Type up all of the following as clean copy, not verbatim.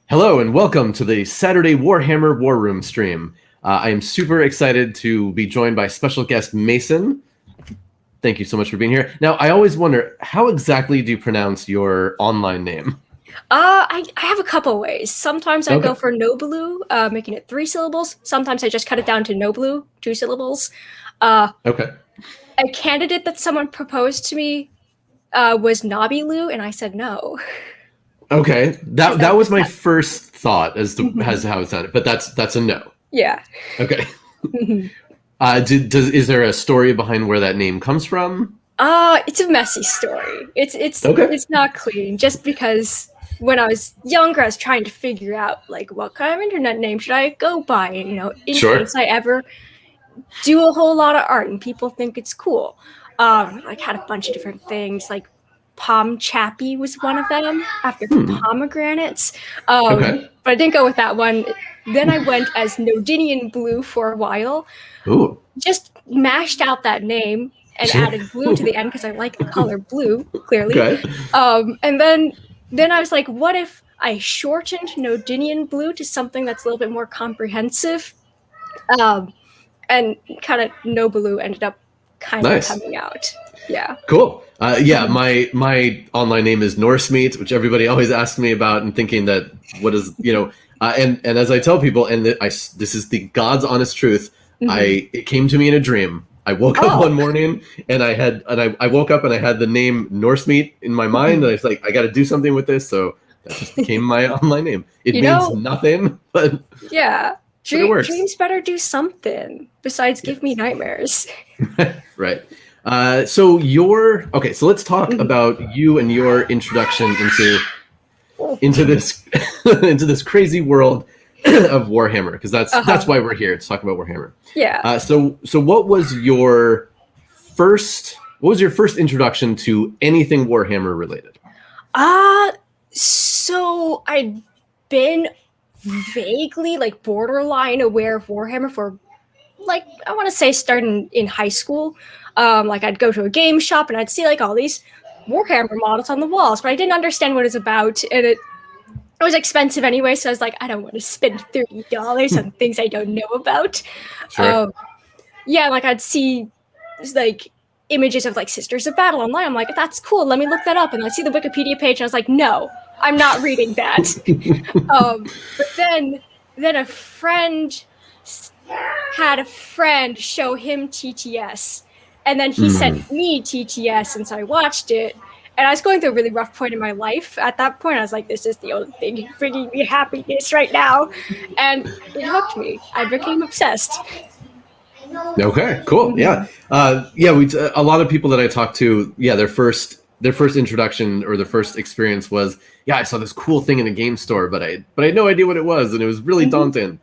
Hello and welcome to the Saturday Warhammer War Room stream. I am super excited to be joined by special guest Mason. Thank you so much for being here. Now, I always wonder, how exactly do you pronounce your online name? I have a couple ways. Sometimes I go for Nobylu, making it 3 syllables. Sometimes I just cut it down to Nobylu, 2 syllables. Okay. A candidate that someone proposed to me was Nobylu, and I said no. Okay, that was my first thought as to how it sounded, but that's a no. Yeah. Okay. Is there a story behind where that name comes from? It's a messy story. It's not clean. Just because when I was younger, I was trying to figure out like what kind of internet name should I go by, and in case I ever do a whole lot of art and people think it's cool. Like had a bunch of different things like. Palm Chappy was one of them after pomegranates. But I didn't go with that one. Then I went as Nodinian Blue for a while. Ooh. Just mashed out that name and added blue to the end because I like the color blue, clearly. Okay. And then I was like, what if I shortened Nodinian Blue to something that's a little bit more comprehensive? And kind of Nobylu ended up kind of coming out. Yeah. Cool. My online name is Norsemeat, which everybody always asks me about, and thinking that what is and as I tell people, and this is the God's honest truth. It came to me in a dream. I woke up one morning and I woke up and I had the name Norsemeat in my mind, and I was like, I got to do something with this, so that just became my online name. It means nothing, but yeah. It works. Dreams better do something besides give me nightmares. Right. So let's talk about you and your introduction into this into this crazy world of Warhammer, because that's why we're here, to talk about Warhammer. Yeah. So what was your first introduction to anything Warhammer related? So I'd been vaguely like borderline aware of Warhammer for like I want to say starting in high school. Like I'd go to a game shop and I'd see like all these Warhammer models on the walls, but I didn't understand what it's about, and it was expensive anyway, so I was like, I don't want to spend $30 on things I don't know about. Sure. Like I'd see like images of like Sisters of Battle online. I'm like, that's cool, let me look that up, and I'd see the Wikipedia page and I was like, no, I'm not reading that. But then a friend had a friend show him TTS, and then he sent me TTS, and so I watched it, and I was going through a really rough point in my life at that point. I was like, this is the only thing bringing me happiness right now, and it hooked me. I became obsessed. Okay, cool. Yeah. A lot of people that I talked to, their first introduction or their first experience was, I saw this cool thing in a game store, but I had no idea what it was, and it was really daunting.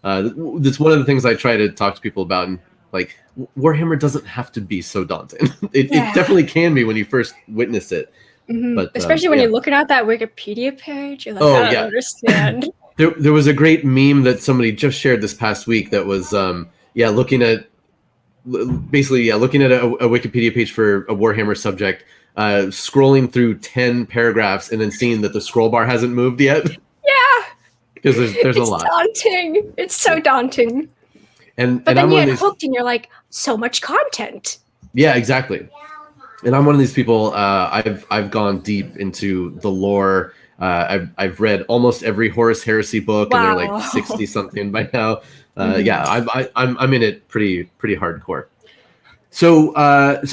That's one of the things I try to talk to people about, and like Warhammer doesn't have to be so daunting. It definitely can be when you first witness it, but especially when you're looking at that Wikipedia page, you're like, I don't understand. There was a great meme that somebody just shared this past week that was looking at a Wikipedia page for a Warhammer subject, scrolling through 10 paragraphs and then seeing that the scroll bar hasn't moved yet. Because there's a lot. It's daunting. It's so daunting. But then you get hooked and you're like, so much content. Yeah, exactly. And I'm one of these people. I've gone deep into the lore. I've read almost every Horus Heresy book, and they're like 60 something by now. I'm in it pretty hardcore. So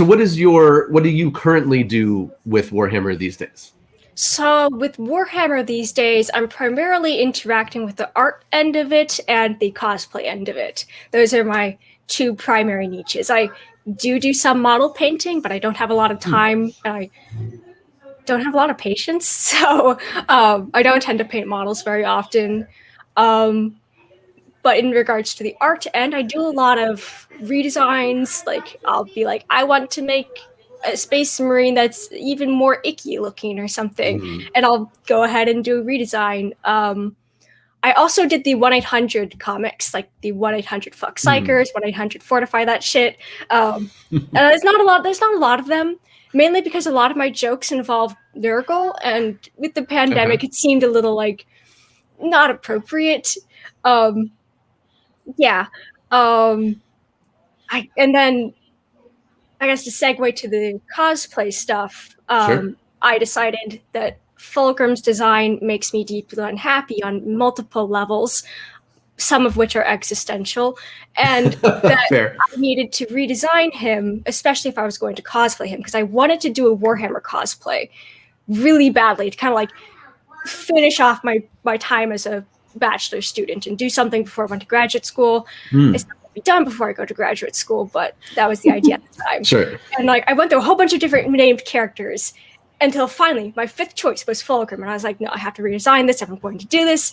what do you currently do with Warhammer these days? So with Warhammer these days, I'm primarily interacting with the art end of it and the cosplay end of it. Those are my 2 primary niches. I do some model painting, but I don't have a lot of time, and I don't have a lot of patience, so I don't tend to paint models very often. But in regards to the art end, I do a lot of redesigns. Like I'll be like, I want to make a Space Marine that's even more icky looking or something, and I'll go ahead and do a redesign. I also did the 1-800 comics, like the 1-800 fuck psychers, 1-800 fortify that shit. And there's not a lot of them, mainly because a lot of my jokes involve Nurgle, and with the pandemic, it seemed a little like not appropriate. Yeah. And then I guess to segue to the cosplay stuff, Sure. I decided that Fulgrim's design makes me deeply unhappy on multiple levels, some of which are existential, and that Fair. I needed to redesign him, especially if I was going to cosplay him, because I wanted to do a Warhammer cosplay really badly to kind of like finish off my time as a bachelor student and do something before I went to graduate school. It's not going to be done before I go to graduate school, but that was the idea at the time. Sure. And like I went through a whole bunch of different named characters until finally my fifth choice was Fulgrim, and I was like, no, I have to redesign this if I'm going to do this.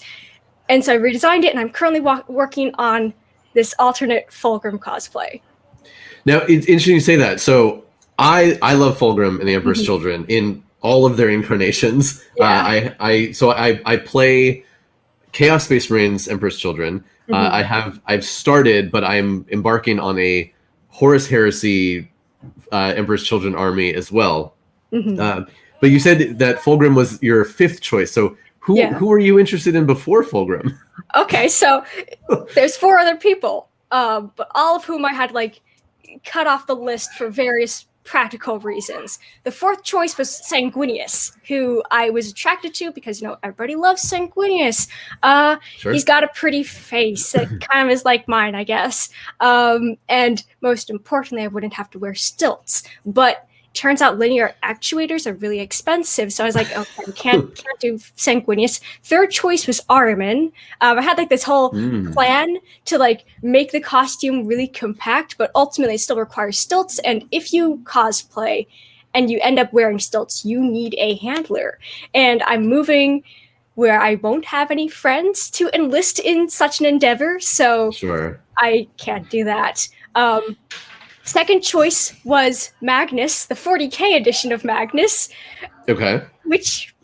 And so I redesigned it, and I'm currently working on this alternate Fulgrim cosplay. Now, it's interesting you say that. So I love Fulgrim and the Emperor's Children in all of their incarnations. Yeah. I play Chaos Space Marines Emperor's Children. I've started, but I'm embarking on a Horus Heresy Emperor's Children army as well. But you said that Fulgrim was your fifth choice. So who were you interested in before Fulgrim? Okay, so there's 4 other people, but all of whom I had like cut off the list for various practical reasons. The 4th choice was Sanguinius, who I was attracted to because, you know, everybody loves Sanguinius. Sure. He's got a pretty face that kind of is like mine, I guess. And most importantly, I wouldn't have to wear stilts. But turns out linear actuators are really expensive, so I was like, okay, can't do Sanguinius. 3rd choice was Ironman. I had like this whole plan to like make the costume really compact, but ultimately it still requires stilts. And if you cosplay and you end up wearing stilts, you need a handler. And I'm moving where I won't have any friends to enlist in such an endeavor, so Sure. I can't do that. 2nd choice was Magnus, the 40k edition of Magnus. Okay. Which,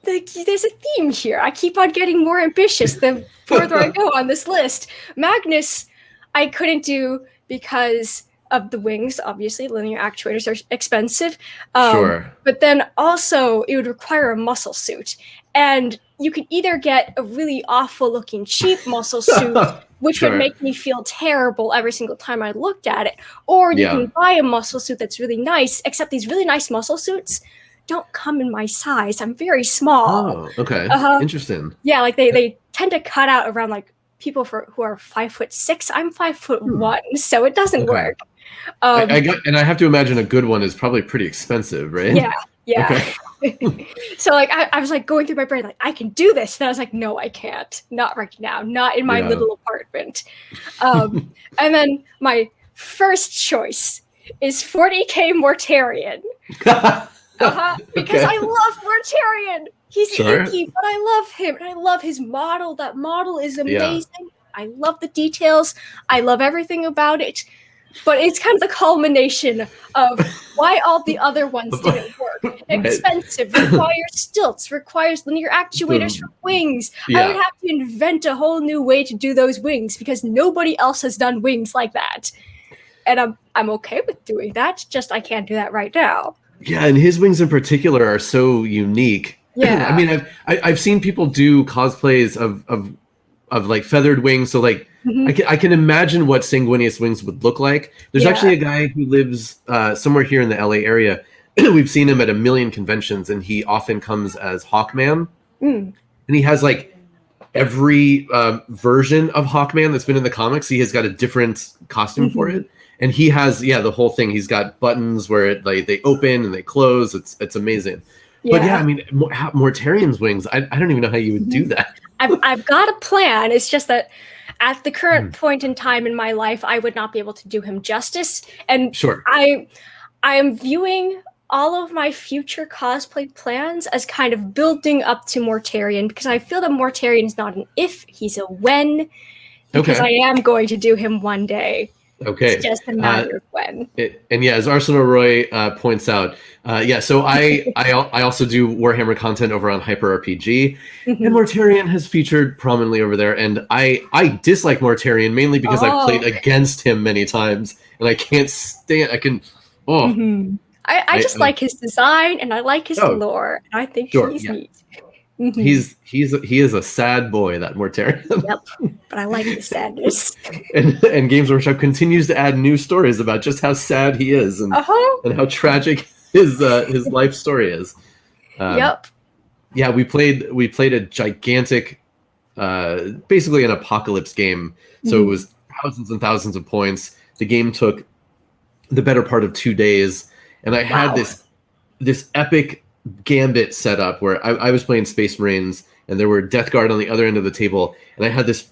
there's a theme here. I keep on getting more ambitious the further I go on this list. Magnus, I couldn't do because of the wings. Obviously, linear actuators are expensive. Sure. But then also, it would require a muscle suit. And you could either get a really awful looking cheap muscle suit, which would make me feel terrible every single time I looked at it, or you can buy a muscle suit that's really nice, except these really nice muscle suits don't come in my size. I'm very small. Oh, okay. Interesting. Yeah, like they tend to cut out around like people who are 5'6". I'm 5'1", so it doesn't work. I have to imagine a good one is probably pretty expensive, right? Yeah. Okay. So like I was like going through my brain like I can do this, and I was like, no, I can't. Not right now. Not in my little apartment. And then my first choice is 40k Mortarian. Because I love Mortarian. He's icky, but I love him, and I love his model. That model is amazing. Yeah. I love the details. I love everything about it. But it's kind of the culmination of why all the other ones didn't work. Expensive, requires stilts, requires linear actuators for wings. I would have to invent a whole new way to do those wings because nobody else has done wings like that. And I'm okay with doing that, just I can't do that right now. Yeah, and his wings in particular are so unique. Yeah. I mean, I've seen people do cosplays of like feathered wings, so like I can imagine what Sanguinius wings would look like. There's actually a guy who lives somewhere here in the LA area. We've seen him at a million conventions, and he often comes as Hawkman. And he has like every version of Hawkman that's been in the comics. He has got a different costume for it. And he has, the whole thing. He's got buttons where they open and they close. It's amazing. Yeah. But I mean, Mortarian's wings, I don't even know how you would do that. I've got a plan. It's just that at the current point in time in my life, I would not be able to do him justice. And I am viewing all of my future cosplay plans as kind of building up to Mortarian, because I feel that Mortarian is not an if, he's a when, because I am going to do him one day. Okay. It's just a matter of when. As Arsenal Roy points out, so I also do Warhammer content over on Hyper RPG, and Mortarian has featured prominently over there. And I dislike Mortarian mainly because I've played against him many times, and I can't stand. I just like his design, and I like his lore, and I think he's neat. He is a sad boy, that Mortarian. Yep, but I like the sadness. and Games Workshop continues to add new stories about just how sad he is and how tragic his life story is. Yep. Yeah, we played a gigantic, basically an apocalypse game. So it was thousands and thousands of points. The game took the better part of 2 days, and I had this epic gambit set up where I was playing Space Marines, and there were Death Guard on the other end of the table, and I had this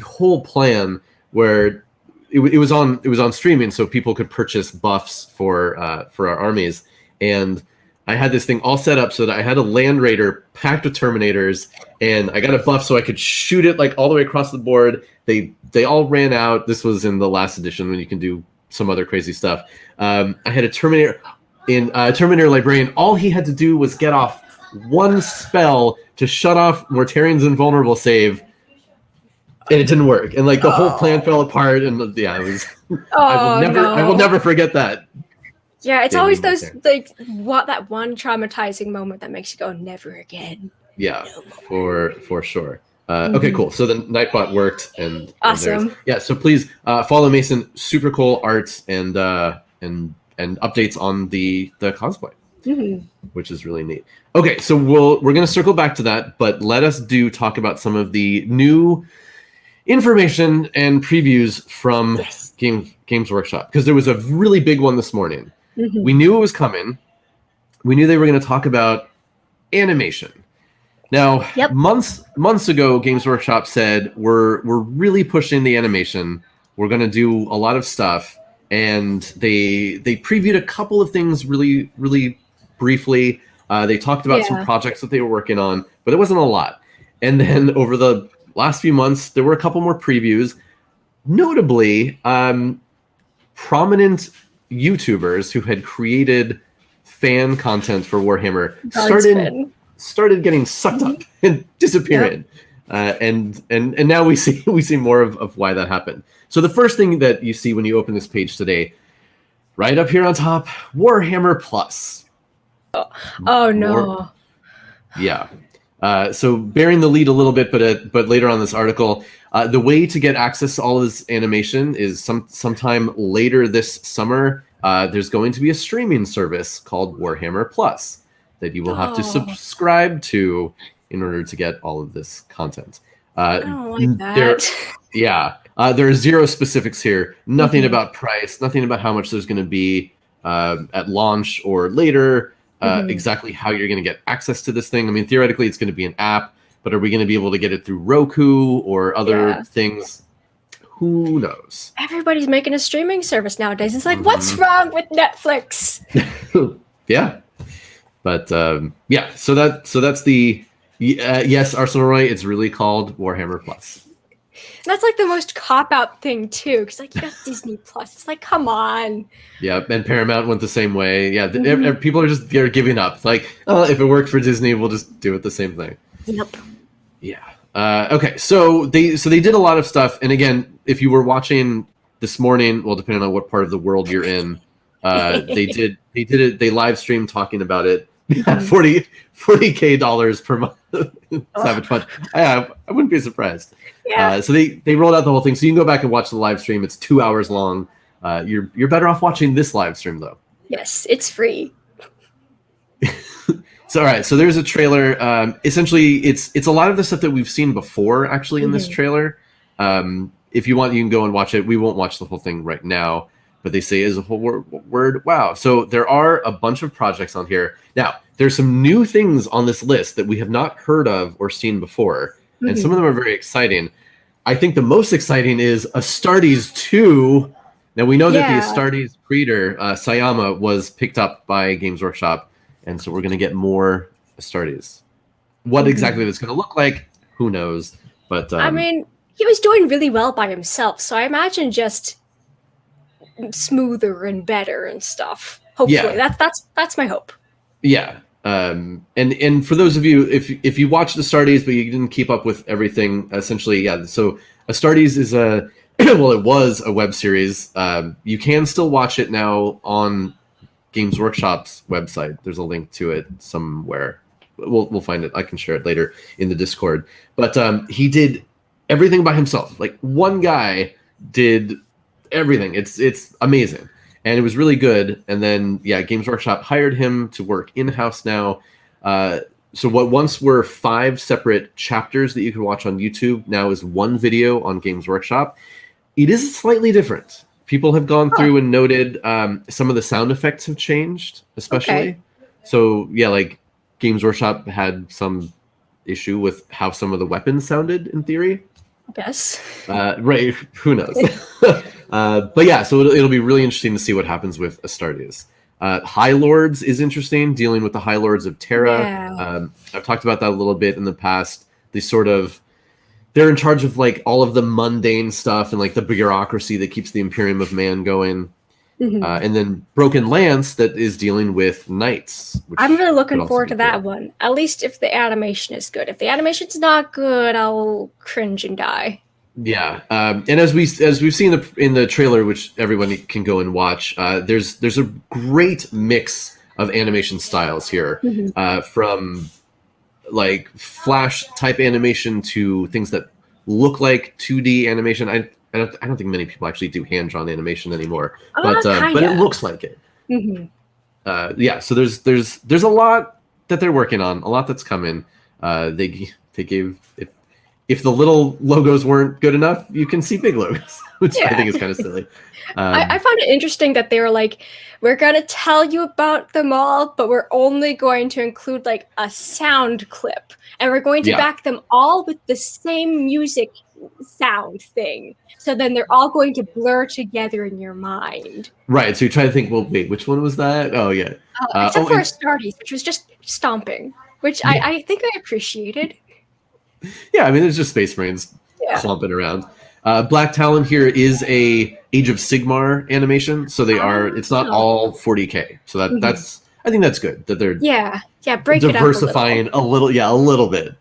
whole plan where it was on streaming, so people could purchase buffs for our armies, and I had this thing all set up so that I had a Land Raider packed with Terminators, and I got a buff so I could shoot it like all the way across the board. They all ran out. This was in the last edition when you can do some other crazy stuff. I had a Terminator Terminator Librarian. All he had to do was get off one spell to shut off Mortarian's invulnerable save, and it didn't work. And like the whole plan fell apart. And yeah, it was. I will never forget that. Yeah, it's always those that one traumatizing moment that makes you go, never again. Yeah, for sure. Okay, cool. So the Nightbot worked, and awesome. So please follow Mason. Super cool art and updates on the cosplay, which is really neat. Okay, so we're gonna circle back to that, but let us talk about some of the new information and previews from Games Workshop, because there was a really big one this morning. We knew it was coming. We knew they were going to talk about animation. Now, months ago, Games Workshop said we're really pushing the animation. We're going to do a lot of stuff, and they previewed a couple of things really, really briefly. They talked about some projects that they were working on, but it wasn't a lot. And then over the last few months, there were a couple more previews, notably prominent YouTubers who had created fan content for Warhammer started getting sucked up and disappearing. And now we see more of why that happened. So the first thing that you see when you open this page today, right up here on top, Warhammer Plus. Oh no. So bearing the lead a little bit, but later on this article, the way to get access to all of this animation is sometime later this summer. There's going to be a streaming service called Warhammer Plus that you will have to subscribe to in order to get all of this content. I don't like that. There are zero specifics here. Nothing about price. Nothing about how much there's going to be at launch or later. Exactly how you're going to get access to this thing. I mean, theoretically, it's going to be an app, but are we going to be able to get it through Roku or other things? Who knows? Everybody's making a streaming service nowadays. It's like, what's wrong with Netflix? But so that's the yes, Arsenal Roy. It's really called Warhammer Plus. And that's like the most cop-out thing too, because like you got Disney Plus. It's like, come on. Yeah, and Paramount went the same way. Yeah, people are they're giving up. It's like, if it worked for Disney, we'll just do it the same thing. Yep. Yeah. Okay. So they did a lot of stuff, and again, if you were watching this morning, well, depending on what part of the world you're in, they did it. They live streamed talking about it. $40K per month. Savage Punch. I wouldn't be surprised. Yeah. So they rolled out the whole thing. So you can go back and watch the live stream. It's 2 hours long. You're better off watching this live stream though. Yes, it's free. So all right. So there's a trailer. Essentially, it's a lot of the stuff that we've seen before actually in this trailer. If you want, you can go and watch it. We won't watch the whole thing right now. But they say is a whole word. Wow. So there are a bunch of projects on here. Now, there's some new things on this list that we have not heard of or seen before. And some of them are very exciting. I think the most exciting is Astartes 2. Now, we know that the Astartes creator, Sayama, was picked up by Games Workshop. And so we're going to get more Astartes. What exactly that's going to look like, who knows? But I mean, he was doing really well by himself. So I imagine just smoother and better and stuff. Hopefully, that's my hope. Yeah, and for those of you, if you watched Astartes but you didn't keep up with everything, essentially, So Astartes is it was a web series. You can still watch it now on Games Workshop's website. There's a link to it somewhere. we'll find it. I can share it later in the Discord. But he did everything by himself. Like one guy did everything. It's amazing, and it was really good. And then Games Workshop hired him to work in-house now. So what once were 5 separate chapters that you could watch on YouTube now is 1 video on Games Workshop. It is slightly different. People have gone through and noted some of the sound effects have changed, especially. Okay. So like Games Workshop had some issue with how some of the weapons sounded in theory. I guess. Right. Who knows? But yeah, so it'll be really interesting to see what happens with Astartes. High Lords is interesting, dealing with the High Lords of Terra. Yeah. I've talked about that a little bit in the past. They're in charge of like all of the mundane stuff and like the bureaucracy that keeps the Imperium of Man going. And then Broken Lance that is dealing with knights. I'm really looking forward to that one. At least if the animation is good. If the animation's not good, I'll cringe and die. Yeah, and as we've seen in the trailer, which everyone can go and watch, there's a great mix of animation styles here, from like Flash type animation to things that look like 2D animation. I don't think many people actually do hand drawn animation anymore, but it looks like it. So there's a lot that they're working on, a lot that's coming. They gave if the little logos weren't good enough, you can see big logos, which I think is kind of silly. I found it interesting that they were like, we're going to tell you about them all, but we're only going to include like a sound clip. And we're going to back them all with the same music sound thing. So then they're all going to blur together in your mind. Right. So you try to think, well, wait, which one was that? Oh, yeah. Except for Astartes, which was just stomping, which I think I appreciated. Yeah, I mean, there's just Space Marines clumping around. Black Talon here is a Age of Sigmar animation, so they are. It's not all 40K, so that's. I think that's good that they're break diversifying a little bit.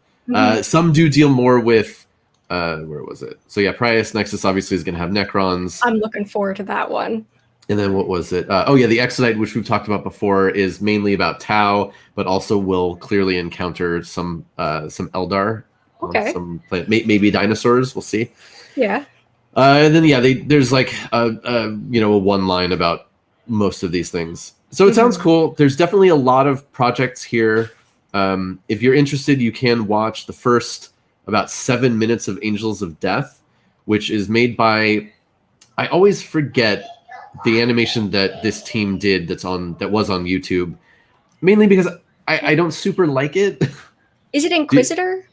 Some do deal more with. Where was it? So Prius Nexus obviously is going to have Necrons. I'm looking forward to that one. And then what was it? The Exodite, which we've talked about before, is mainly about Tau, but also will clearly encounter some Eldar. Okay. Some planet, maybe dinosaurs. We'll see. Yeah. And then there's like a one line about most of these things. So it sounds cool. There's definitely a lot of projects here. If you're interested, you can watch the first about 7 minutes of Angels of Death, which is made by. I always forget the animation that this team did. That was on YouTube, mainly because I don't super like it. Is it Inquisitor?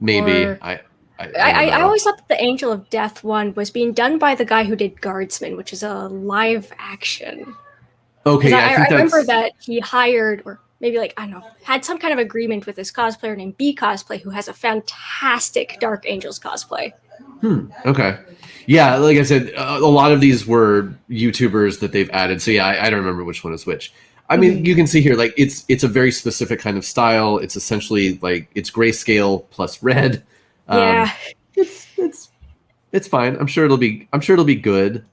Maybe. I always thought that the Angel of Death one was being done by the guy who did Guardsman, which is a live action. Okay, I remember that he hired, or maybe had some kind of agreement with this cosplayer named B Cosplay, who has a fantastic Dark Angels cosplay. Okay. Yeah, like I said, a lot of these were YouTubers that they've added. So I don't remember which one is which. I mean, you can see here, like it's a very specific kind of style. It's essentially like it's grayscale plus red. It's fine. I'm sure it'll be good.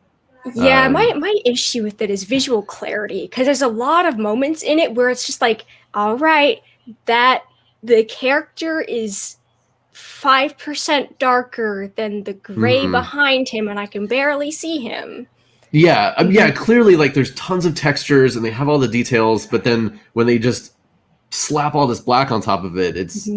Yeah, my issue with it is visual clarity, because there's a lot of moments in it where it's just like, all right, that the character is 5% darker than the gray behind him, and I can barely see him. Yeah, clearly, like there's tons of textures and they have all the details, but then when they just slap all this black on top of it, it's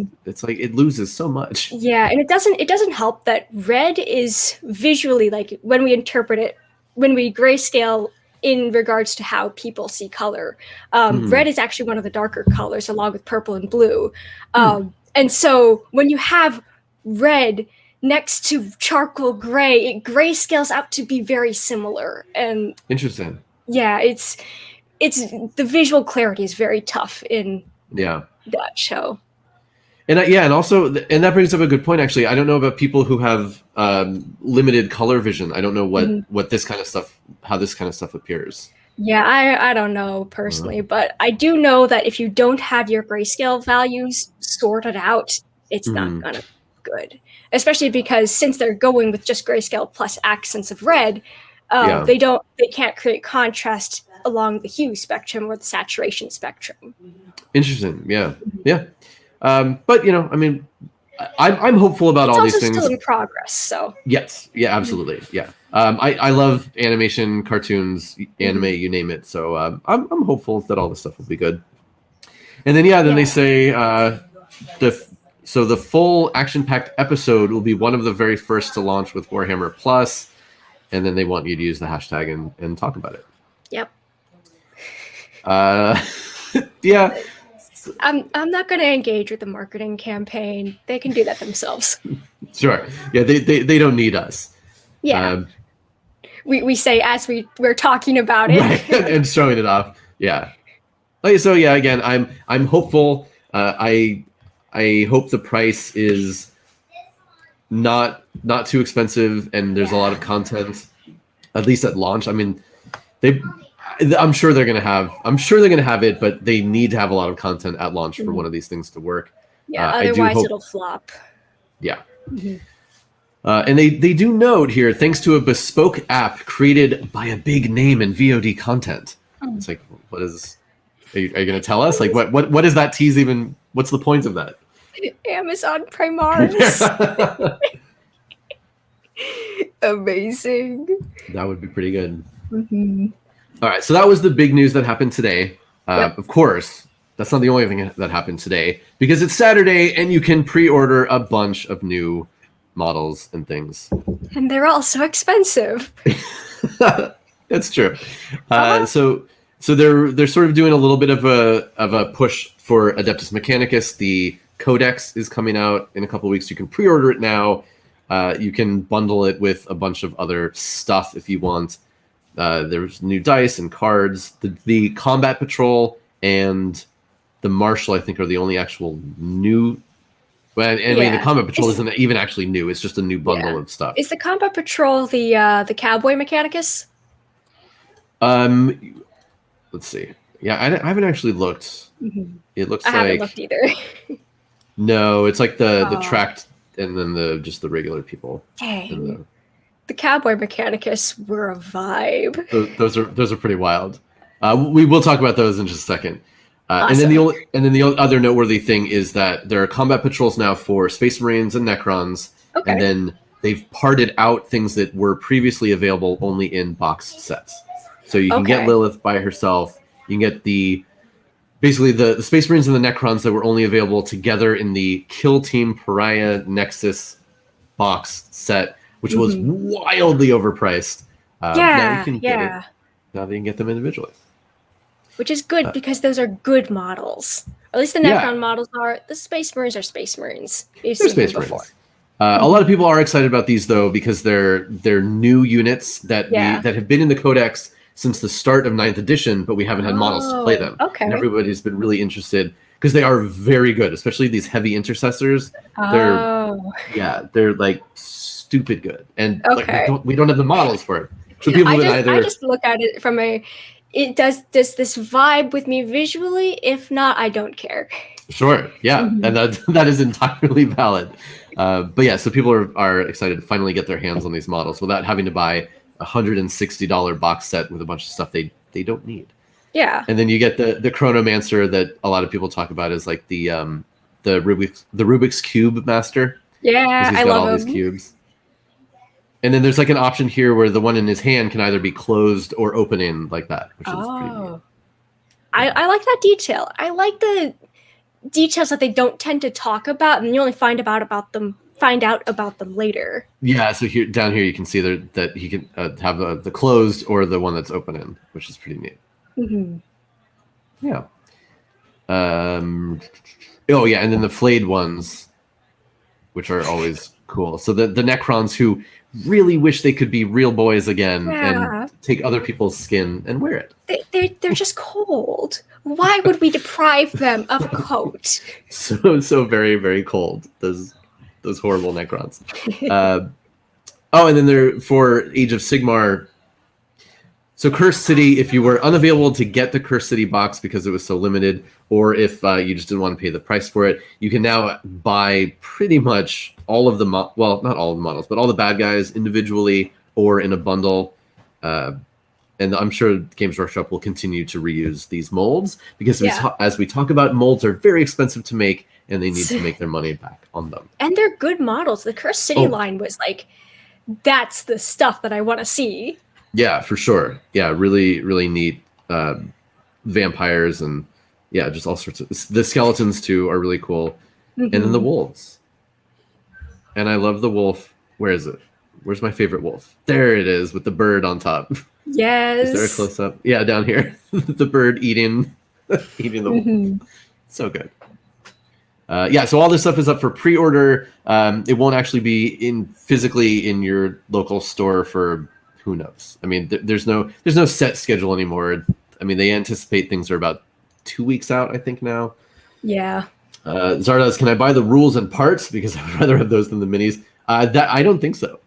like it loses so much. Yeah, and it doesn't help that red is visually, like when we interpret it, when we grayscale in regards to how people see color, red is actually one of the darker colors along with purple and blue. And so when you have red next to charcoal gray, it grayscales out to be very similar. And interesting. Yeah, it's the visual clarity is very tough in that show. And and that brings up a good point. Actually, I don't know about people who have limited color vision. I don't know what this kind of stuff, how this kind of stuff appears. Yeah, I don't know personally, but I do know that if you don't have your grayscale values sorted out, it's not gonna be good. Especially because since they're going with just grayscale plus accents of red, they can't create contrast along the hue spectrum or the saturation spectrum. Interesting. Yeah. Yeah. But I mean, I'm hopeful about all these things. It's also still in progress. So yes. Yeah. Absolutely. Yeah. I love animation, cartoons, anime, you name it. So I'm hopeful that all this stuff will be good. And then they say the full action-packed episode will be one of the very first to launch with Warhammer Plus, and then they want you to use the hashtag and talk about it. Yep. Yeah. I'm not going to engage with the marketing campaign. They can do that themselves. Sure. Yeah, they don't need us. Yeah. We say as we're talking about it. Right. And showing it off. Yeah. So yeah, again, I'm hopeful. I hope the price is not too expensive and there's a lot of content, at least at launch. I mean, I'm sure they're gonna have it, but they need to have a lot of content at launch for one of these things to work. Yeah, otherwise it'll flop. Yeah. And they do note here, thanks to a bespoke app created by a big name in VOD content. It's like, what is? Are you going to tell us? Like, what is that tease even? What's the point of that? Amazon Primars. Amazing. That would be pretty good. All right, so that was the big news that happened today. Of course, that's not the only thing that happened today, because it's Saturday and you can pre-order a bunch of new models and things. And they're all so expensive. That's true. So they're sort of doing a little bit of a push for Adeptus Mechanicus. The Codex is coming out in a couple of weeks. You can pre-order it now. You can bundle it with a bunch of other stuff if you want. There's new dice and cards. The Combat Patrol and the Marshal, I think, are the only actual new. Well, I mean, the Combat Patrol isn't even actually new. It's just a new bundle of stuff. Is the Combat Patrol the Cowboy Mechanicus? Let's see. Yeah, I haven't actually looked. It looks like I haven't looked either. No, it's like the tracked and then the regular people. Dang. The Cowboy Mechanicus were a vibe. Those are pretty wild. We will talk about those in just a second. Awesome. And then the other noteworthy thing is that there are combat patrols now for Space Marines and Necrons, and then they've parted out things that were previously available only in box sets. So you can get Lilith by herself. You can get the Space Marines and the Necrons that were only available together in the Kill Team Pariah Nexus box set, which was wildly overpriced. Now you can get it. Now they can get them individually. Which is good because those are good models. At least the Necron models are. The Space Marines are Space Marines. We've seen them before. A lot of people are excited about these though because they're new units that have been in the Codex since the start of 9th edition, but we haven't had models to play them. And everybody's been really interested because they are very good, especially these heavy intercessors. They're like stupid good, and like, we don't have the models for it. So people I just look at it from does this vibe with me visually? If not, I don't care. Sure, yeah, and that is entirely valid. But yeah, so people are excited to finally get their hands on these models without having to buy $160 box set with a bunch of stuff they don't need. Yeah. And then you get the Chronomancer that a lot of people talk about as like the Rubik's Cube master. Yeah, I love all these cubes. And then there's like an option here where the one in his hand can either be closed or open in like that, which is pretty neat. I like that detail. I like the details that they don't tend to talk about, and you only find out about them later. Yeah, so down here you can see that he can have the closed or the one that's open in, which is pretty neat. Yeah. And then the flayed ones, which are always cool. So the Necrons who really wish they could be real boys again and take other people's skin and wear it. They're just cold. Why would we deprive them of a coat? So very, very cold. Those horrible Necrons. And then they're for Age of Sigmar. So Cursed City, if you were unavailable to get the Cursed City box because it was so limited, or if you just didn't want to pay the price for it, you can now buy pretty much all of the not all of the models, but all the bad guys individually or in a bundle. And and I'm sure Games Workshop will continue to reuse these molds because Yeah. as we talk about, molds are very expensive to make, and they need to make their money back on them. And they're good models. The Cursed City line was like, that's the stuff that I want to see. Yeah, for sure. Yeah, really, really neat vampires, and yeah, just all sorts of... The skeletons, too, are really cool. And then the wolves. And I love the wolf. Where is it? Where's my favorite wolf? There it is, with the bird on top. Yes. Is there a close-up? Yeah, down here. The bird eating the wolf. So good. Yeah, so all this stuff is up for pre-order. It won't actually be physically in your local store for who knows. I mean, there's no set schedule anymore. I mean, they anticipate things are about 2 weeks out, I think, now. Yeah. Zardoz, can I buy the rules and parts? Because I would rather have those than the minis. That I don't think so.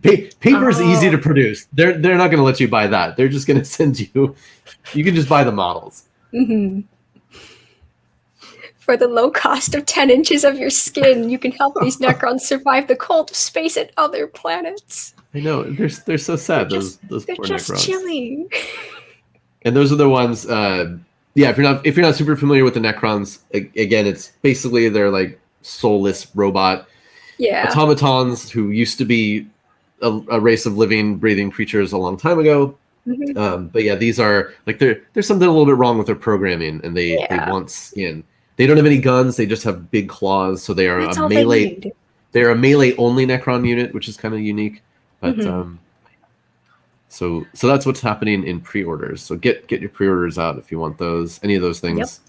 Paper is easy to produce. They're not going to let you buy that. They're just going to send you... You can just buy the models. For the low cost of 10 inches of your skin, you can help these Necrons survive the cold of space and other planets. I know. They're so sad, those they're poor just Necrons. chilly. And those are the ones... yeah, if you're not super familiar with the Necrons, again, it's basically they're like soulless robot automatons who used to be a race of living, breathing creatures a long time ago. But yeah, these are like there's something a little bit wrong with their programming, and they want skin. They don't have any guns; they just have big claws. So they are a melee. They're a melee only Necron unit, which is kind of unique. But so that's what's happening in pre-orders. So get your pre-orders out if you want any of those things.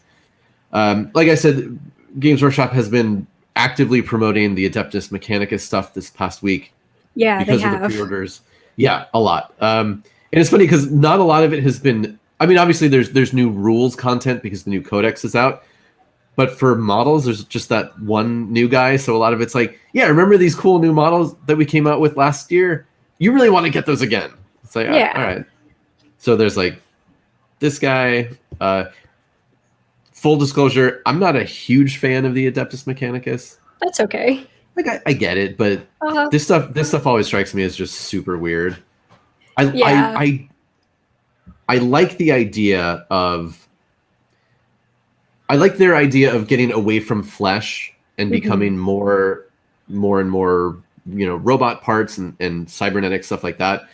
Like I said, Games Workshop has been actively promoting the Adeptus Mechanicus stuff this past week. Yeah, because they have. Of the pre-orders. Yeah, a lot. And it's funny because not a lot of it has been... I mean, obviously there's new rules content because the new codex is out. But for models, there's just that one new guy. So a lot of it's like, yeah, remember these cool new models that we came out with last year? You really want to get those again. It's like, all right. So there's like this guy. Full disclosure, I'm not a huge fan of the Adeptus Mechanicus. That's okay. Like I get it, but this stuff always strikes me as just super weird. I like the idea of... I like their idea of getting away from flesh and becoming more and more, robot parts and cybernetic stuff like that.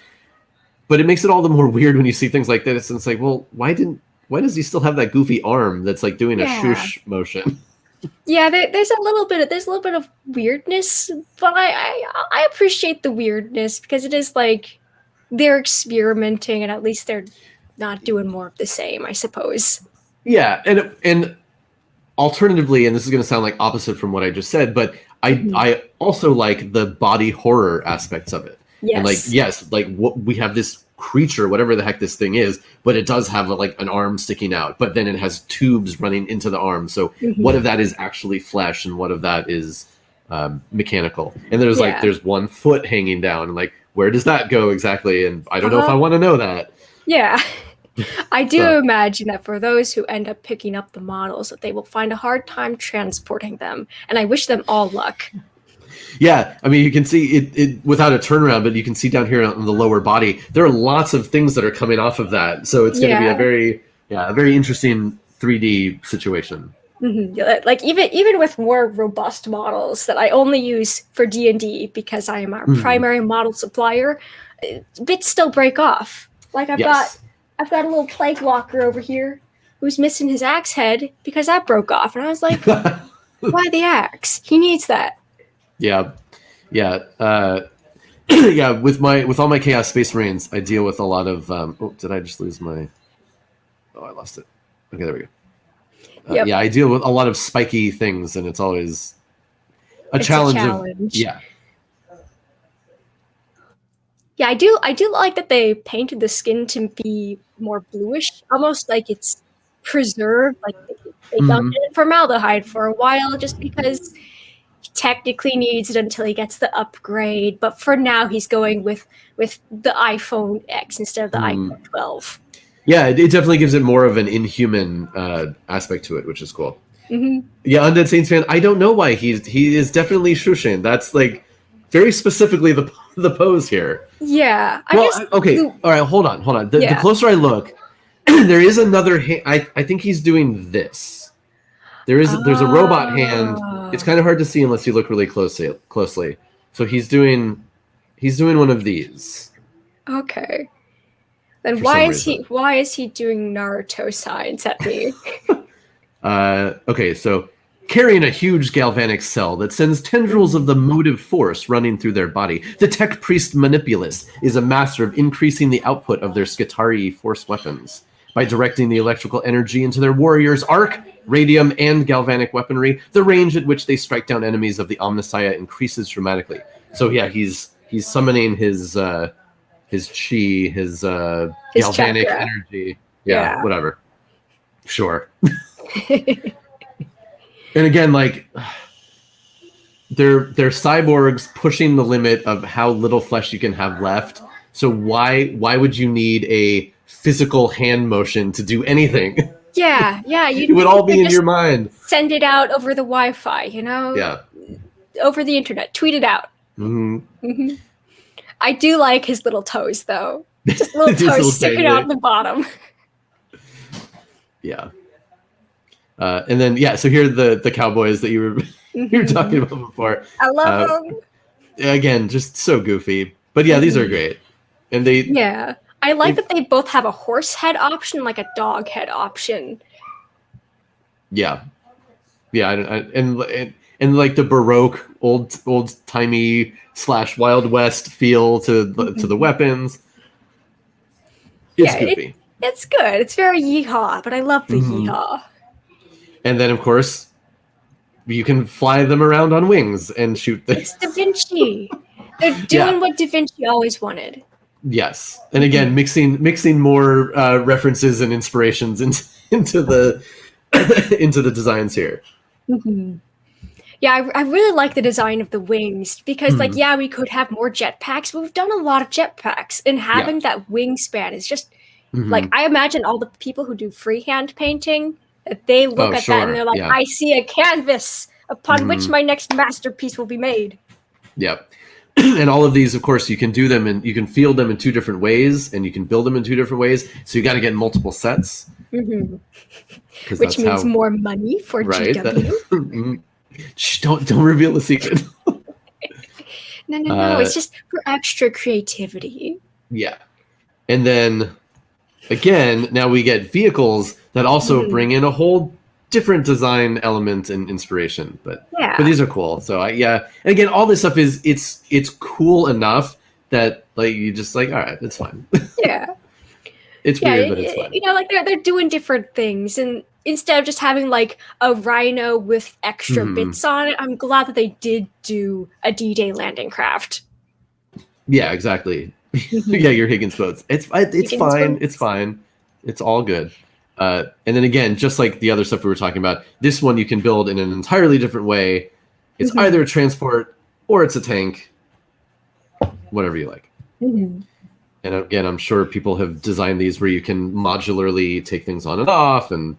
But it makes it all the more weird when you see things like this. And it's like, well, why does he still have that goofy arm that's like doing a swoosh motion? Yeah, there's a little bit of weirdness, but I appreciate the weirdness because it is like they're experimenting and at least they're not doing more of the same, I suppose. Yeah, and alternatively, and this is going to sound like opposite from what I just said, but I also like the body horror aspects of it. Yes. And we have this creature, whatever the heck this thing is, but it does have an arm sticking out, but then it has tubes running into the arm. So what of that is actually flesh and what of that is mechanical? And there's one foot hanging down, and like, where does that go exactly? And I don't know if I want to know that. Yeah. I do imagine that for those who end up picking up the models, that they will find a hard time transporting them, and I wish them all luck. Yeah, I mean, you can see it without a turnaround, but you can see down here on the lower body, there are lots of things that are coming off of that. So it's going to be a very interesting 3D situation. Like even with more robust models that I only use for D&D because I am our primary model supplier, bits still break off. Like I've got a little plague walker over here who's missing his axe head because that broke off, and I was like, why the axe? He needs that. Yeah. With all my Chaos Space Marines, I deal with a lot of. Did I just lose my? Oh, I lost it. Okay, there we go. Yeah, I deal with a lot of spiky things, and it's always a challenge. Yeah, I do like that they painted the skin to be more bluish, almost like it's preserved, like they dumped it in formaldehyde for a while, just because. Technically needs it until he gets the upgrade, but for now he's going with the iPhone X instead of the iPhone 12. Yeah, it definitely gives it more of an inhuman aspect to it, which is cool. Yeah, Undead Saints fan, I don't know why he is definitely Shushin. That's like very specifically the the pose here. Yeah. Okay. All right. Hold on. The closer I look, there is another hand. I think he's doing this. There's a robot hand. It's kind of hard to see unless you look really closely. So he's doing one of these. Okay. Then why is he doing Naruto signs at me? Okay, so carrying a huge galvanic cell that sends tendrils of the motive force running through their body, the tech priest Manipulus is a master of increasing the output of their Skitarii force weapons by directing the electrical energy into their warriors' arc, radium, and galvanic weaponry. The range at which they strike down enemies of the Omnissiah increases dramatically. So yeah, he's summoning his chi, his galvanic energy. Yeah, whatever. Sure. And again, like, they're cyborgs pushing the limit of how little flesh you can have left. So why would you need a physical hand motion to do anything? Yeah. It would all be in your mind. Send it out over the Wi-Fi, Yeah. Over the internet. Tweet it out. Mm-hmm. Mm-hmm. I do like his little toes, though. Just little toes sticking out the bottom. Yeah. And then, so here are the Cowboys that you were talking about before. I love them. Again, just so goofy. But yeah, these are great. And I like that they both have a horse head option, like a dog head option. Yeah. And like the Baroque, old timey / Wild West feel to the weapons. It's goofy. It's good. It's very yeehaw, but I love the yeehaw. And then, of course, you can fly them around on wings and shoot things. It's Da Vinci. They're doing what Da Vinci always wanted. Yes, and again, mixing more references and inspirations into the into the designs here. Mm-hmm. Yeah, I really like the design of the wings because, we could have more jetpacks, but we've done a lot of jetpacks, and having that wingspan is just like, I imagine all the people who do freehand painting. They look at that and they're like, I see a canvas upon which my next masterpiece will be made. Yep. And all of these, of course, you can do them and you can field them in 2 different ways and you can build them in 2 different ways. So you got to get multiple sets. Mm-hmm. Which means more money for GW. Shh, don't reveal the secret. No. It's just for extra creativity. Yeah. And then, again, now we get vehicles that also bring in a whole different design element and inspiration. But these are cool. So and again, all this stuff it's cool enough that like you just like, all right, it's fine. Yeah. It's weird, but it's fine. Like they're doing different things, and instead of just having like a rhino with extra bits on it, I'm glad that they did do a D-Day landing craft. Yeah, exactly. Yeah, your Higgins boats. It's fine. It's fine. It's all good. And then again, just like the other stuff we were talking about, this one you can build in an entirely different way. It's either a transport or it's a tank. Whatever you like. Mm-hmm. And again, I'm sure people have designed these where you can modularly take things on and off, and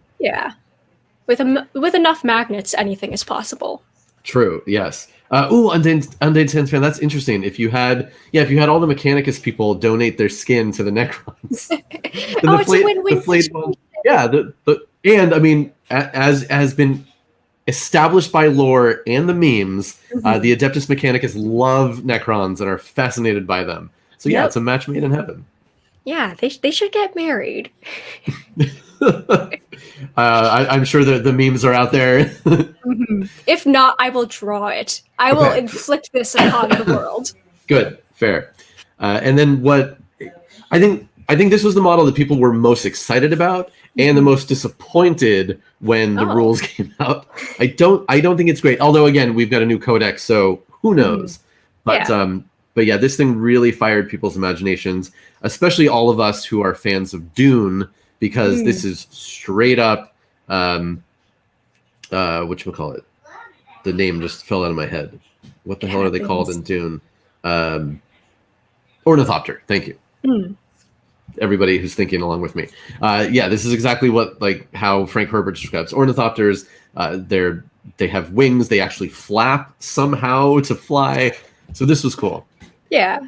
with enough magnets, anything is possible. True. Yes. Undead Sands fan. That's interesting. If you had all the Mechanicus people donate their skin to the Necrons, it's a win-win. And I mean, as has been established by lore and the memes, the Adeptus Mechanicus love Necrons and are fascinated by them. So it's a match made in heaven. Yeah, they should get married. I'm sure the memes are out there. If not, I will draw it. I will inflict this upon the world. Good, fair. And then what I think this was the model that people were most excited about and the most disappointed when the rules came out. I don't think it's great. Although again, we've got a new codex, so who knows? But yeah, this thing really fired people's imaginations, especially all of us who are fans of Dune, because this is straight up whatchamacallit? The name just fell out of my head. What the hell are they called in Dune? Ornithopter. Thank you. Everybody who's thinking along with me. This is exactly how Frank Herbert describes ornithopters. They have wings. They actually flap somehow to fly. So this was cool. Yeah.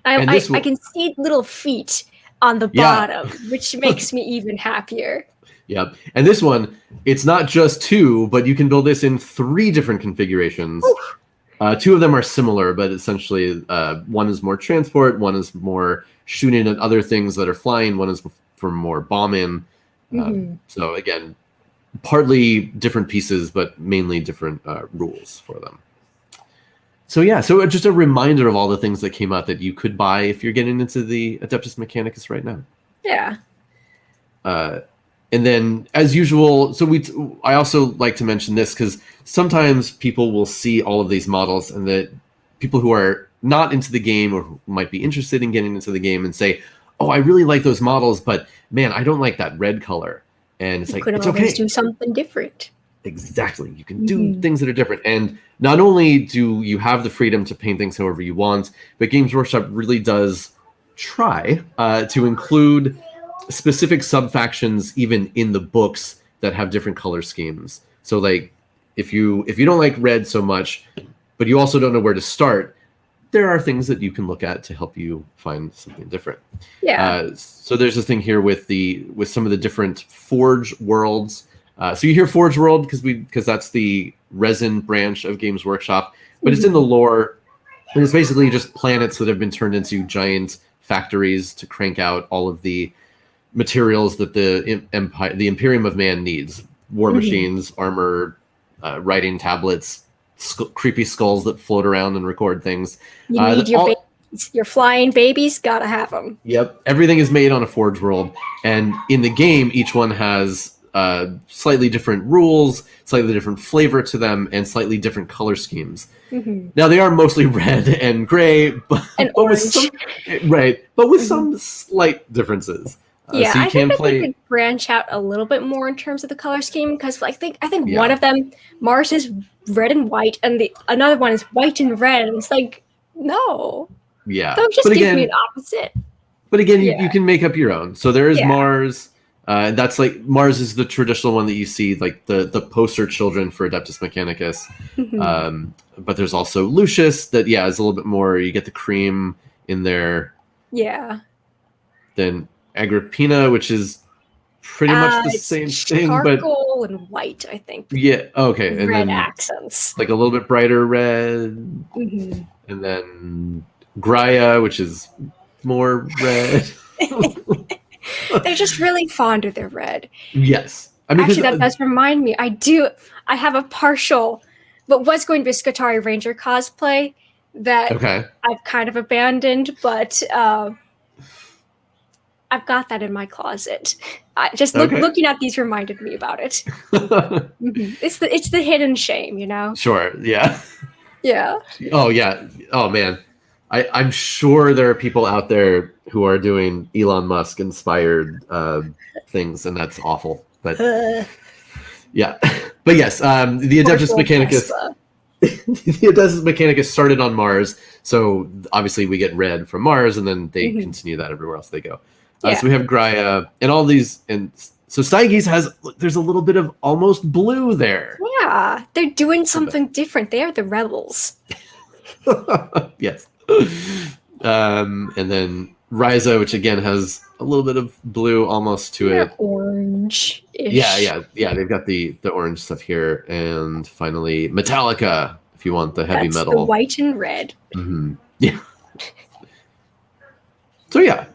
I can see little feet on the bottom, which makes me even happier. Yep. And this one, it's not just 2, but you can build this in 3 different configurations. 2 of them are similar, but essentially one is more transport, one is more shooting at other things that are flying, one is for more bombing. So again, partly different pieces, but mainly different rules for them. So yeah, so just a reminder of all the things that came out that you could buy if you're getting into the Adeptus Mechanicus right now. Yeah. And then, as usual, I also like to mention this because sometimes people will see all of these models, and that people who are not into the game or who might be interested in getting into the game and say, "Oh, I really like those models, but man, I don't like that red color." And it's you like, could it's always okay. do something different. Exactly. You can do things that are different. And not only do you have the freedom to paint things however you want, but Games Workshop really does try to include specific sub-factions even in the books that have different color schemes. So like if you don't like red so much, but you also don't know where to start, there are things that you can look at to help you find something different. Yeah. So there's this thing here with some of the different Forge worlds. So you hear Forge World because that's the resin branch of Games Workshop, but it's in the lore, and it's basically just planets that have been turned into giant factories to crank out all of the materials that the Imperium of Man needs: war machines, armor, writing tablets, creepy skulls that float around and record things. You need your babies, your flying babies. Gotta have them. Yep, everything is made on a Forge world, and in the game, each one has slightly different rules, slightly different flavor to them, and slightly different color schemes. Now they are mostly red and gray, but with some slight differences. Yeah, so you I think that they could branch out a little bit more in terms of the color scheme, because I think one of them, Mars, is red and white, and another one is white and red, and it's like, no. Yeah. Don't just give me an opposite. But again, you can make up your own. So there is Mars. That's like, Mars is the traditional one that you see, like the poster children for Adeptus Mechanicus. But there's also Lucius that, is a little bit more, you get the cream in there. Yeah. Then Agrippina, which is pretty much the same thing, but charcoal and white, I think. Yeah, okay. And red then accents. Like a little bit brighter red. And then Graia, which is more red. They're just really fond of their red. Yes. I mean, actually, that does remind me. I have a partial, but was going to be a Skitarii Ranger cosplay that I've kind of abandoned, but I've got that in my closet. Looking at these reminded me about it. It's the hidden shame, you know? Sure, yeah. Yeah. Oh, yeah. Oh, man. I'm sure there are people out there who are doing Elon Musk inspired things, and that's awful. But yeah, but yes, the Adeptus Mechanicus. The Adeptus Mechanicus started on Mars, so obviously we get red from Mars, and then they continue that everywhere else they go. So we have Graia and all these, and so Styges there's a little bit of almost blue there. Yeah, they're doing something different. They are the rebels. Yes. And then Ryza, which again has a little bit of blue almost to it. Orange. Yeah. They've got the orange stuff here, and finally Metallica, if you want the heavy metal. The white and red. Yeah. So yeah,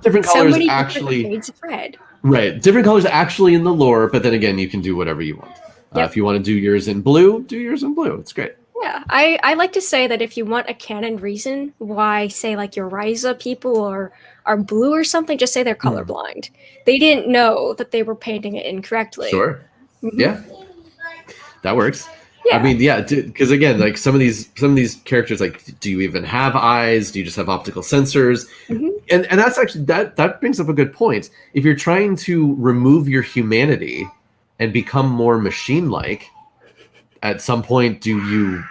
different colors actually. Different shades of red. Right, different colors actually in the lore, but then again, you can do whatever you want. If you want to do yours in blue, do yours in blue. It's great. Yeah, I like to say that if you want a canon reason why, say, like your Ryza people are blue or something, just say they're colorblind. They didn't know that they were painting it incorrectly. Sure. Yeah, that works. Yeah. I mean, because again, like some of these characters, like, do you even have eyes? Do you just have optical sensors? And that's actually that brings up a good point. If you're trying to remove your humanity and become more machine-like, at some point, do you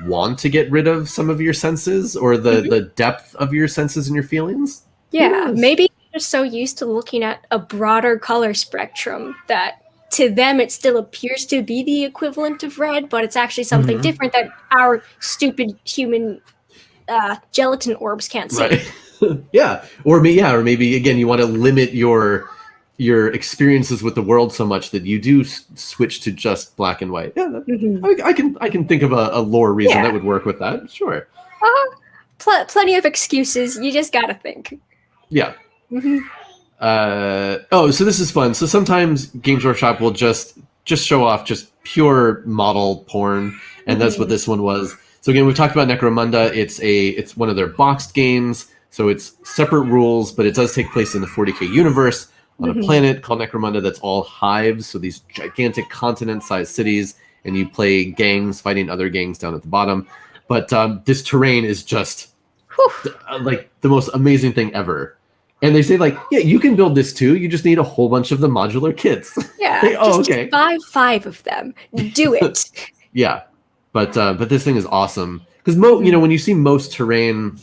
want to get rid of some of your senses or the depth of your senses and your feelings? Yeah, maybe you're just so used to looking at a broader color spectrum that to them it still appears to be the equivalent of red, but it's actually something different that our stupid human gelatin orbs can't see. Right. Yeah. Or maybe again you want to limit your experiences with the world so much that you do switch to just black and white. Yeah, I can think of a lore reason that would work with that. Sure. Plenty of excuses. You just gotta think. Yeah. So this is fun. So sometimes Games Workshop will just show off just pure model porn, and that's what this one was. So again, we've talked about Necromunda. It's one of their boxed games, so it's separate rules, but it does take place in the 40K universe on a planet called Necromunda that's all hives, so these gigantic continent-sized cities, and you play gangs fighting other gangs down at the bottom. But this terrain is just like the most amazing thing ever. And they say, like, yeah, you can build this too. You just need a whole bunch of the modular kits. Yeah. Okay. Buy 5 of them. Do it. Yeah. But this thing is awesome. Because, when you see most terrain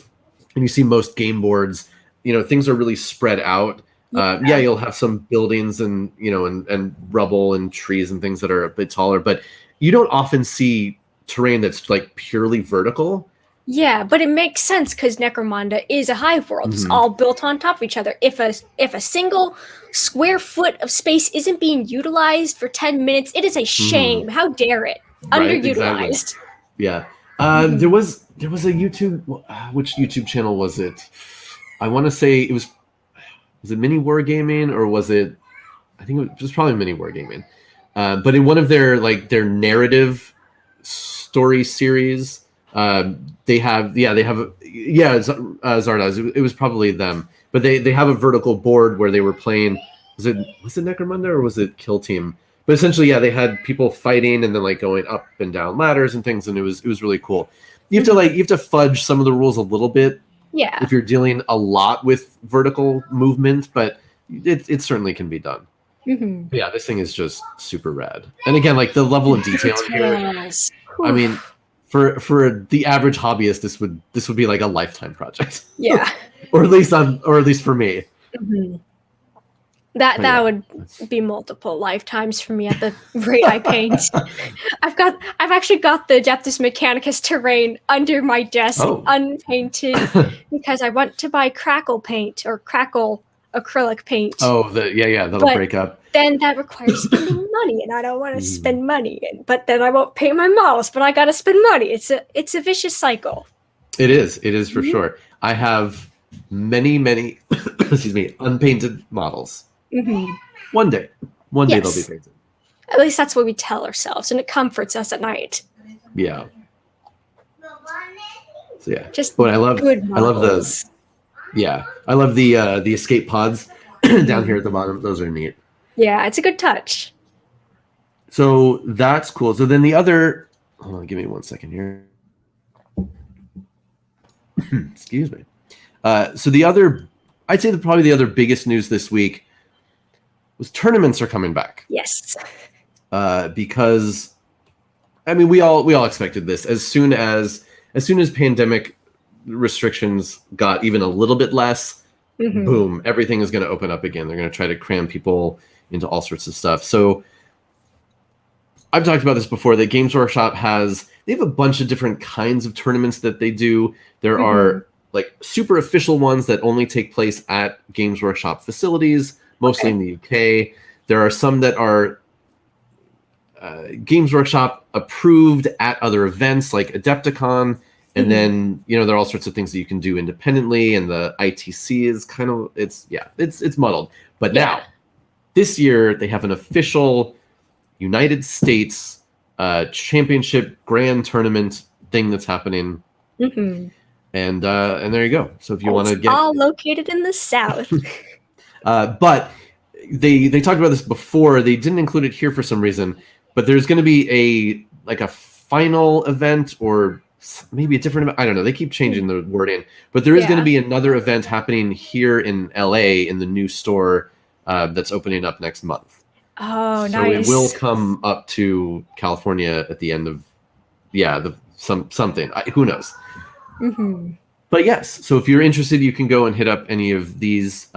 and you see most game boards, things are really spread out. You'll have some buildings and, and rubble and trees and things that are a bit taller. But you don't often see terrain that's, like, purely vertical. Yeah, but it makes sense because Necromunda is a hive world. It's all built on top of each other. If a single square foot of space isn't being utilized for 10 minutes, it is a shame. How dare it? Underutilized. Exactly. Yeah. There was a YouTube. Which YouTube channel was it? I want to say it was it Mini Wargaming or was it? I think it was probably Mini Wargaming. But in one of their narrative story series. They have Zardoz. It was probably them, but they have a vertical board where they were playing. Was it Necromunda or was it Kill Team? But essentially, they had people fighting and then like going up and down ladders and things, and it was really cool. You have to fudge some of the rules a little bit. Yeah. If you're dealing a lot with vertical movement, but it certainly can be done. Yeah, this thing is just super rad. And again, like the level of detail in here. I mean. For the average hobbyist, this would be like a lifetime project. Yeah, or at least for me. That would be multiple lifetimes for me at the rate I paint. I've actually got the Adeptus Mechanicus terrain under my desk, unpainted, because I want to buy crackle paint or crackle acrylic paint. That'll break up. Then that requires spending money, and I don't want to spend money. But then I won't paint my models, but I got to spend money. It's a vicious cycle. It is for sure. I have many unpainted models. One day they'll be painted. At least that's what we tell ourselves, and it comforts us at night. Yeah. So yeah, I love the I love the escape pods down here at the bottom. Those are neat. Yeah, it's a good touch. So that's cool. So then the other, hold on, give me 1 second here. Excuse me. So the other, I'd say probably the other biggest news this week was tournaments are coming back. Yes. Because, I mean, we all expected this. As soon as pandemic restrictions got even a little bit less, boom, everything is going to open up again. They're going to try to cram people into all sorts of stuff. So I've talked about this before, that Games Workshop they have a bunch of different kinds of tournaments that they do. There are like super official ones that only take place at Games Workshop facilities, mostly in the UK. There are some that are Games Workshop approved at other events like Adepticon. And then, there are all sorts of things that you can do independently, and the ITC is kind of, it's muddled. But now, this year, they have an official United States championship grand tournament thing that's happening. And there you go. So if you want to get... all located in the South. But they talked about this before. They didn't include it here for some reason. But there's going to be a final event, or maybe a different event. I don't know. They keep changing the wording. But there is going to be another event happening here in LA in the new store that's opening up next month. Oh, so nice. So it will come up to California at the end of, something. Who knows? But yes, so if you're interested, you can go and hit up any of these.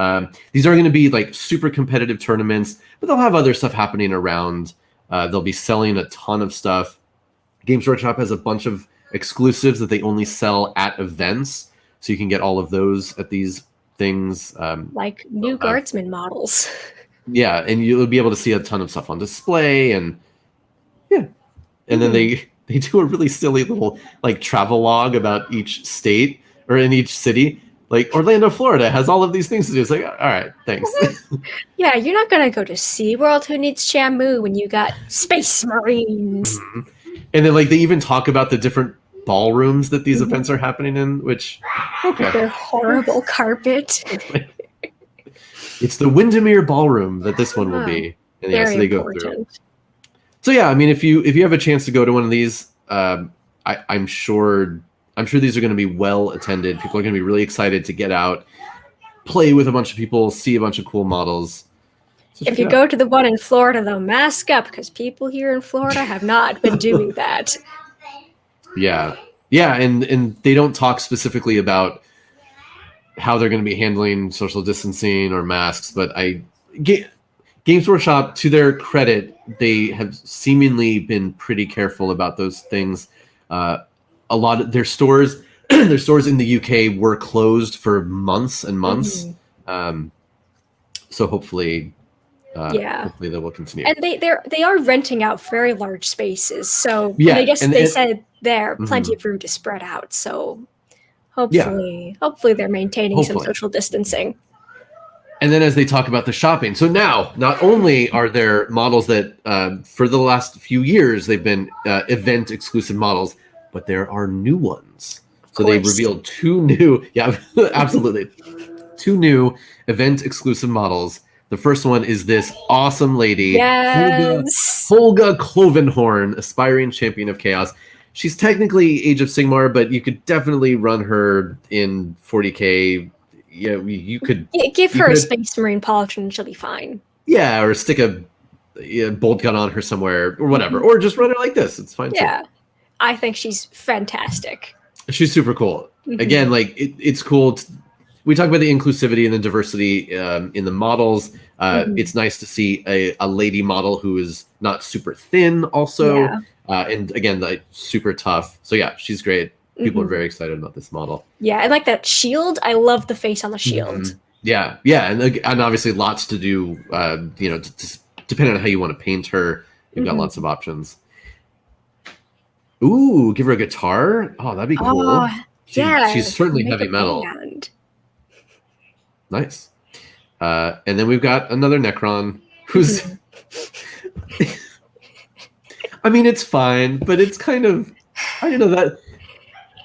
These are going to be like super competitive tournaments, but they'll have other stuff happening around. They'll be selling a ton of stuff. Games Workshop has a bunch of exclusives that they only sell at events. So you can get all of those at these things. Like new guardsman models. Yeah, and you'll be able to see a ton of stuff on display, and yeah. And then they do a really silly little like travel log about each state or in each city. Like Orlando, Florida has all of these things to do. It's like, all right, thanks. Yeah, you're not gonna go to SeaWorld. Who needs Shamu when you got Space Marines? And then like they even talk about the different ballrooms that these events are happening in, which Their horrible carpet. It's the Windermere Ballroom that this one will be. And yeah, Very so they important. go through. So yeah, I mean, if you have a chance to go to one of these, I'm sure these are going to be well attended. People are going to be really excited to get out, play with a bunch of people, see a bunch of cool models. So If you go to the one in Florida, though, mask up, because people here in Florida have not been doing that. Yeah, and they don't talk specifically about how they're going to be handling social distancing or masks, but Games Workshop, to their credit, they have seemingly been pretty careful about those things. A lot of their stores, in the UK were closed for months and months. So hopefully they will continue. And they are renting out very large spaces, so yeah, they said there plenty of room to spread out. So hopefully they're maintaining some social distancing. And then as they talk about the shopping, so now not only are there models that for the last few years they've been event exclusive models, but there are new ones. So they revealed two new event exclusive models. The first one is this awesome lady, Holga Clovenhorn, aspiring champion of chaos. She's technically Age of Sigmar, but you could definitely run her in 40k. Yeah, you could give her a Space Marine polish and she'll be fine. Yeah, or stick a bolt gun on her somewhere or whatever, or just run her like this. It's fine. Yeah, too. I think she's fantastic. She's super cool. Again, like it's cool. We talk about the inclusivity and the diversity in the models. It's nice to see a lady model who is not super thin, also, and again, like super tough. So yeah, she's great. People are very excited about this model. Yeah, I like that shield. I love the face on the shield. Yeah, and obviously lots to do. Depending on how you want to paint her, you've got lots of options. Ooh, give her a guitar. Oh, that'd be cool. She's certainly heavy metal. Nice. And then we've got another Necron who's. I mean, it's fine, but it's kind of. I don't know that.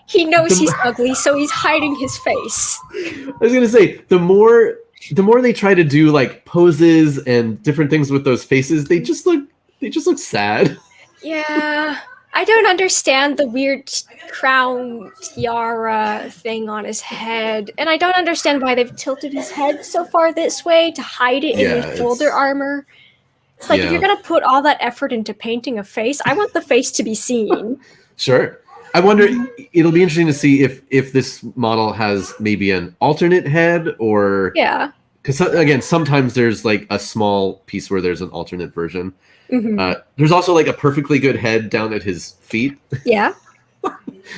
He knows he's ugly, so he's hiding his face. I was gonna say the more they try to do like poses and different things with those faces, they just look sad. Yeah, I don't understand the weird crown tiara thing on his head, and I don't understand why they've tilted his head so far this way to hide it in his shoulder armor. It's like if you're gonna put all that effort into painting a face, I want the face to be seen. Sure. I wonder, it'll be interesting to see if this model has maybe an alternate head or... Yeah. Because, again, sometimes there's like a small piece where there's an alternate version. There's also like a perfectly good head down at his feet. Yeah.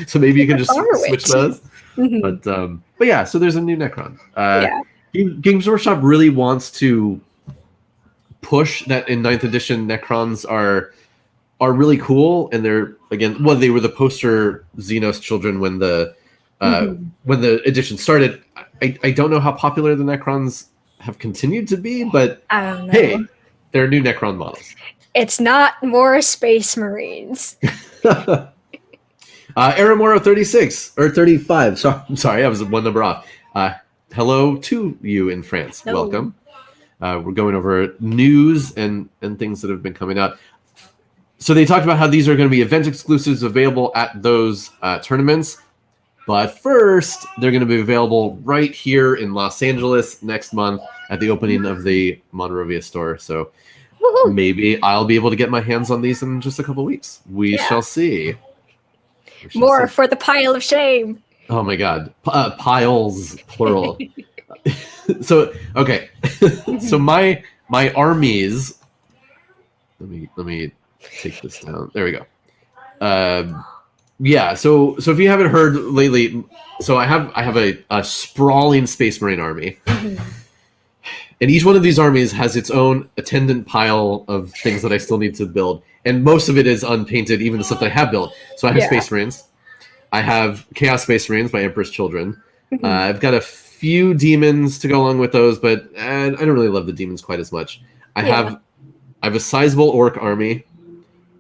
So maybe you can just switch those. But yeah, so there's a new Necron. Games Workshop really wants to push that in 9th edition Necrons are really cool, and they're they were the poster Xenos children when the edition started. I don't know how popular the Necrons have continued to be, but hey, they're new Necron models. It's not more Space Marines. Aramoro 36 or 35. So I'm sorry, I was one number off. Hello to you in France. Hello. Welcome. We're going over news and things that have been coming out. So they talked about how these are going to be event exclusives available at those tournaments. But first, they're going to be available right here in Los Angeles next month at the opening of the Monrovia store. So maybe I'll be able to get my hands on these in just a couple weeks. We shall see. More for the pile of shame. Oh my God. Piles, plural. So, okay. So my armies, let me take this down. There we go. Yeah, so if you haven't heard lately, so I have a sprawling Space Marine army, and each one of these armies has its own attendant pile of things that I still need to build, and most of it is unpainted, even the stuff that I have built. So I have Space Marines, I have Chaos Space Marines, my Emperor's Children. I've got a few demons to go along with those, but I don't really love the demons quite as much. I have a sizable orc army.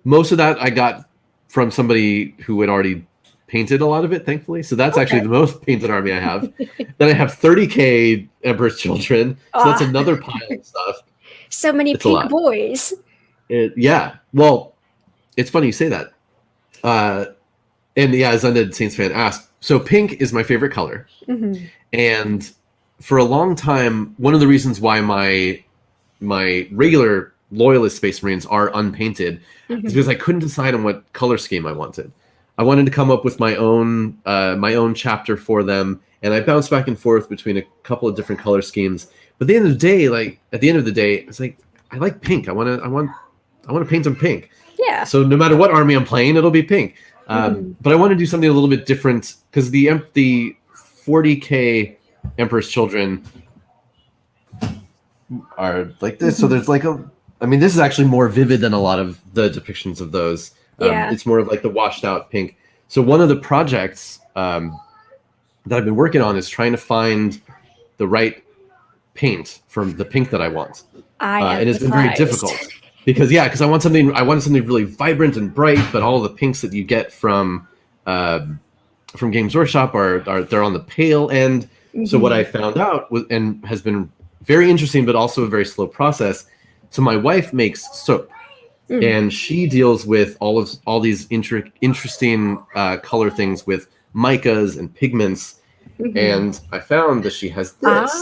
Most of that I got from somebody who had already painted a lot of it, thankfully. So that's actually the most painted army I have. Then I have 30k Emperor's Children. So that's another pile of stuff. So many pink boys. Yeah. Well, it's funny you say that. And yeah, as Undead Saints fan asked, so pink is my favorite color. And for a long time, one of the reasons why my regular Loyalist Space Marines are unpainted is because I couldn't decide on what color scheme I wanted. I wanted to come up with my own chapter for them, and I bounced back and forth between a couple of different color schemes. But at the end of the day, it's like I like pink. I want to paint them pink. Yeah. So no matter what army I'm playing, it'll be pink. But I want to do something a little bit different because the 40k Emperor's Children are like this. So there's like this is actually more vivid than a lot of the depictions of those. It's more of like the washed out pink. So one of the projects that I've been working on is trying to find the right paint from the pink that I want. And it's been very difficult because I wanted something really vibrant and bright, but all the pinks that you get from Games Workshop they're on the pale end. So what I found out was, and has been very interesting, but also a very slow process. So my wife makes soap, and she deals with all these interesting color things with micas and pigments. And I found that she has this.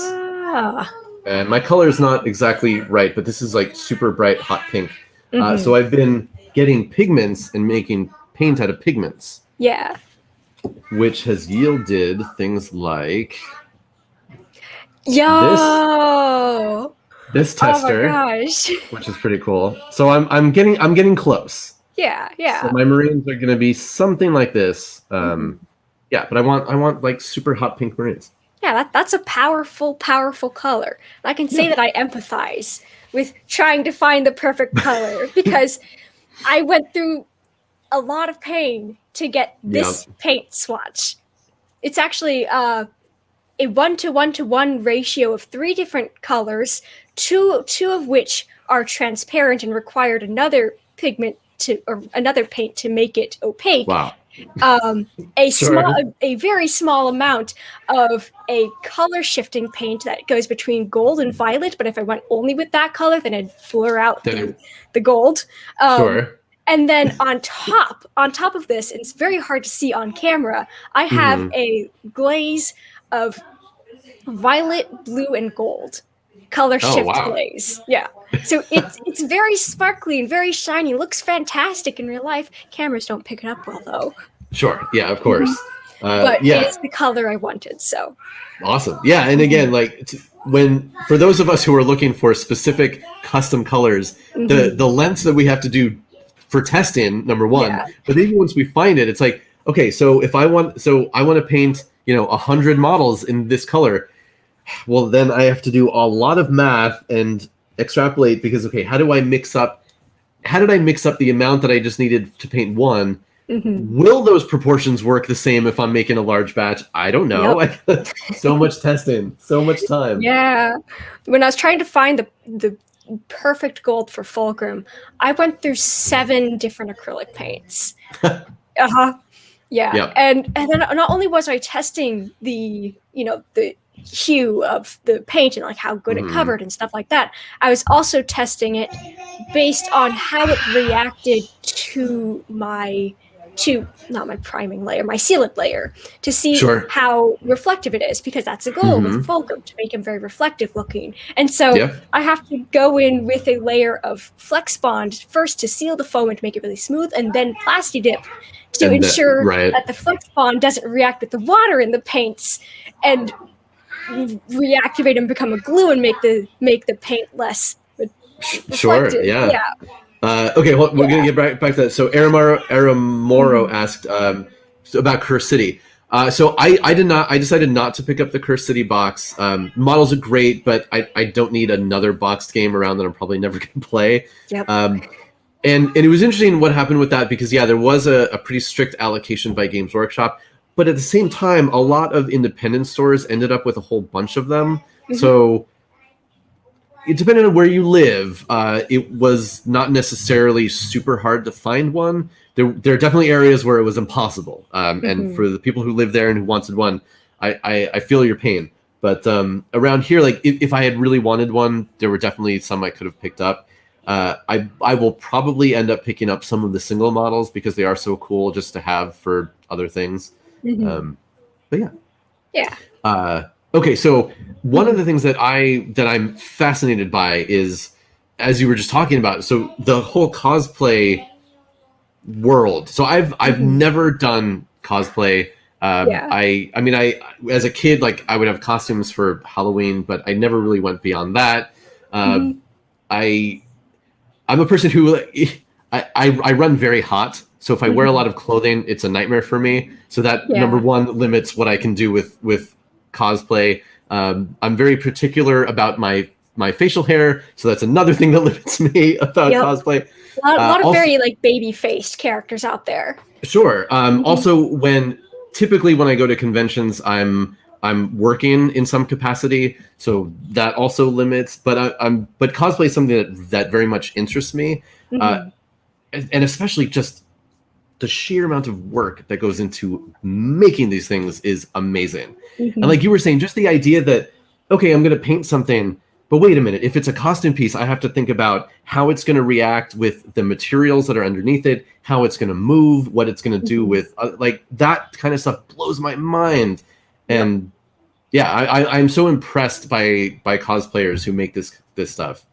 And my color is not exactly right, but this is like super bright hot pink. So I've been getting pigments and making paint out of pigments. Yeah. Which has yielded things like this tester, oh my gosh, which is pretty cool. So I'm getting close. Yeah. So my Marines are going to be something like this. Yeah, but I want like super hot pink Marines. Yeah, that's a powerful color. I can say that I empathize with trying to find the perfect color because I went through a lot of pain to get this paint swatch. It's actually a 1-to-1-to-1 ratio of 3 different colors, two of which are transparent and required another paint to make it opaque. Wow. A very small amount of a color shifting paint that goes between gold and violet, but if I went only with that color, then I'd blur out the gold. And then on top of this, and it's very hard to see on camera, I have a glaze of violet, blue, and gold color shift glaze. Yeah. So it's very sparkly and very shiny. Looks fantastic in real life. Cameras don't pick it up well, though. Sure. Yeah, of course. But it's the color I wanted, so. Awesome. Yeah, and again, like for those of us who are looking for specific custom colors, the lengths that we have to do for testing, number one, but even once we find it, it's like, okay, so I want to paint, 100 models in this color. Well, then I have to do a lot of math and extrapolate because, okay, how did I mix up the amount that I just needed to paint one? Will those proportions work the same if I'm making a large batch? I don't know. Yep. So much testing, so much time. Yeah. When I was trying to find the perfect gold for Fulgrim, I went through 7 different acrylic paints. Yeah. Yep. And then not only was I testing the hue of the paint and like how good it covered and stuff like that, I was also testing it based on how it reacted to not my priming layer, my sealant layer, to see how reflective it is, because that's a goal with Fulgrim, to make him very reflective looking. And so I have to go in with a layer of Flex Bond first to seal the foam and to make it really smooth, and then Plasti Dip to ensure that the Flex Bond doesn't react with the water in the paints and reactivate and become a glue and make the paint less reflective. Yeah. Okay, well, we're gonna get back to that. So Aramoro asked about Curse City. So I decided not to pick up the Curse City box. Models are great, but I don't need another boxed game around that I'm probably never gonna play. Yep. And it was interesting what happened with that, because there was a pretty strict allocation by Games Workshop, but at the same time, a lot of independent stores ended up with a whole bunch of them. So it depended on where you live. It was not necessarily super hard to find one. There are definitely areas where it was impossible. And for the people who live there and who wanted one, I feel your pain. But around here, like if I had really wanted one, there were definitely some I could have picked up. I will probably end up picking up some of the single models because they are so cool just to have for other things. But yeah. Okay, so one of the things that I'm fascinated by is, as you were just talking about, so the whole cosplay world. So I've never done cosplay. I mean, as a kid, like I would have costumes for Halloween, but I never really went beyond that. I'm a person who I run very hot. So if I wear a lot of clothing, it's a nightmare for me. So that number one limits what I can do with cosplay. I'm very particular about my facial hair, so that's another thing that limits me about cosplay. A lot of very like baby-faced characters out there. Sure. Also, typically when I go to conventions, I'm working in some capacity, so that also limits. But but cosplay is something that very much interests me, and especially just the sheer amount of work that goes into making these things is amazing. And like you were saying, just the idea that, okay, I'm going to paint something, but wait a minute, if it's a costume piece, I have to think about how it's going to react with the materials that are underneath it, how it's going to move, what it's going to do with, like that kind of stuff blows my mind. And I'm so impressed by cosplayers who make this stuff.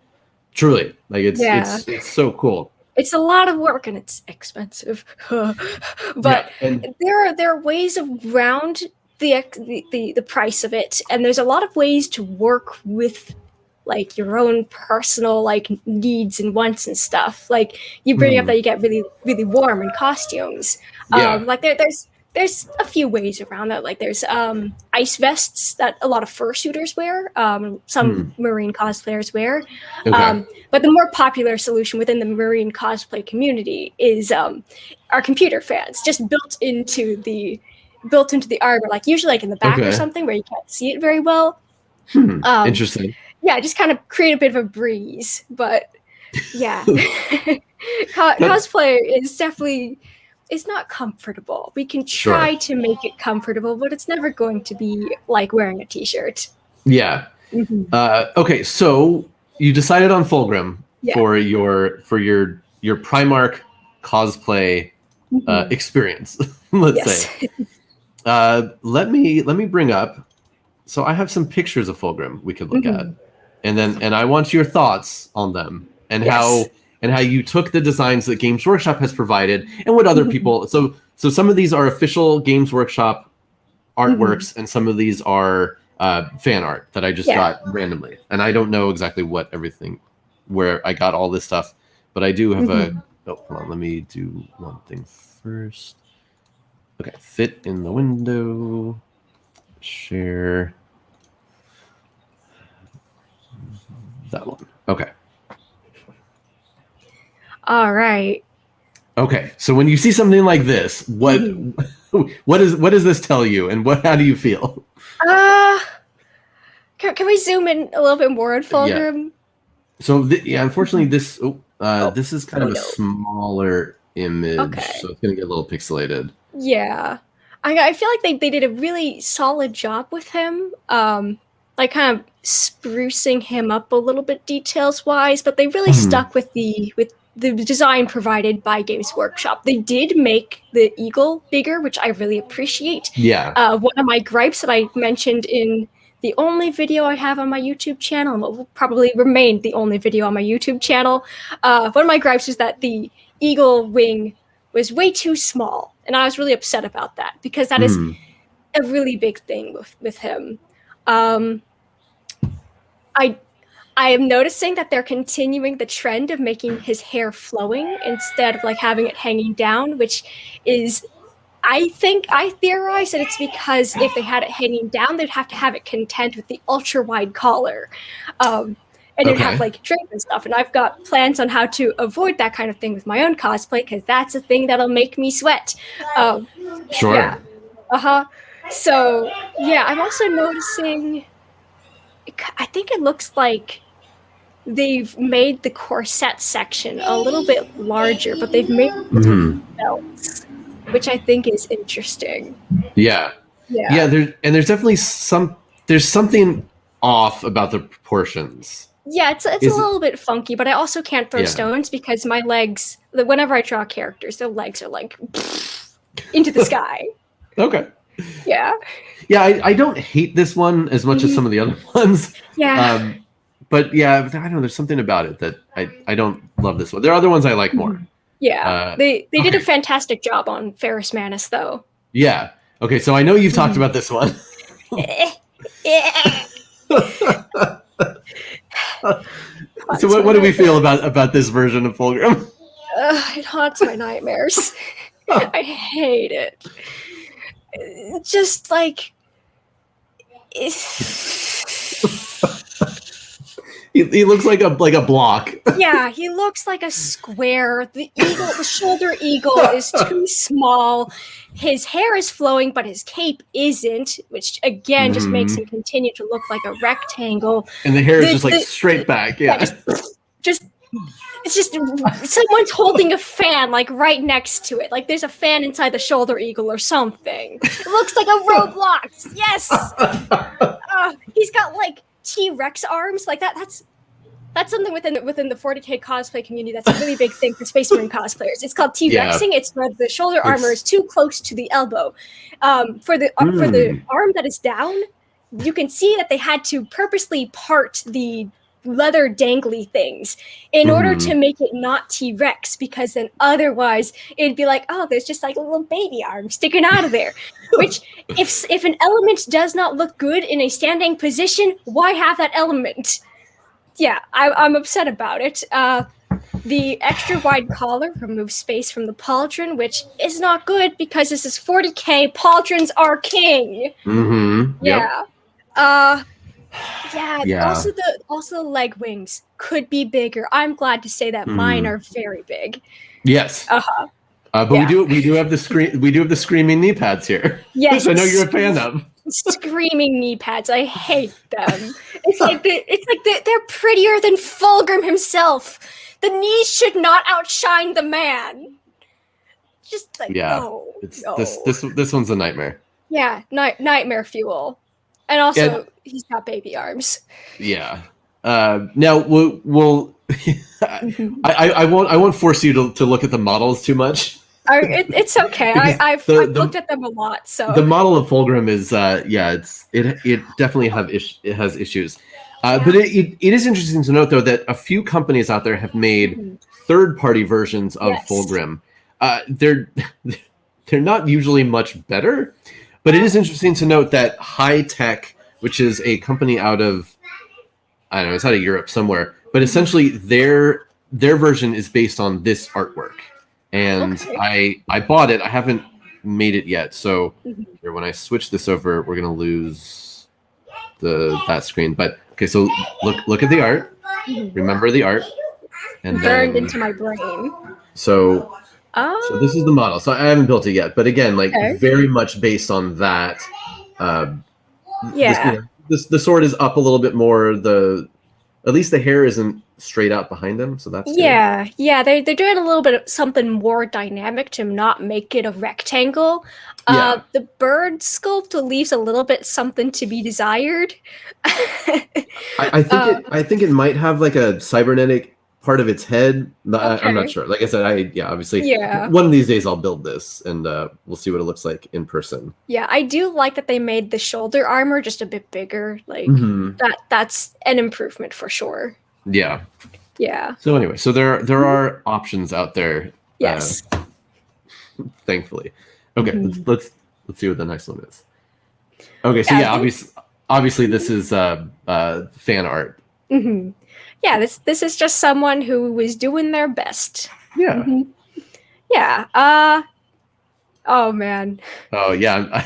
Truly, like it's so cool. It's a lot of work and it's expensive, but there are ways around the price of it, and there's a lot of ways to work with like your own personal like needs and wants and stuff. Like you bring up that you get really really warm in costumes. Like there's a few ways around that. Like there's ice vests that a lot of fursuiters wear. Some marine cosplayers wear. But the more popular solution within the marine cosplay community is our computer fans, just built into the armor, like usually like in the back or something where you can't see it very well. Interesting. Yeah, just kind of create a bit of a breeze. But yeah, cosplay is definitely. It's not comfortable. We can try to make it comfortable, but it's never going to be like wearing a t-shirt. Yeah. Okay, so you decided on Fulgrim for your Primarch cosplay experience. Let's say. Let me bring up. So I have some pictures of Fulgrim we could look at, and I want your thoughts on them and how you took the designs that Games Workshop has provided and what other people. So some of these are official Games Workshop artworks, and some of these are fan art that I just got randomly, and I don't know exactly where I got all this stuff, but I do have a. Oh, hold on. Let me do one thing first. Okay, fit in the window. Share that one. Okay. All right. Okay, so when you see something like this, what does this tell you, and how do you feel? Can we zoom in a little bit more on Fulgrim? So unfortunately, this this is kind of a smaller image, so it's gonna get a little pixelated. Yeah, I feel like they did a really solid job with him. Like kind of sprucing him up a little bit details wise, but they really stuck with the design provided by Games Workshop. They did make the eagle bigger, which I really appreciate. Yeah. One of my gripes that I mentioned in the only video I have on my YouTube channel, and will probably remain the only video on my YouTube channel, one of my gripes is that the eagle wing was way too small, and I was really upset about that because that is a really big thing with him. I am noticing that they're continuing the trend of making his hair flowing instead of like having it hanging down, which is, I theorize that it's because if they had it hanging down, they'd have to have it content with the ultra wide collar. And it'd have like drape and stuff. And I've got plans on how to avoid that kind of thing with my own cosplay, because that's a thing that'll make me sweat. Sure. Yeah. So, yeah, I'm also noticing, I think it looks like they've made the corset section a little bit larger, but they've made belts, which I think is interesting. Yeah. There's definitely something off about the proportions. Yeah, it's a little bit funky, but I also can't throw stones because my legs, whenever I draw characters, their legs are like into the sky. Okay. Yeah. Yeah, I don't hate this one as much as some of the other ones. Yeah. But yeah, I don't know. There's something about it that I don't love this one. There are other ones I like more. Yeah. They did a fantastic job on Ferrus Manus, though. Yeah. Okay, so I know you've talked about this one. So what do we feel about this version of Fulgrim? It haunts my nightmares. I hate it. Just like he looks like a block. Yeah, he looks like a square. The shoulder eagle is too small. His hair is flowing, but his cape isn't, which again just makes him continue to look like a rectangle. And the hair is just like straight back. Yeah. It's just someone's holding a fan like right next to it. Like there's a fan inside the shoulder eagle or something. It looks like a Roblox. Yes. He's got like T-Rex arms. Like that's something within the 40K cosplay community. That's a really big thing for Space Marine cosplayers. It's called T-Rexing. Yeah. It's where the shoulder armor is too close to the elbow. For the arm that is down, you can see that they had to purposely part the leather dangly things in order to make it not T-Rex, because then otherwise it'd be like, oh, there's just like a little baby arm sticking out of there. Which if an element does not look good in a standing position, why have that element? Yeah, I'm upset about it. The extra wide collar removes space from the pauldron, which is not good because this is 40K. Pauldrons are king. Yeah. Yeah. Also the leg wings could be bigger. I'm glad to say that mine are very big. Yes. But we do have the screaming knee pads here. Yes. I know you're a fan of. Screaming knee pads. I hate them. It's like they're prettier than Fulgrim himself. The knees should not outshine the man. Just like no. This one's a nightmare. Yeah, nightmare fuel. And also, he's got baby arms. Yeah. Now we'll. I won't force you to look at the models too much. It's okay. I've looked at them a lot. So the model of Fulgrim is it definitely has issues. But it is interesting to note though that a few companies out there have made third-party versions of Fulgrim. They're not usually much better. But it is interesting to note that High Tech, which is a company out of, I don't know, it's out of Europe somewhere, but essentially their version is based on this artwork. And I bought it. I haven't made it yet. So here, when I switch this over, we're going to lose that screen. But okay, so look at the art. Remember the art. And burned into my brain. So this is the model. So I haven't built it yet, but again, like very much based on that. The sword is up a little bit more. At least the hair isn't straight out behind him, so that's good. Yeah. They're doing a little bit of something more dynamic to not make it a rectangle. The bird sculpt leaves a little bit something to be desired. I think it might have like a cybernetic part of its head. I'm not sure. Like I said, obviously one of these days I'll build this and we'll see what it looks like in person. Yeah, I do like that they made the shoulder armor just a bit bigger. Like that's an improvement for sure. Yeah. So anyway, so there are options out there. Yes. Thankfully. Okay, let's see what the next one is. Okay, so obviously this is fan art. yeah, this is just someone who was doing their best. Yeah. Yeah. Oh man. Oh yeah.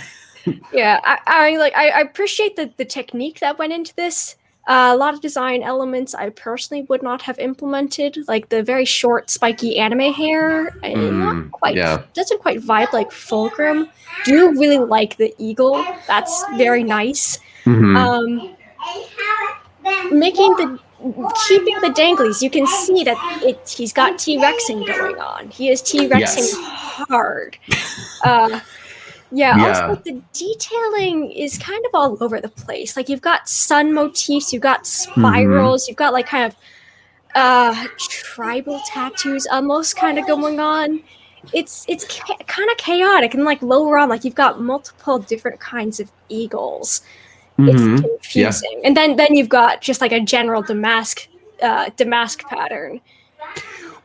Yeah. I appreciate the technique that went into this. A lot of design elements I personally would not have implemented, like the very short, spiky anime hair. Not quite, yeah. doesn't quite vibe like Fulgrim. Do really like the eagle. That's very nice. Mhm. Making the keeping the danglies, you can see that he's got T-Rexing going on. He is T-Rexing Yes. hard. Yeah. Also the detailing is kind of all over the place. Like you've got sun motifs, you've got spirals, you've got like kind of tribal tattoos almost kind of going on. It's kind of chaotic, and like lower on, like you've got multiple different kinds of eagles. It's confusing. And then you've got just like a general damask pattern.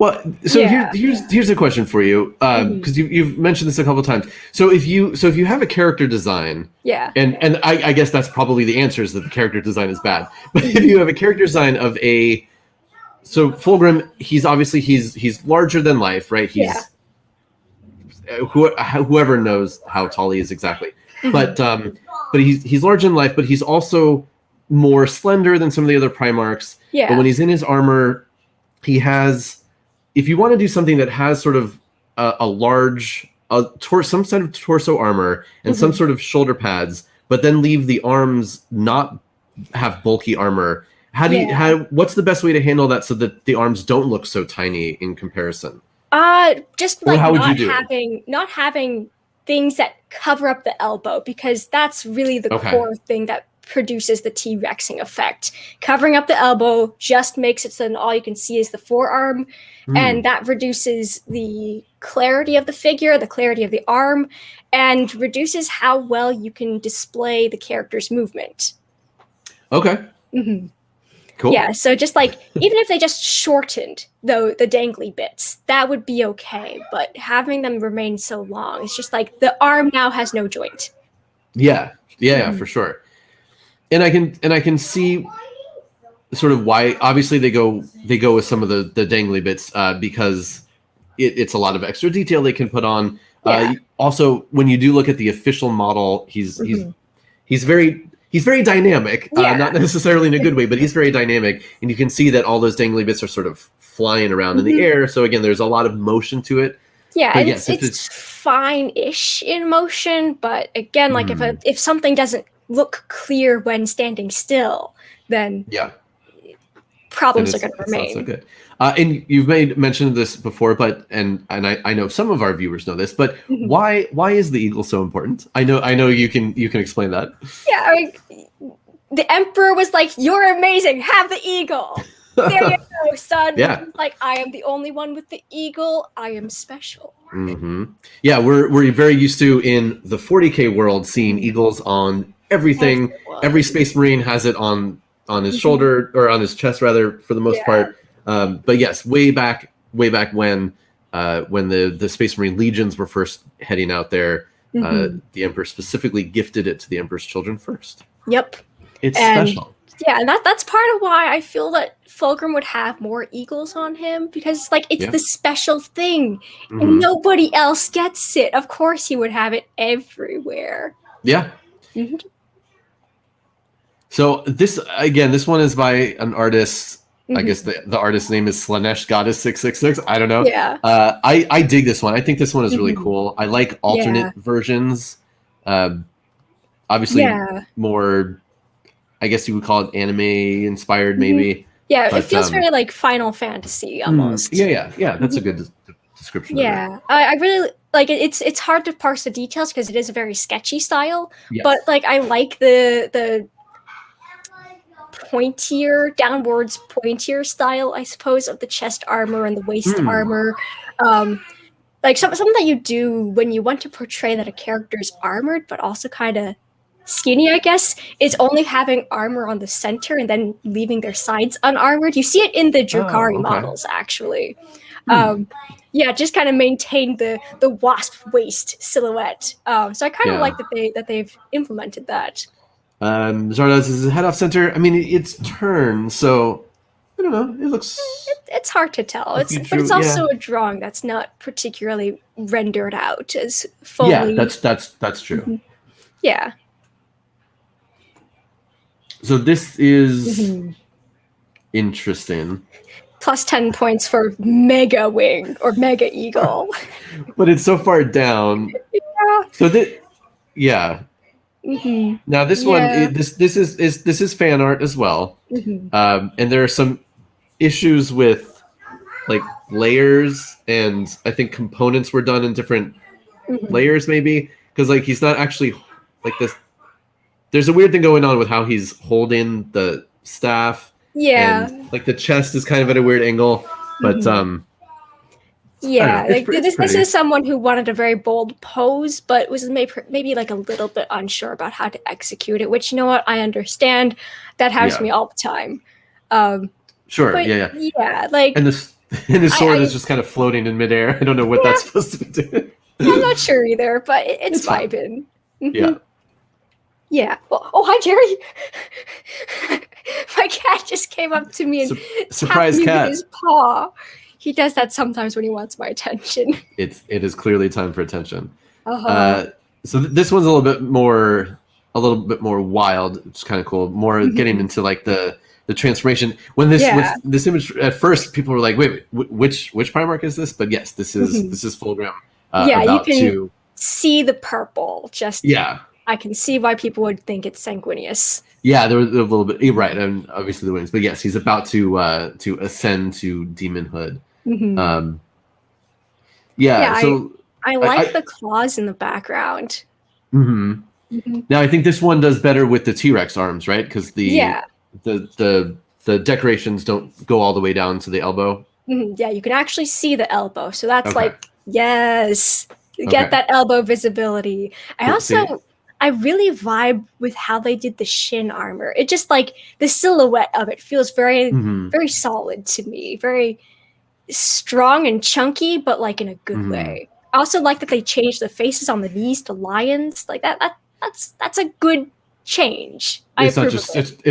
Well, so here's a question for you, because you've mentioned this a couple of times. So if you have a character design, and I guess that's probably the answer, is that the character design is bad. But if you have a character design of so Fulgrim, he's larger than life, right? He's whoever knows how tall he is exactly, but he's larger than life, but he's also more slender than some of the other Primarchs. Yeah. But when he's in his armor, he has. If you want to do something that has sort of a large, some sort of torso armor and some sort of shoulder pads, but then leave the arms not have bulky armor, what's the best way to handle that so that the arms don't look so tiny in comparison? Just like not having things that cover up the elbow, because that's really the core thing that produces the T-Rexing effect. Covering up the elbow just makes it so that all you can see is the forearm, and that reduces the clarity of the figure, the clarity of the arm, and reduces how well you can display the character's movement. Okay. Cool. Yeah, so just like, even if they just shortened the dangly bits, that would be okay, but having them remain so long, it's just like the arm now has no joint. Yeah, for sure. And I can see sort of why. Obviously, they go with some of the dangly bits because it's a lot of extra detail they can put on. Also, when you do look at the official model, he's very dynamic. Not necessarily in a good way, but he's very dynamic, and you can see that all those dangly bits are sort of flying around in the air. So again, there's a lot of motion to it. Yeah, and it's fine-ish in motion, but again, like if something doesn't look clear when standing still, then problems are going to remain. Not so good. And you've made mention of this before, but and I know some of our viewers know this, but why is the eagle so important? I know you can explain that. Yeah, I mean, the Emperor was like, "You're amazing. Have the eagle." There you go, son. Yeah. Like, I am the only one with the eagle. I am special. Yeah, we're very used to, in the 40K world, seeing eagles on everything. Every Space Marine has it on his shoulder, or on his chest rather, for the most part. But yes, way back when the Space Marine legions were first heading out there, the Emperor specifically gifted it to the Emperor's children first. Yep. It's special. Yeah, and that's part of why I feel that Fulgrim would have more eagles on him, because like it's the special thing, and nobody else gets it. Of course, he would have it everywhere. Yeah. So this one is by an artist. I guess the artist's name is Slanesh Goddess 666. I don't know. Yeah. I dig this one. I think this one is really cool. I like alternate versions. Obviously, more. I guess you would call it anime inspired, maybe. Yeah, but, it feels very like Final Fantasy almost. Yeah. That's a good description. Yeah, I really like it. It's hard to parse the details because it is a very sketchy style. Yes. But like, I like the downwards pointier style, I suppose, of the chest armor and the waist armor. Like something that you do when you want to portray that a character is armored but also kind of skinny, I guess, is only having armor on the center and then leaving their sides unarmored. You see it in the Drukhari models, actually. Just kind of maintain the wasp waist silhouette. So I kind of like that they've implemented that. Zardoz is head off center. I mean, it's turn, so don't know. It looks. It's hard to tell. But it's also a drawing that's not particularly rendered out as fully. Yeah, that's true. Mm-hmm. Yeah. So this is interesting. Plus 10 points for Mega Wing or Mega Eagle. But it's so far down. Yeah. So Now this one, this is fan art as well, and there are some issues with like layers, and I think components were done in different layers, maybe because like he's not actually like this. There's a weird thing going on with how he's holding the staff. Yeah, and, like the chest is kind of at a weird angle, but yeah, like this is someone who wanted a very bold pose, but was maybe like a little bit unsure about how to execute it. Which, you know what, I understand. That happens to me all the time. Sure, but yeah, like and the sword is just kind of floating in midair. I don't know what that's supposed to be doing. I'm not sure either, but it's vibing. Yeah. Yeah. Oh, hi, Jerry. My cat just came up to me and surprise tapped me cat. with his paw. He does that sometimes when he wants my attention. It is clearly time for attention. So this one's a little bit more wild. It's kind of cool. More getting into like the transformation. When with this image at first, people were like, "Wait, which Primarch is this?" But yes, this is Fulgrim. You can see the purple. I can see why people would think it's sanguineous. Yeah, there was a little bit right, and obviously the wings. But yes, he's about to ascend to demonhood. So I like the claws in the background. Now I think this one does better with the T-Rex arms, right? Because the decorations don't go all the way down to the elbow. Yeah, you can actually see the elbow, so that's like yes, you get that elbow visibility. I really vibe with how they did the shin armor. It just like the silhouette of it feels very very solid to me, very strong and chunky, but like in a good way. I also like that they changed the faces on the knees to lions. Like that's a good change. It's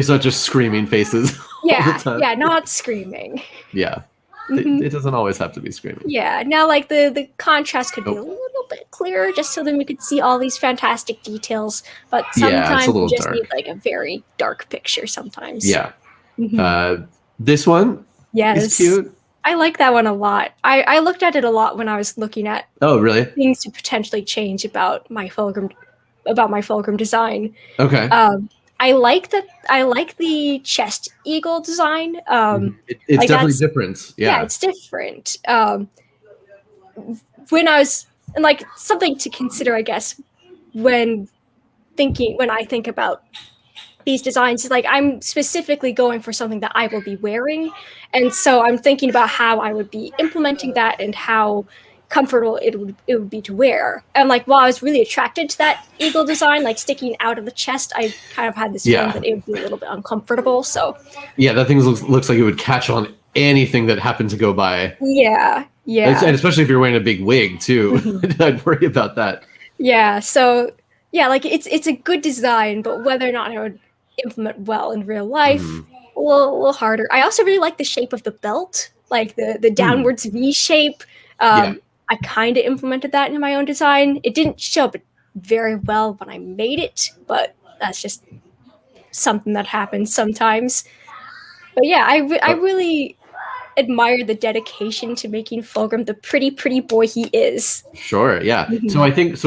not just screaming faces. All the time. Yeah, not screaming. Yeah. It doesn't always have to be screaming. Yeah, now like the contrast could be a little bit clearer, just so then we could see all these fantastic details. But sometimes you just need like a very dark picture. Sometimes. Yeah. This one. Is cute. I like that one a lot. I looked at it a lot when I was looking at. Oh, really? Things to potentially change about my Fulgrim design. Okay. I like the chest eagle design. It's like definitely different. Yeah, it's different. When I was and like something to consider, I guess, when I think about these designs, is like I'm specifically going for something that I will be wearing, and so I'm thinking about how I would be implementing that and how comfortable it would be to wear. And like while I was really attracted to that eagle design, like sticking out of the chest, I kind of had this feeling that it would be a little bit uncomfortable. So that thing looks like it would catch on anything that happened to go by. Yeah. And especially if you're wearing a big wig too. I'd worry about that. Yeah. So like it's a good design, but whether or not I would implement well in real life, a little harder. I also really like the shape of the belt, like the downwards V shape. I kind of implemented that in my own design. It didn't show up very well when I made it, but that's just something that happens sometimes. But yeah, I really admire the dedication to making Fulgrim the pretty boy he is. Sure, yeah. So I think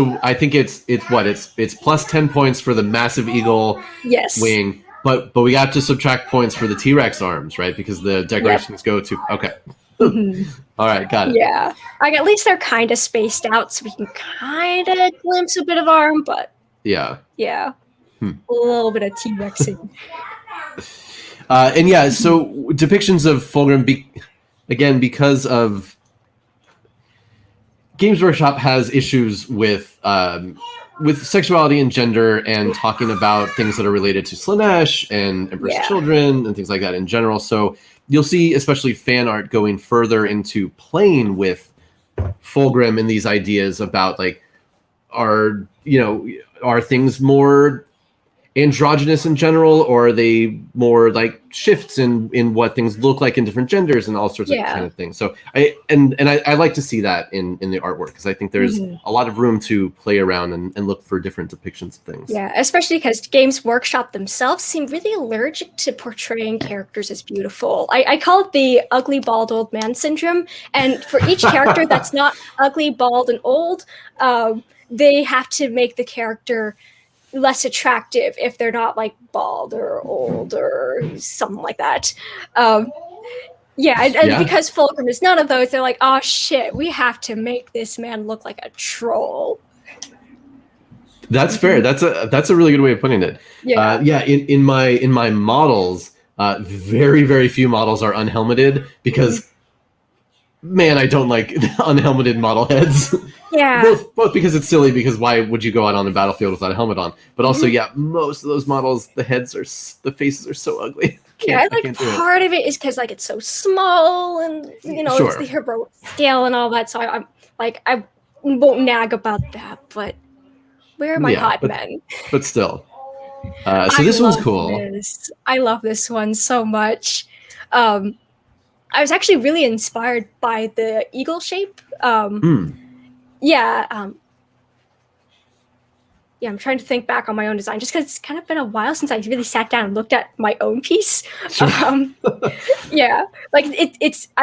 it's plus 10 points for the massive eagle wing, but we got to subtract points for the T-Rex arms, right? Because the decorations go to All right, got it. Yeah, like at least they're kind of spaced out, so we can kind of glimpse a bit of arm, but a little bit of T-Rexing. So depictions of Fulgrim, because of Games Workshop has issues with sexuality and gender and talking about things that are related to Slanesh and Emperor's Children and things like that in general. So you'll see, especially fan art, going further into playing with Fulgrim and these ideas about like are things more. androgynous in general, or are they more like shifts in what things look like in different genders and all sorts of kind of things? So I like to see that in the artwork, because I think there's a lot of room to play around and look for different depictions of things. Yeah, especially because Games Workshop themselves seem really allergic to portraying characters as beautiful. I call it the ugly, bald, old man syndrome. And for each character that's not ugly, bald, and old, they have to make the character less attractive if they're not like bald or old or something like that. And because Fulgrim is none of those, they're like, oh shit, we have to make this man look like a troll. That's fair. That's a really good way of putting it. In my models, very, very few models are unhelmeted, because man, I don't like unhelmeted model heads. Yeah. Both because it's silly, because why would you go out on the battlefield without a helmet on? But also, most of those models, the faces are so ugly. I think part of it is because like it's so small, and it's the heroic scale and all that. So I'm like, I won't nag about that, but where are my hot men? But still. So this one's cool. I love this one so much. I was actually really inspired by the eagle shape. I'm trying to think back on my own design, just because it's kind of been a while since I really sat down and looked at my own piece. Sure. I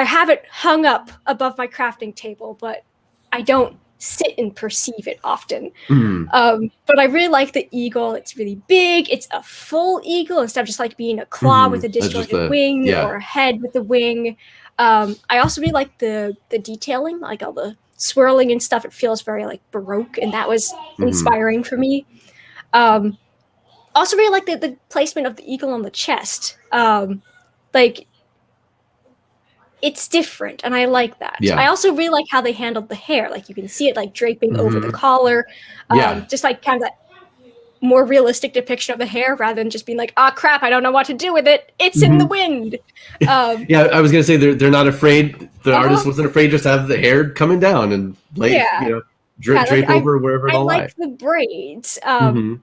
have it hung up above my crafting table, but I don't sit and perceive it often. But I really like the eagle. It's really big. It's a full eagle instead of just like being a claw with a disjointed wing or a head with a wing. I also really like the detailing, like all the swirling and stuff. It feels very like Baroque, and that was inspiring for me. Also really like the placement of the eagle on the chest. It's different, and I like that. I also really like how they handled the hair. Like you can see it like draping over the collar. Just like kind of that more realistic depiction of the hair, rather than just being like, oh crap, I don't know what to do with it. It's in the wind. I was gonna say they're not afraid. The artist wasn't afraid just to have the hair coming down and drape over wherever it'll lie. I like the braids. And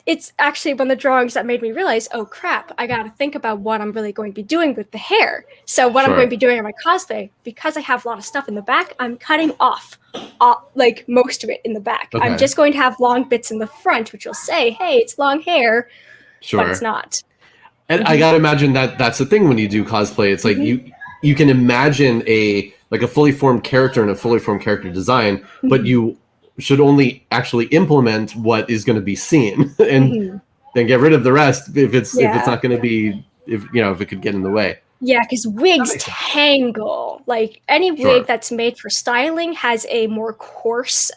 it's actually one of the drawings that made me realize, oh crap, I got to think about what I'm really going to be doing with the hair. So what I'm going to be doing in my cosplay, because I have a lot of stuff in the back, I'm cutting off like most of it in the back. I'm just going to have long bits in the front, which will say, hey, it's long hair, but it's not. And I got to imagine that's the thing when you do cosplay. It's like you can imagine a fully formed character and a fully formed character design, but you should only actually implement what is going to be seen, and then get rid of the rest if it's not going to be, if it could get in the way. Yeah, because wigs tangle. Like any wig that's made for styling has a more coarse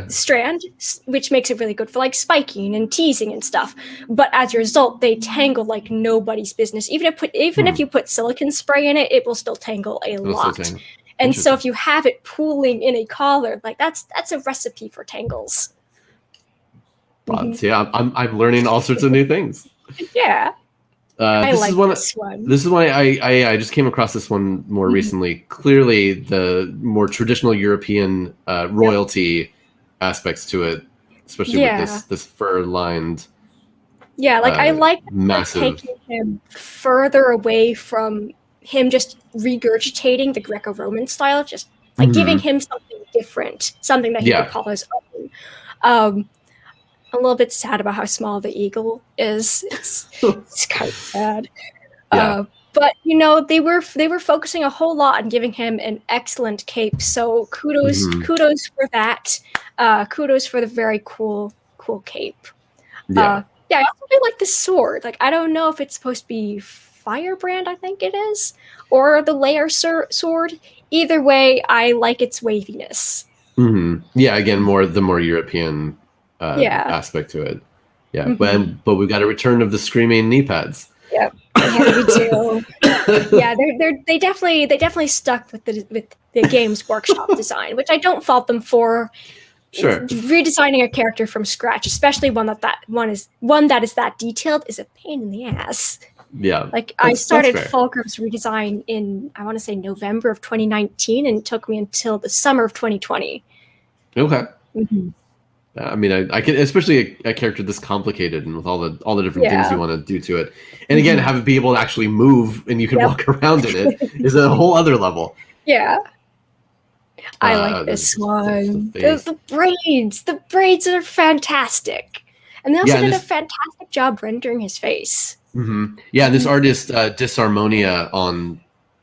strand, which makes it really good for like spiking and teasing and stuff. But as a result, they tangle like nobody's business. Even if you put silicone spray in it, it will still tangle a lot. And so if you have it pooling in a collar, like that's a recipe for tangles. I'm learning all sorts of new things. This one. This is why I just came across this one more recently. Clearly, the more traditional European royalty aspects to it, especially with this fur-lined. I like massive taking him further away from him just regurgitating the Greco-Roman style, just like giving him something different, something that he could call his own. I'm a little bit sad about how small the eagle is. It's kind of sad. But they were focusing a whole lot on giving him an excellent cape. So kudos for that. Kudos for the very cool cape. I also really like the sword. Like I don't know if it's supposed to be Firebrand, I think it is, or the Layer sword. Either way, I like its waviness. Again, the more European aspect to it. But we've got a return of the screaming knee pads. We do. They definitely stuck with the Games Workshop design, which I don't fault them for. Redesigning a character from scratch, especially one that is that detailed, is a pain in the ass. I started Fulgrim's redesign in, I want to say, November of 2019, and it took me until the summer of 2020. I mean, I can, especially a character this complicated and with all the different things you want to do to it, and again, have it be able to actually move and you can walk around in it is a whole other level. Yeah. I like this one. The braids. The braids are fantastic. And they also did a fantastic job rendering his face. Mm-hmm. Yeah, this artist, Disharmonia on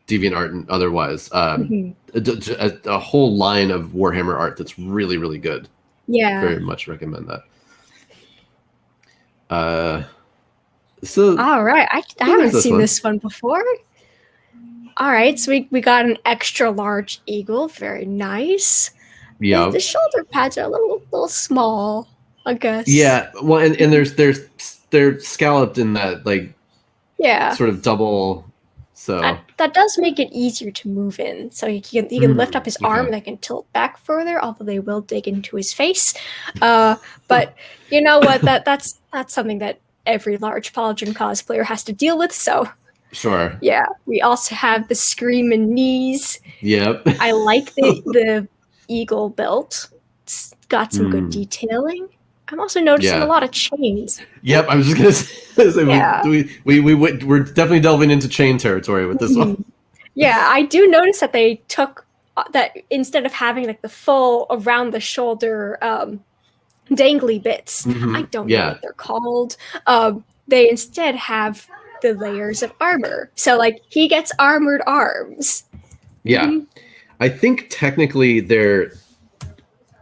DeviantArt and otherwise, a whole line of Warhammer art that's really, really good. Yeah. Very much recommend that. So all right. I haven't seen this one before. All right, so we got an extra large eagle. Very nice. Yeah. The shoulder pads are a little small, I guess. Yeah. Well, and they're scalloped in that sort of double. So that does make it easier to move in. So he can lift up his arm and they can tilt back further, although they will dig into his face. But you know what? That's something that every large polygon cosplayer has to deal with. So. Sure. Yeah. We also have the screaming knees. Yep. I like the eagle belt. It's got some good detailing. I'm also noticing a lot of chains. Yep, I was just gonna say we're definitely delving into chain territory with this one. Yeah, I do notice that they took that instead of having like the full around the shoulder dangly bits. I don't know what they're called. They instead have the layers of armor. So like he gets armored arms. Yeah. I think technically they're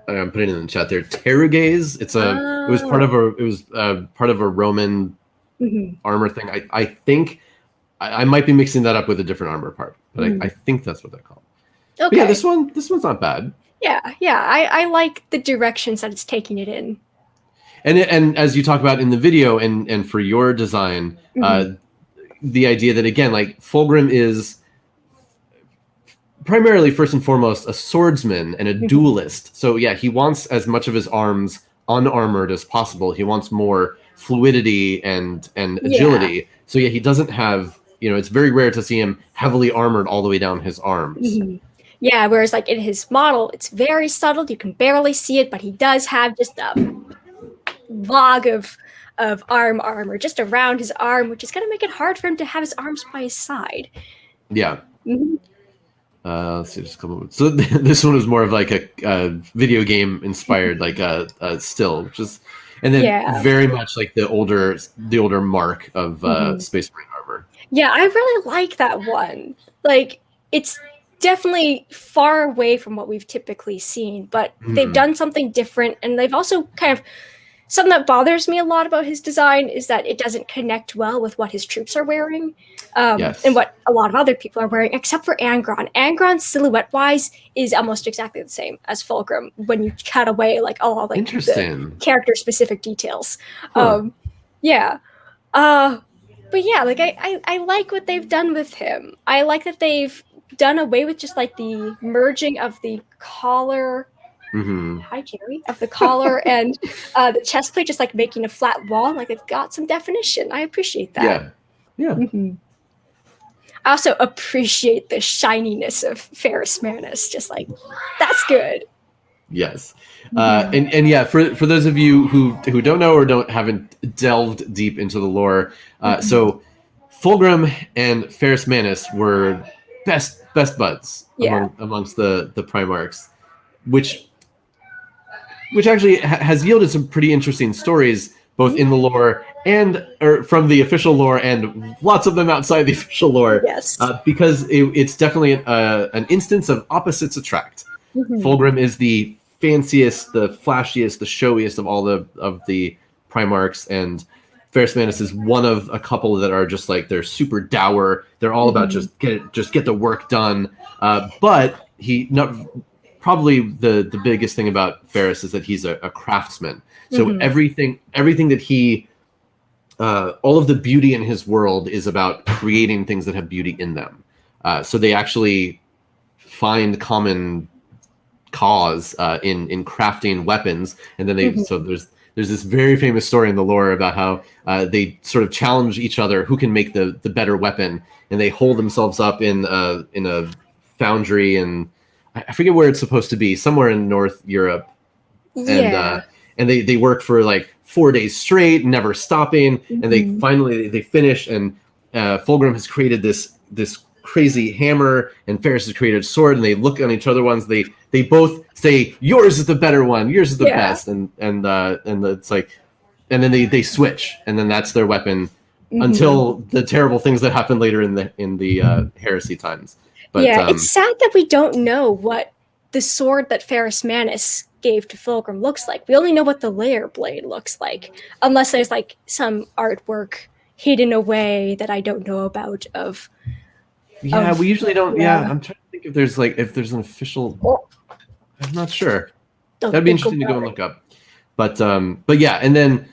I'm putting it in the chat there. Teruges. It was part of a Roman armor thing. I think I might be mixing that up with a different armor part, but I think that's what they're called. Okay. But yeah, this one's not bad. Yeah. I like the directions that it's taking it in. And as you talk about in the video and for your design, the idea that again, like Fulgrim is primarily first and foremost a swordsman and a duelist. So yeah, he wants as much of his arms unarmored as possible. He wants more fluidity and agility. So yeah, he doesn't have, it's very rare to see him heavily armored all the way down his arms. Yeah, whereas like in his model, it's very subtle. You can barely see it, but he does have just a log of armor just around his arm, which is going to make it hard for him to have his arms by his side. Yeah. Let's see, just come up with, so this one was more of like a video game inspired, like a still, which is, and then very much like the older mark of Space Marine armor. Yeah, I really like that one. Like it's definitely far away from what we've typically seen, but they've done something different, and they've also kind of. Something that bothers me a lot about his design is that it doesn't connect well with what his troops are wearing and what a lot of other people are wearing, except for Angron. Angron, silhouette-wise, is almost exactly the same as Fulgrim when you cut away like all like the character-specific details. But yeah, like I like what they've done with him. I like that they've done away with just like the merging of the collar. Hi, Jerry. Of the collar and the chest plate, just like making a flat wall. Like they've got some definition. I appreciate that. Yeah. I also appreciate the shininess of Ferrus Manus. Just like that's good. Yes. And yeah, for those of you who don't know or haven't delved deep into the lore, so Fulgrim and Ferrus Manus were best buds amongst the Primarchs, which actually has yielded some pretty interesting stories, both in the lore or from the official lore, and lots of them outside the official lore. Yes, because it's definitely an instance of opposites attract. Fulgrim is the fanciest, the flashiest, the showiest of all of the Primarchs, and Ferrus Manus is one of a couple that are just like they're super dour. They're all about just get the work done. But probably the biggest thing about Ferrus is that he's a craftsman. So everything that he, all of the beauty in his world is about creating things that have beauty in them. So they actually find common cause in crafting weapons, and then so there's this very famous story in the lore about how they sort of challenge each other who can make the better weapon, and they hold themselves up in a foundry, and I forget where it's supposed to be, somewhere in North Europe. And and they work for like 4 days straight, never stopping, and they finish, and Fulgrim has created this crazy hammer, and Ferris has created a sword, and they look on each other once. They both say, yours is the better one, yours is the best, and it's like, and then they switch, and then that's their weapon until the terrible things that happen later in the heresy times. But it's sad that we don't know what the sword that Ferris Manus gave to Fulgrim looks like. We only know what the layer blade looks like, unless there's like some artwork hidden away that I don't know about of. We usually don't. Yeah, I'm trying to think if there's an official. I'm not sure. That'd be interesting to go and look up. But yeah, and then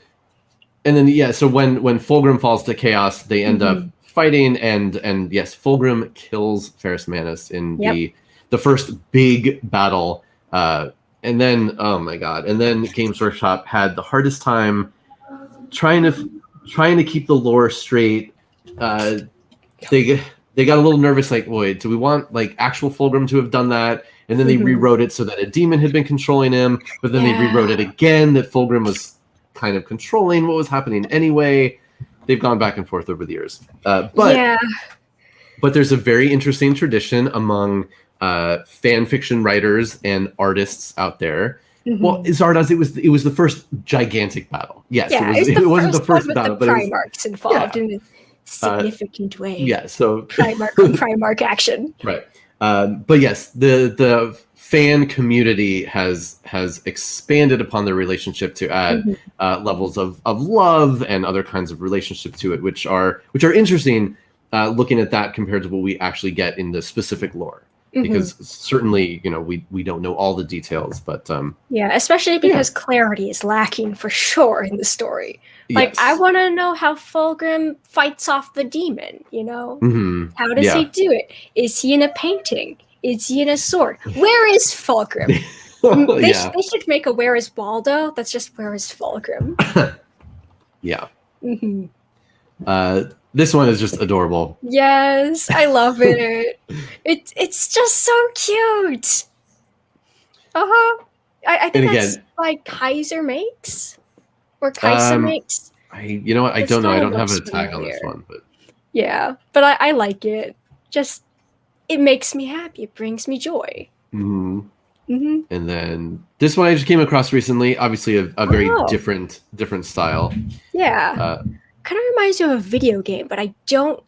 yeah. So when Fulgrim falls to chaos, they end up fighting, and yes, Fulgrim kills Ferris Manus in the first big battle. And then, oh my god! And then Games Workshop had the hardest time trying to keep the lore straight. They got a little nervous, like, wait, do we want like actual Fulgrim to have done that? And then they rewrote it so that a demon had been controlling him, but then they rewrote it again that Fulgrim was kind of controlling what was happening anyway. They've gone back and forth over the years. But there's a very interesting tradition among fan fiction writers and artists out there. Well, Zardoz, it was the first gigantic battle. Yes, it wasn't the first battle, but Primarchs involved in a significant way. Yeah, so Primarch action. Right. But yes, the fan community has expanded upon their relationship to add levels of love and other kinds of relationship to it, which are interesting. Looking at that compared to what we actually get in the specific lore. Because certainly, we don't know all the details, but especially because clarity is lacking for sure in the story. Like, I want to know how Fulgrim fights off the demon. How does he do it? Is he in a painting? Is he in a sword? Where is Fulgrim? They should make a Where is Waldo? That's just Where is Fulgrim? Yeah. This one is just adorable. Yes, I love it. It's just so cute. I think that's like Kaiser makes, or Kaiser makes. You know what? I don't know. I don't have a tag on this one, but yeah, but I like it. Just it makes me happy. It brings me joy. And then this one I just came across recently. Obviously, a very different style. Yeah. Kind of reminds you of a video game, but I don't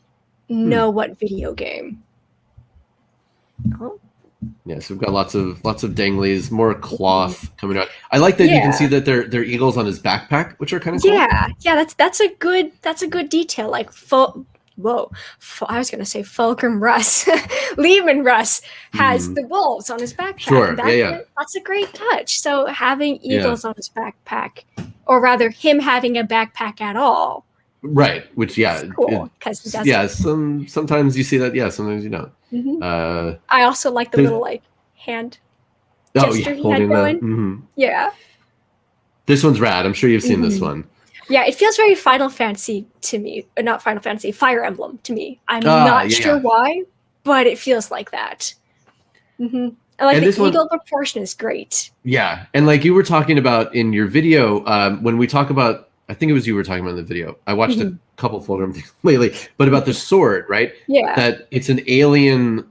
know what video game. Yeah, so we've got lots of danglies, more cloth coming out. I like that you can see that they're eagles on his backpack, which are kind of cool. Yeah, that's a good detail. Like I was gonna say Fulgrim Russ, Lehman Russ has the wolves on his backpack. Sure, that's a great touch. So having eagles on his backpack, or rather him having a backpack at all. Right, which cool, because he doesn't. Sometimes you see that, sometimes you don't. I also like the little like hand gesture he had going. Yeah. This one's rad. I'm sure you've seen this one. Yeah, it feels very Final Fantasy to me. Not Final Fantasy, Fire Emblem to me. I'm not sure why, but it feels like that. I like the eagle proportion is great. Yeah, and like you were talking about in your video, when we talk about, I think it was you were talking about in the video. I watched a couple Fulgrim things lately, but about the sword, right? Yeah. That it's an alien.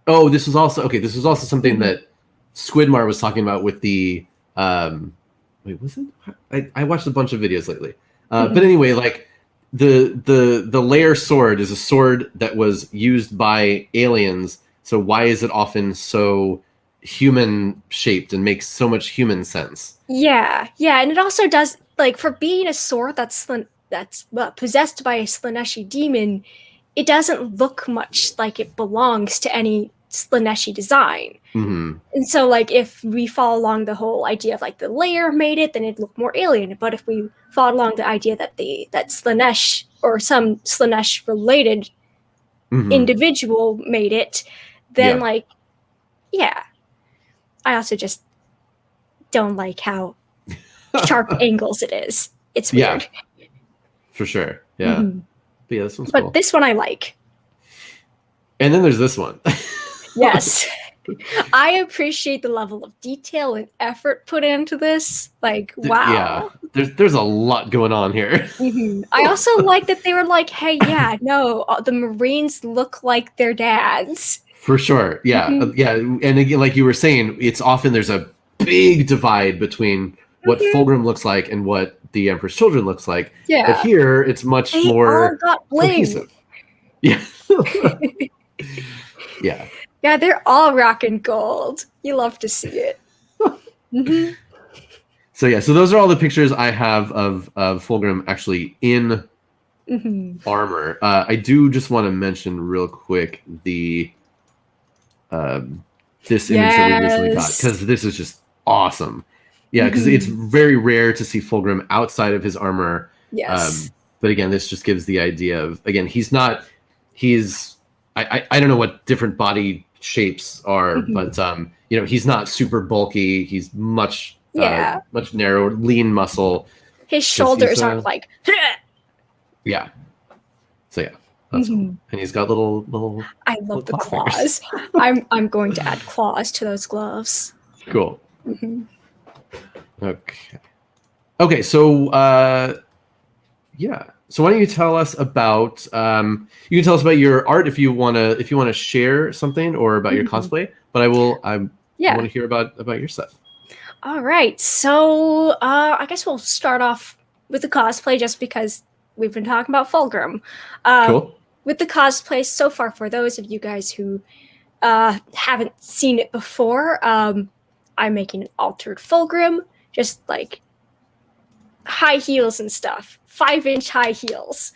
Oh, this was also something that Squidmar was talking about with the. Wait, was it? I watched a bunch of videos lately. But anyway, like the layer sword is a sword that was used by aliens. So why is it often so human shaped and makes so much human sense? Yeah, and it also does, like, for being a sword that's possessed by a Slaaneshi demon, it doesn't look much like it belongs to any Slaaneshi design. And so, like, if we follow along the whole idea of like the layer made it, then it'd look more alien. But if we follow along the idea that that Slaanesh or some Slaanesh related individual made it, then I also just don't like how sharp angles it is. It's weird. Yeah, for sure. Yeah. But this one's cool. But this one I like. And then there's this one. Yes. I appreciate the level of detail and effort put into this. Like, wow. Yeah, there's a lot going on here. I also like that they were like, hey, yeah, no, the Marines look like their dads. For sure. Yeah. Yeah. And again, like you were saying, it's often there's a big divide between what Fulgrim looks like and what the Emperor's Children looks like. Yeah. But here it's much They more all got bling. cohesive. Yeah. Yeah. Yeah, they're all rocking gold. You love to see it. So yeah, so those are all the pictures I have of Fulgrim actually in armor. I do just want to mention real quick the this image that we recently got, because this is just awesome. Yeah, because it's very rare to see Fulgrim outside of his armor. Yes. But again, this just gives the idea of, again, he's I don't know what different body shapes are, but you know, he's not super bulky. He's much narrower, lean muscle. His shoulders aren't like yeah. So yeah, that's cool. And he's got little I love the claws. I'm going to add claws to those gloves. Cool. Okay, so yeah. So why don't you tell us about you can tell us about your art if you wanna share something, or about your cosplay, but I want to hear about your stuff. All right. So I guess we'll start off with the cosplay, just because we've been talking about Fulgrim. Cool. With the cosplay so far, for those of you guys who haven't seen it before, I'm making an altered Fulgrim, just like high heels and stuff, 5-inch high heels.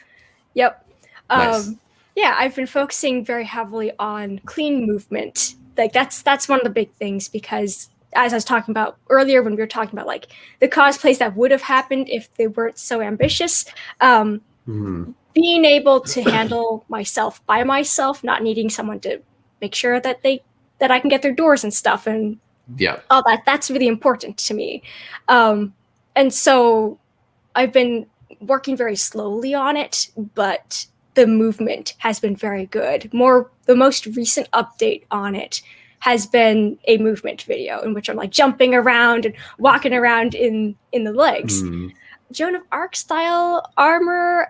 Yep. Nice. Yeah, I've been focusing very heavily on clean movement. Like that's one of the big things, because as I was talking about earlier, when we were talking about like the cosplays that would have happened if they weren't so ambitious, being able to handle myself by myself, not needing someone to make sure that I can get their doors and stuff, and all that's really important to me. And so I've been working very slowly on it, but the movement has been very good. The most recent update on it has been a movement video in which I'm like jumping around and walking around in the legs. Joan of Arc style armor,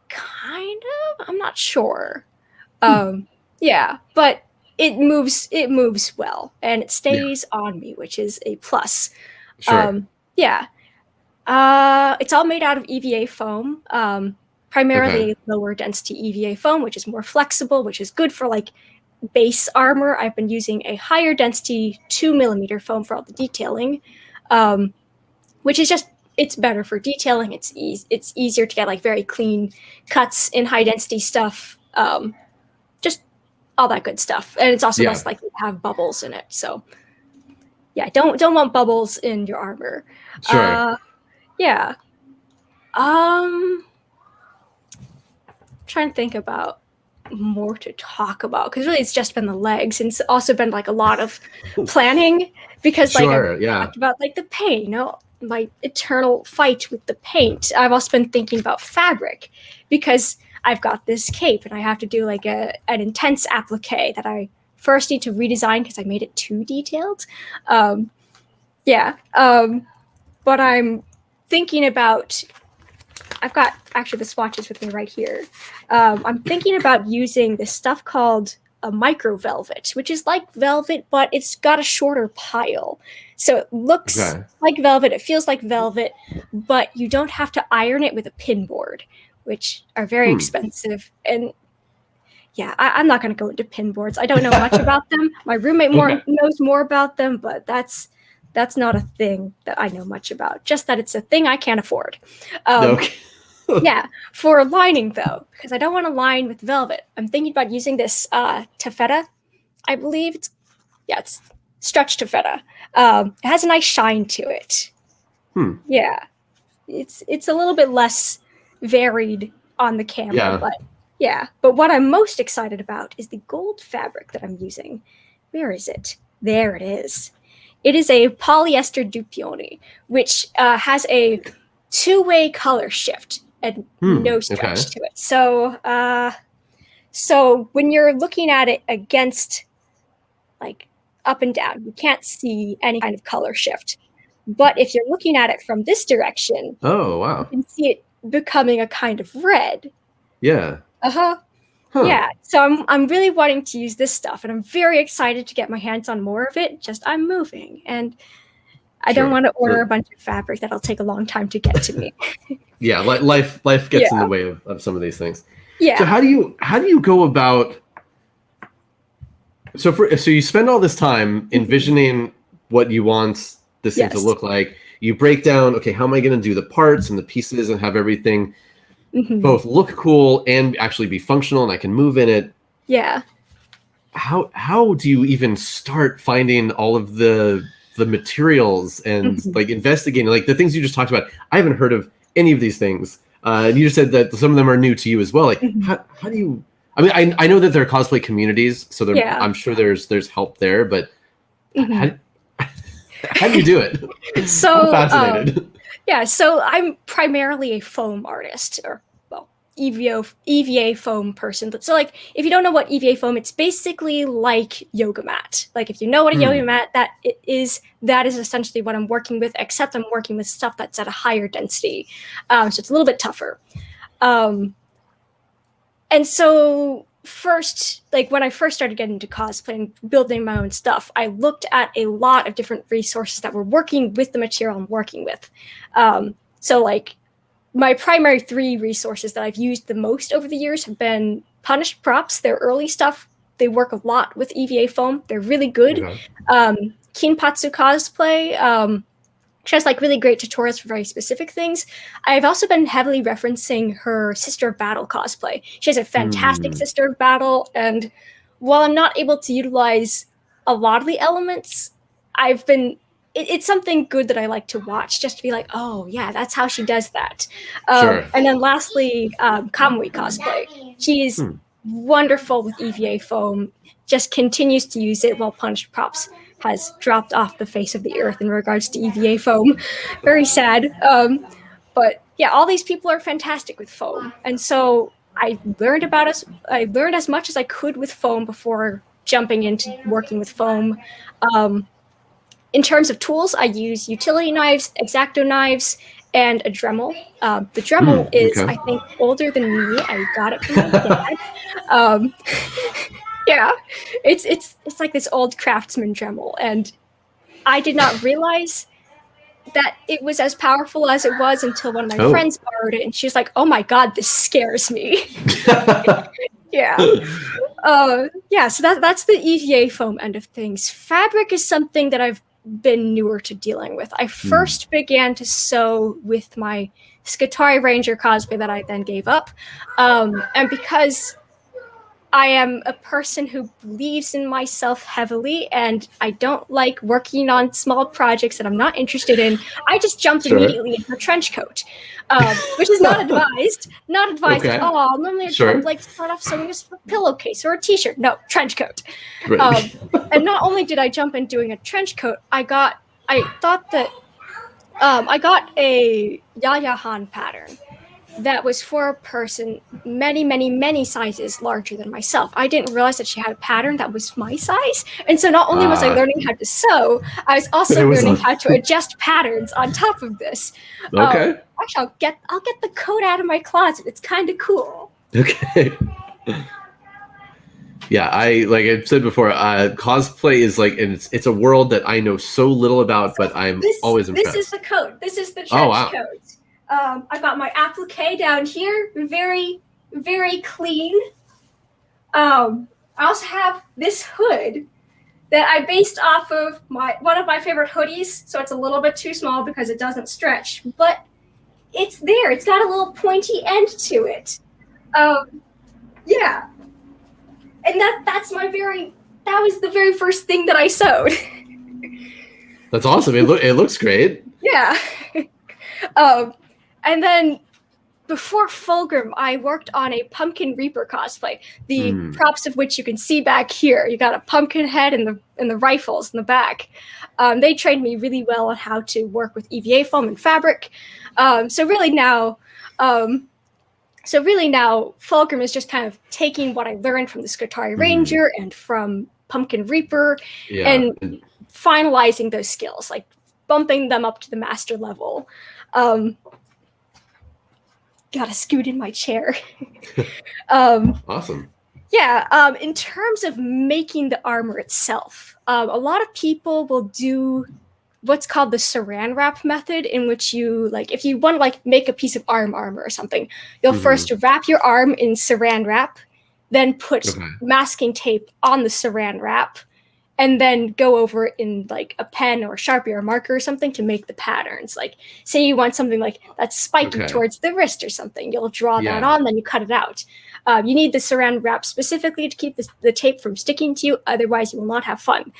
kind of. I'm not sure. Yeah, but it moves well, and it stays on me, which is a plus. Sure. Yeah. It's all made out of EVA foam, primarily lower density EVA foam, which is more flexible, which is good for like base armor. I've been using a higher density 2mm foam for all the detailing, which is just, it's better for detailing. It's easier to get like very clean cuts in high density stuff. Just all that good stuff. And it's also less likely to have bubbles in it. So yeah, don't want bubbles in your armor. Sure. Yeah. Trying to think about more to talk about, because really it's just been the legs, and it's also been like a lot of planning, because like I talked about like the paint, you know, my eternal fight with the paint. I've also been thinking about fabric, because I've got this cape and I have to do like an intense applique that I first need to redesign because I made it too detailed. But I'm thinking about, I've got actually the swatches with me right here. I'm thinking about using this stuff called a micro velvet, which is like velvet, but it's got a shorter pile. So it looks like velvet, it feels like velvet, but you don't have to iron it with a pin board, which are very expensive. And yeah, I'm not going to go into pin boards. I don't know much about them. My roommate knows more about them, but that's not a thing that I know much about. Just that it's a thing I can't afford. Yeah, for lining though, because I don't want to line with velvet. I'm thinking about using this taffeta. I believe it's stretch taffeta. It has a nice shine to it. Yeah, it's a little bit less varied on the camera, but yeah. But what I'm most excited about is the gold fabric that I'm using. Where is it? There it is. It is a polyester dupioni, which has a 2-way color shift and no stretch to it. So when you're looking at it against like up and down. You can't see any kind of color shift. But if you're looking at it from this direction, Oh, wow. you can see it becoming a kind of red. Yeah. Uh-huh. Huh. Yeah. So I'm really wanting to use this stuff, and I'm very excited to get my hands on more of it. Just I'm moving, and I don't want to order a bunch of fabric that'll take a long time to get to me. Yeah, life gets in the way of some of these things. Yeah. So how do you go about? So you spend all this time envisioning what you want this thing to look like. You break down, okay, how am I going to do the parts and the pieces and have everything both look cool and actually be functional and I can move in it. Yeah. How do you even start finding all of the materials and like investigating, like the things you just talked about? I haven't heard of any of these things. And you just said that some of them are new to you as well. Like how do you, I mean, I know that there are cosplay communities, so I'm sure there's help there, but how do you do it? So I'm fascinated. So I'm primarily a foam artist, or EVA foam person. But so like, if you don't know what EVA foam, it's basically like yoga mat. Like if you know what a yoga mat that is essentially what I'm working with, except I'm working with stuff that's at a higher density. So it's a little bit tougher. And so first, like when I first started getting into cosplay and building my own stuff, I looked at a lot of different resources that were working with the material I'm working with. So like my primary 3 resources that I've used the most over the years have been Punished Props. Their early stuff, they work a lot with EVA foam. They're really good. Kinpatsu Cosplay, she has like really great tutorials for very specific things. I've also been heavily referencing her Sister of Battle cosplay. She has a fantastic Sister of Battle, and while I'm not able to utilize a lot of the elements, it's something good that I like to watch, just to be like, oh yeah, that's how she does that. And then lastly, Kamui cosplay. She is wonderful with EVA foam, just continues to use it while Punished Props has dropped off the face of the earth in regards to EVA foam. Very sad. But yeah, all these people are fantastic with foam. And so I learned as much as I could with foam before jumping into working with foam. In terms of tools, I use utility knives, X-Acto knives, and a Dremel. The Dremel is, I think, older than me. I got it from my dad. Yeah, it's like this old craftsman Dremel, and I did not realize that it was as powerful as it was until one of my friends borrowed it, and she was like, "Oh my god, this scares me." Yeah. So that's the EVA foam end of things. Fabric is something that I've been newer to dealing with. I first began to sew with my Skitarii Ranger cosplay that I then gave up, and because I am a person who believes in myself heavily, and I don't like working on small projects that I'm not interested in, I just jumped immediately into a trench coat, which is not advised. Not advised at all. Normally I'd like start off sewing a pillowcase or a t-shirt. No, trench coat. And not only did I jump in doing a trench coat, I got a Yaya Han pattern that was for a person many, many, many sizes larger than myself. I didn't realize that she had a pattern that was my size. And so not only was I learning how to sew, I was also learning how to adjust patterns on top of this. Actually, I'll get the coat out of my closet. It's kind of cool. Okay. Yeah, like I said before, cosplay is like, and it's a world that I know so little about, but I'm always impressed. This is the coat. This is the trench coat. I got my applique down here, very, very clean. I also have this hood that I based off of one of my favorite hoodies, so it's a little bit too small because it doesn't stretch, but it's there. It's got a little pointy end to it. Yeah. And that was the very first thing that I sewed. That's awesome. It looks great. Yeah. And then before Fulgrim, I worked on a Pumpkin Reaper cosplay, the props of which you can see back here. You got a pumpkin head and the rifles in the back. They trained me really well on how to work with EVA foam and fabric. So really now, Fulgrim is just kind of taking what I learned from the Skitarii Ranger and from Pumpkin Reaper, Yeah. and finalizing those skills, like bumping them up to the master level. Gotta scoot in my chair. Awesome. Yeah, in terms of making the armor itself, a lot of people will do what's called the Saran wrap method, in which you, like, if you want to like make a piece of armor or something, you'll first wrap your arm in Saran wrap, then put masking tape on the Saran wrap, and then go over it in like a pen or a Sharpie or a marker or something to make the patterns. Like, say you want something like that's spiky towards the wrist or something, you'll draw that on, then you cut it out. You need the Saran wrap specifically to keep the tape from sticking to you. Otherwise, you will not have fun.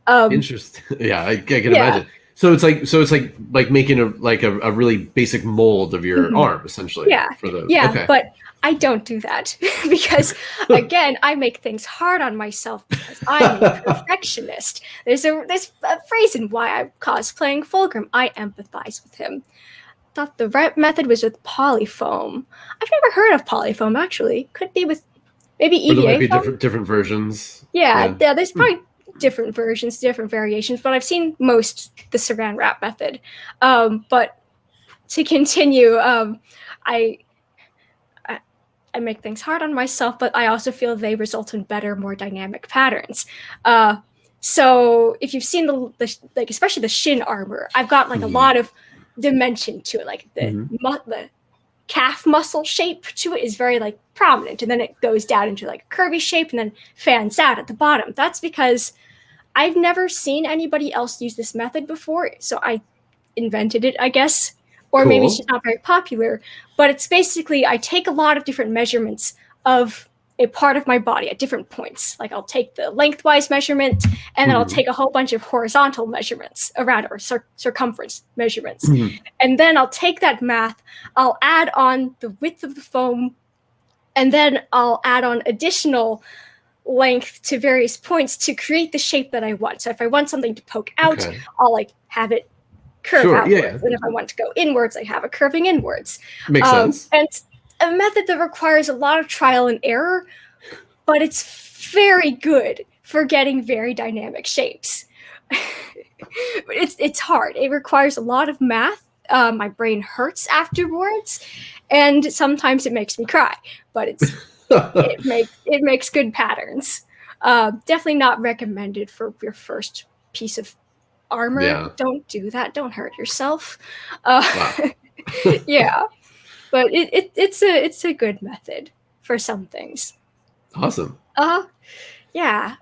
Interesting. Yeah, I can imagine. So it's like making a really basic mold of your arm, essentially. Yeah. But I don't do that because, again, I make things hard on myself because I'm a perfectionist. There's a phrase in why I'm cosplaying Fulgrim. I empathize with him. Thought the right method was with polyfoam. I've never heard of polyfoam, actually. Could be with maybe EVA. There might be different versions. Yeah, there's probably different versions, different variations, but I've seen most the Saran wrap method. But to continue, I make things hard on myself, but I also feel they result in better, more dynamic patterns. So if you've seen the like, especially the shin armor, I've got like a lot of dimension to it. Like the calf muscle shape to it is very like prominent, and then it goes down into like a curvy shape and then fans out at the bottom. That's because I've never seen anybody else use this method before, so I invented it, I guess. Or maybe it's just not very popular, but it's basically I take a lot of different measurements of a part of my body at different points. Like I'll take the lengthwise measurement, and then I'll take a whole bunch of horizontal measurements around, or circumference measurements. And then I'll take that math, I'll add on the width of the foam, and then I'll add on additional length to various points to create the shape that I want. So if I want something to poke out, I'll like have it curve outwards. And if I want to go inwards, I have a curving inwards. Makes sense. And it's a method that requires a lot of trial and error, but it's very good for getting very dynamic shapes. It's hard. It requires a lot of math. My brain hurts afterwards, and sometimes it makes me cry, but it makes good patterns. Definitely not recommended for your first piece of armor. Don't do that. Don't hurt yourself. Yeah, but it's a good method for some things. Awesome. Yeah.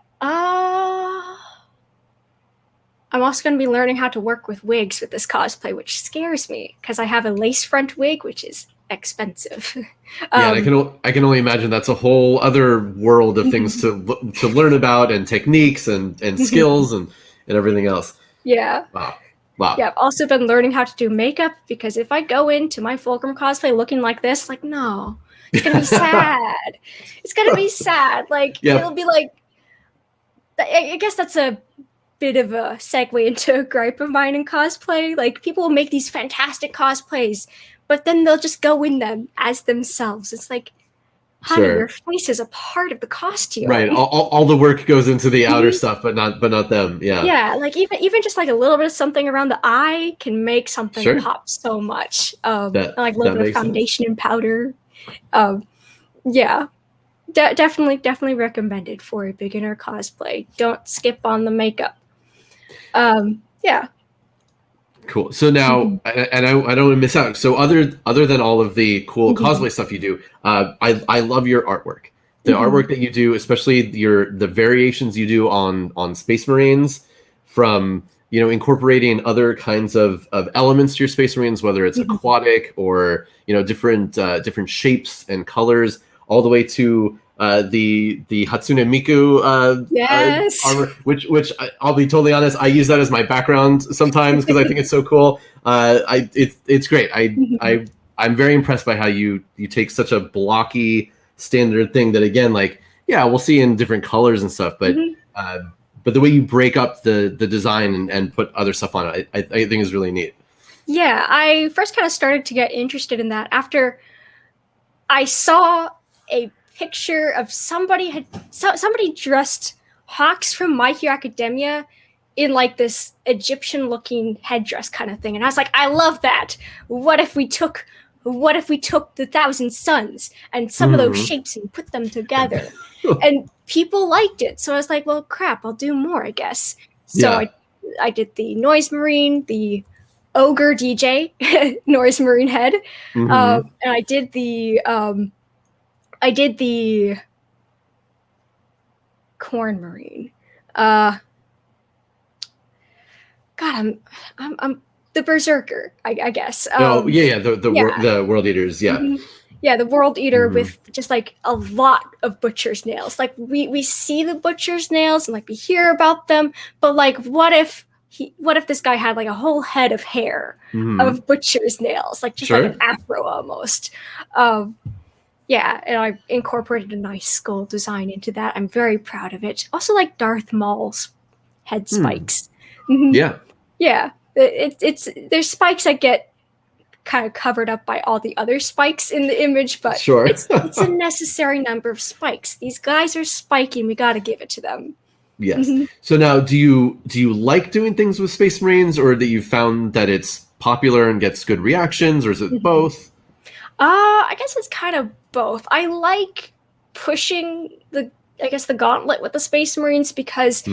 I'm also going to be learning how to work with wigs with this cosplay, which scares me because I have a lace front wig, which is expensive. And I can only imagine that's a whole other world of things to learn about, and techniques and skills and everything else. Yeah. Wow. Yeah, I've also been learning how to do makeup, because if I go into my Fulgrim cosplay looking like this, like, no, it's going to be sad. It's going to be sad. Like, it'll be like, I guess that's a bit of a segue into a gripe of mine in cosplay. Like, people will make these fantastic cosplays, but then they'll just go in them as themselves. It's like, honey, your face is a part of the costume. Right. All the work goes into the outer stuff, but not them. Yeah. Yeah. Like even just like a little bit of something around the eye can make something pop so much. Like a little bit of foundation and powder. Yeah. Definitely recommended for a beginner cosplay. Don't skip on the makeup. Yeah. Cool. So now, and I don't want to miss out. So other than all of the cool cosplay stuff you do, I love your artwork. The artwork that you do, especially the variations you do on Space Marines, from incorporating other kinds of elements to your Space Marines, whether it's aquatic or different shapes and colors, all the way to the Hatsune Miku armor, which I'll be totally honest, I use that as my background sometimes because I think it's so cool. It's great. I'm very impressed by how you take such a blocky standard thing that, again, like, we'll see in different colors and stuff, but the way you break up the design and put other stuff on it, I think is really neat. Yeah, I first kind of started to get interested in that after I saw a picture of somebody dressed Hawks from My Hero Academia in like this Egyptian looking headdress kind of thing. And I was like, I love that. What if we took the Thousand Suns and some of those shapes and put them together? And people liked it. So I was like, well, crap, I'll do more, I guess. So I did the Noise Marine, the Ogre DJ, Noise Marine head. And I did the Corn Marine. God, I'm the Berserker, I guess. The World Eaters, Yeah, the World Eater with just like a lot of butcher's nails. Like we see the butcher's nails and like we hear about them, but like what if this guy had like a whole head of hair of butcher's nails, like just like an afro almost. Yeah, and I incorporated a nice skull design into that. I'm very proud of it. Also like Darth Maul's head spikes. Yeah. It's there's spikes that get kind of covered up by all the other spikes in the image, but it's a necessary number of spikes. These guys are spiky, we got to give it to them. Yes. So now, do you like doing things with Space Marines, or that you found that it's popular and gets good reactions, or is it both? I guess it's kind of both. I like pushing the gauntlet with the Space Marines because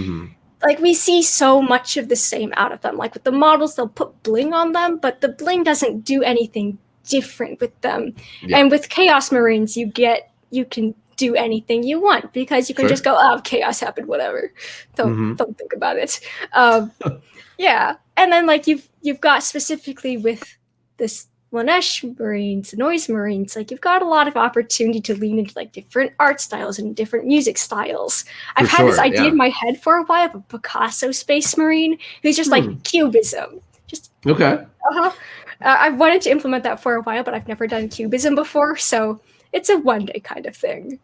like we see so much of the same out of them. Like with the models, they'll put bling on them, but the bling doesn't do anything different with them. And with Chaos Marines, you can do anything you want because you can just go, oh, chaos happened, whatever. Don't think about it. Yeah. And then like you've got specifically with this Lanesh Marines, Noise Marines, like you've got a lot of opportunity to lean into like different art styles and different music styles. I've had this idea in my head for a while of a Picasso Space Marine who's just like cubism. Just I've wanted to implement that for a while, but I've never done cubism before, so it's a one day kind of thing.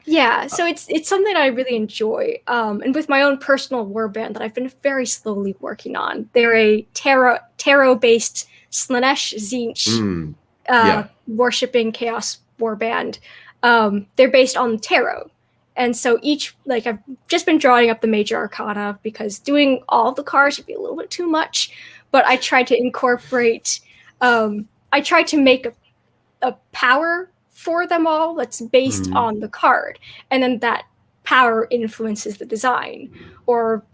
Yeah, so it's something I really enjoy. And with my own personal warband that I've been very slowly working on. They're a tarot-based Slanesh Tzeentch worshipping chaos warband. They're based on tarot. And so I've just been drawing up the major arcana because doing all of the cards would be a little bit too much. But I tried to incorporate, I tried to make a power for them all that's based on the card, and then that power influences the design, or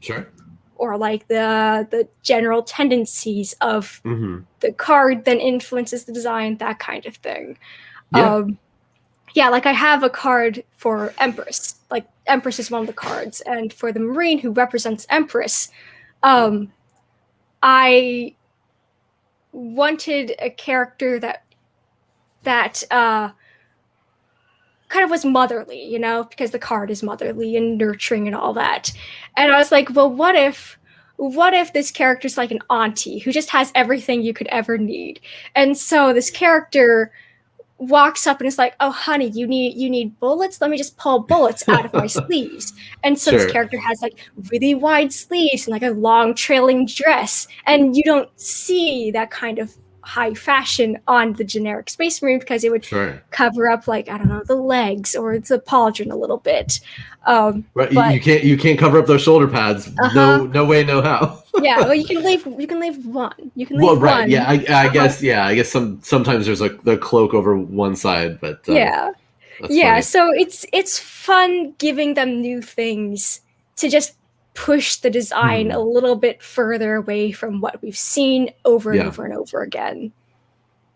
like the general tendencies of the card then influences the design, that kind of thing. Like I have a card for Empress. Like Empress is one of the cards, and for the Marine who represents Empress, I wanted a character that kind of was motherly, because the card is motherly and nurturing and all that. And I was like, well, what if this character's like an auntie who just has everything you could ever need? And so this character walks up and is like, oh, honey, you need bullets? Let me just pull bullets out of my sleeves. And so this character has like really wide sleeves and like a long trailing dress. And you don't see that kind of high fashion on the generic Space Marine because it would cover up like, I don't know, the legs or the pauldron a little bit. But you can't cover up those shoulder pads. No way, no how. Well, you can leave one. You can leave one. Yeah, I guess sometimes there's like the cloak over one side, but funny. So it's fun giving them new things to just push the design a little bit further away from what we've seen over and over and over again.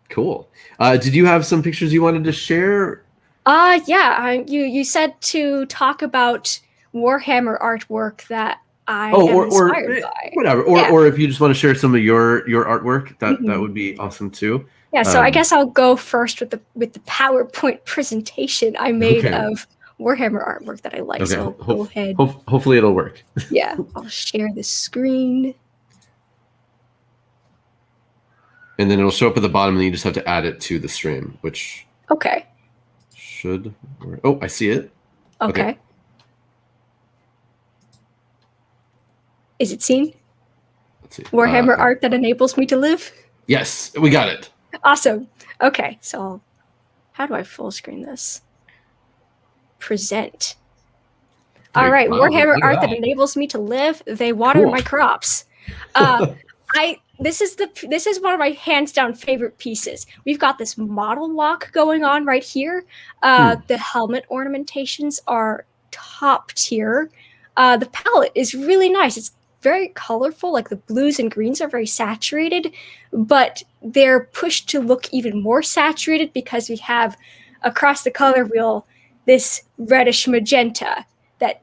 Cool. Did you have some pictures you wanted to share? You said to talk about Warhammer artwork that I am inspired by. Whatever. Or if you just want to share some of your artwork, that would be awesome too. Yeah, so I guess I'll go first with the PowerPoint presentation I made of Warhammer artwork that I like. Okay. So I'll go ahead. Hopefully it'll work. Yeah, I'll share the screen. And then it'll show up at the bottom, and you just have to add it to the stream, which should work. Oh, I see it. Okay. Is it seen? Let's see. Warhammer art that enables me to live? Yes, we got it. Awesome. Okay, so how do I full screen this? Present. All right, Wow, Warhammer look at art that enables me to live. They water my crops. This is one of my hands down favorite pieces. We've got this model walk going on right here. The helmet ornamentations are top tier. The palette is really nice. It's very colorful. Like the blues and greens are very saturated, but they're pushed to look even more saturated because we have across the color wheel this reddish magenta that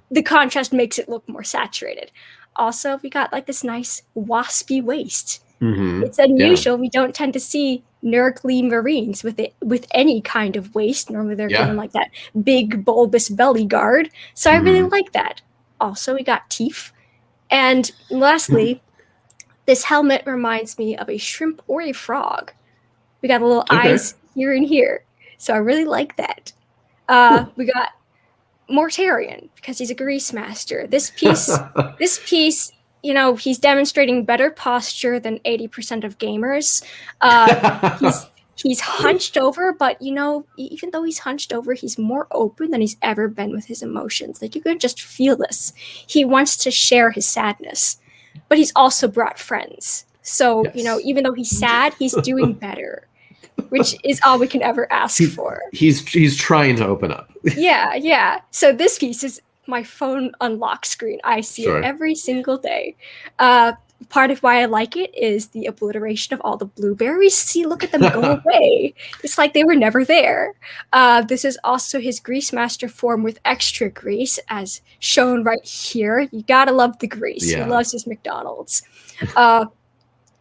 the contrast makes it look more saturated. Also, we got like this nice waspy waist. It's unusual. We don't tend to see Nurgly Marines with any kind of waist. Normally they're given like that big bulbous belly guard. So I really like that. Also, we got teeth. And lastly, this helmet reminds me of a shrimp or a frog. We got a little eyes here and here. So I really like that. We got Mortarian because he's a grease master. This piece, you know, he's demonstrating better posture than 80% of gamers. He's hunched over, but you know, even though he's hunched over, he's more open than he's ever been with his emotions. Like you can just feel this. He wants to share his sadness, but he's also brought friends. So, you know, even though he's sad, he's doing better, which is all we can ever ask for. He's trying to open up. Yeah. So this piece is my phone unlock screen. I see it every single day. Part of why I like it is the obliteration of all the blueberries. See, look at them go away. It's like they were never there. This is also his Grease Master form with extra grease, as shown right here. You gotta love the grease. He loves his McDonald's.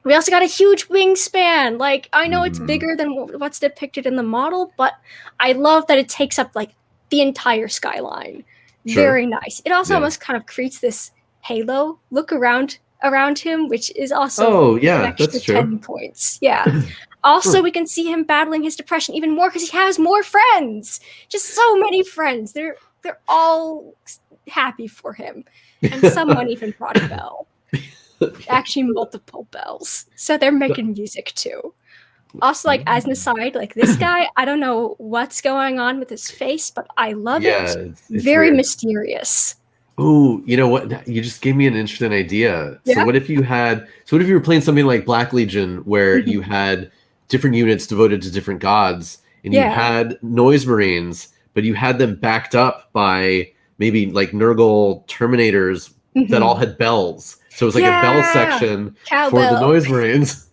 We also got a huge wingspan. Like, I know it's bigger than what's depicted in the model, but I love that it takes up like the entire skyline. Very nice. It also almost kind of creates this halo look around him, which is also an extra 10 points. Also, we can see him battling his depression even more because he has more friends. Just so many friends. They're all happy for him, and someone even brought a bell. Actually, multiple bells. So they're making music too. Also, like as an aside, like this guy, I don't know what's going on with his face, but I love it. It's very weird. Mysterious. Oh, you know what? You just gave me an interesting idea. So what if you were playing something like Black Legion where you had different units devoted to different gods, and you had Noise Marines, but you had them backed up by maybe like Nurgle Terminators that all had bells. So it was like a bell section for the Noise Marines.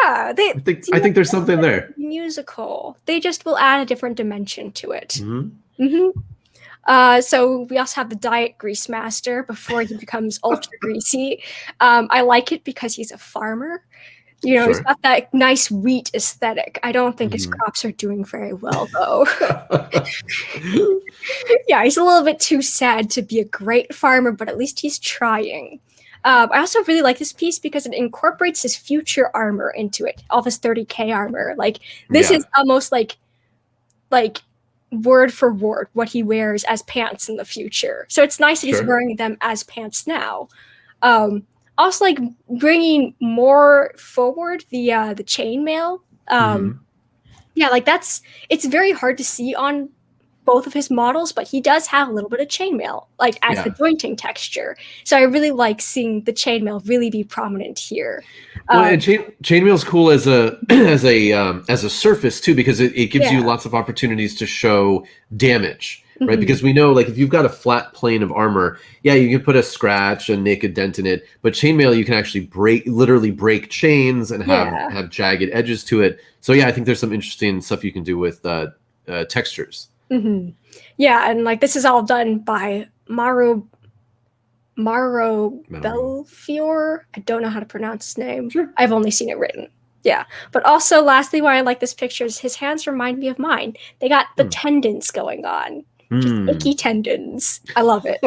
I think there's something there. Musical. They just will add a different dimension to it. So we also have the Diet Grease Master before he becomes ultra greasy. I like it because he's a farmer. You know, he's got that nice wheat aesthetic. I don't think his crops are doing very well, though. He's a little bit too sad to be a great farmer, but at least he's trying. I also really like this piece because it incorporates his future armor into it. All this 30k armor. Like, this is almost like word for word what he wears as pants in the future. So it's nice that he's wearing them as pants now. Also, like bringing more forward the chainmail. Like it's very hard to see on both of his models, but he does have a little bit of chainmail, like as the jointing texture. So I really like seeing the chainmail really be prominent here. And chainmail's cool as a surface too, because it gives you lots of opportunities to show damage, right? Because we know, like, if you've got a flat plane of armor, you can put a scratch, a naked dent in it, but chainmail you can actually literally break chains and have jagged edges to it. So I think there's some interesting stuff you can do with textures. And like this is all done by Mauro Belfiore. I don't know how to pronounce his name. I've only seen it written. But also, lastly, why I like this picture is his hands remind me of mine. They got the tendons going on. Just icky tendons. I love it.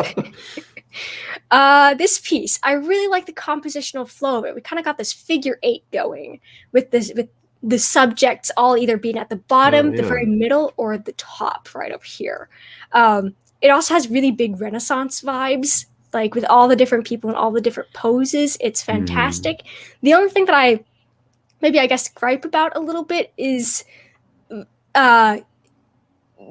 This piece, I really like the compositional flow of it. We kind of got this figure 8 going with the subjects all either being at the bottom, the very middle, or the top right up here. It also has really big Renaissance vibes, like with all the different people and all the different poses. It's fantastic. The only thing that I gripe about a little bit is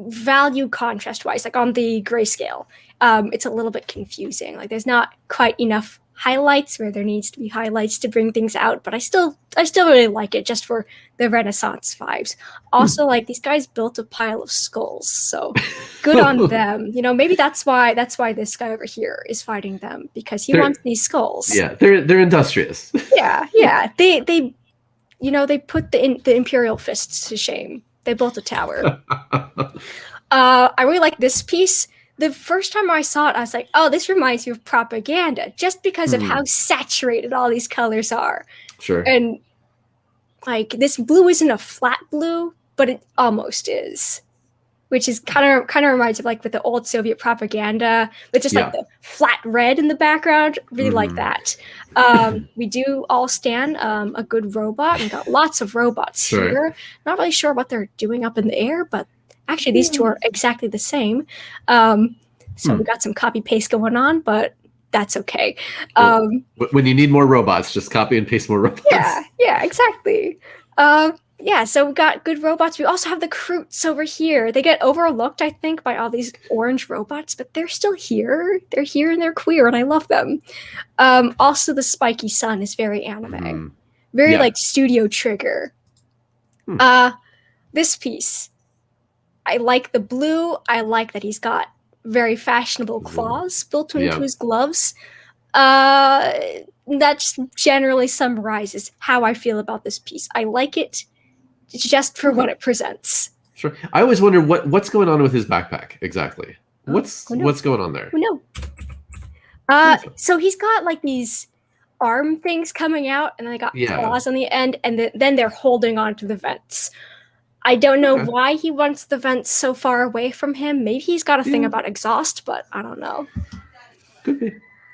value contrast wise, like on the grayscale, it's a little bit confusing. Like there's not quite enough highlights where there needs to be highlights to bring things out, but I still really like it just for the Renaissance vibes. Also, like these guys built a pile of skulls, so good on them. You know, maybe that's why this guy over here is fighting them, because he wants these skulls. Yeah, they're industrious. yeah. They you know, they put the Imperial fists to shame. They built a tower. I really like this piece. The first time I saw it, I was like, oh, this reminds me of propaganda, just because of how saturated all these colors are. Sure. And like this blue isn't a flat blue, but it almost is, which is kind of reminds of like with the old Soviet propaganda, with just like the flat red in the background. Really like that. We do all stand a good robot. We got lots of robots here. Not really sure what they're doing up in the air, but actually these two are exactly the same. So we got some copy paste going on, but that's okay. When you need more robots, just copy and paste more robots. Yeah, exactly. So we got good robots. We also have the Kroots over here. They get overlooked, I think, by all these orange robots, but they're still here. They're here and they're queer, and I love them. Also, the spiky sun is very anime. Very like Studio Trigger. This piece, I like the blue. I like that he's got very fashionable claws built into his gloves. That just generally summarizes how I feel about this piece. I like it just for what it presents. Sure. I always wonder what's going on with his backpack exactly. What's going on there? No. So he's got like these arm things coming out, and they got claws on the end, and then they're holding on to the vents. I don't know why he wants the vents so far away from him. Maybe he's got a thing about exhaust, but I don't know. Could be.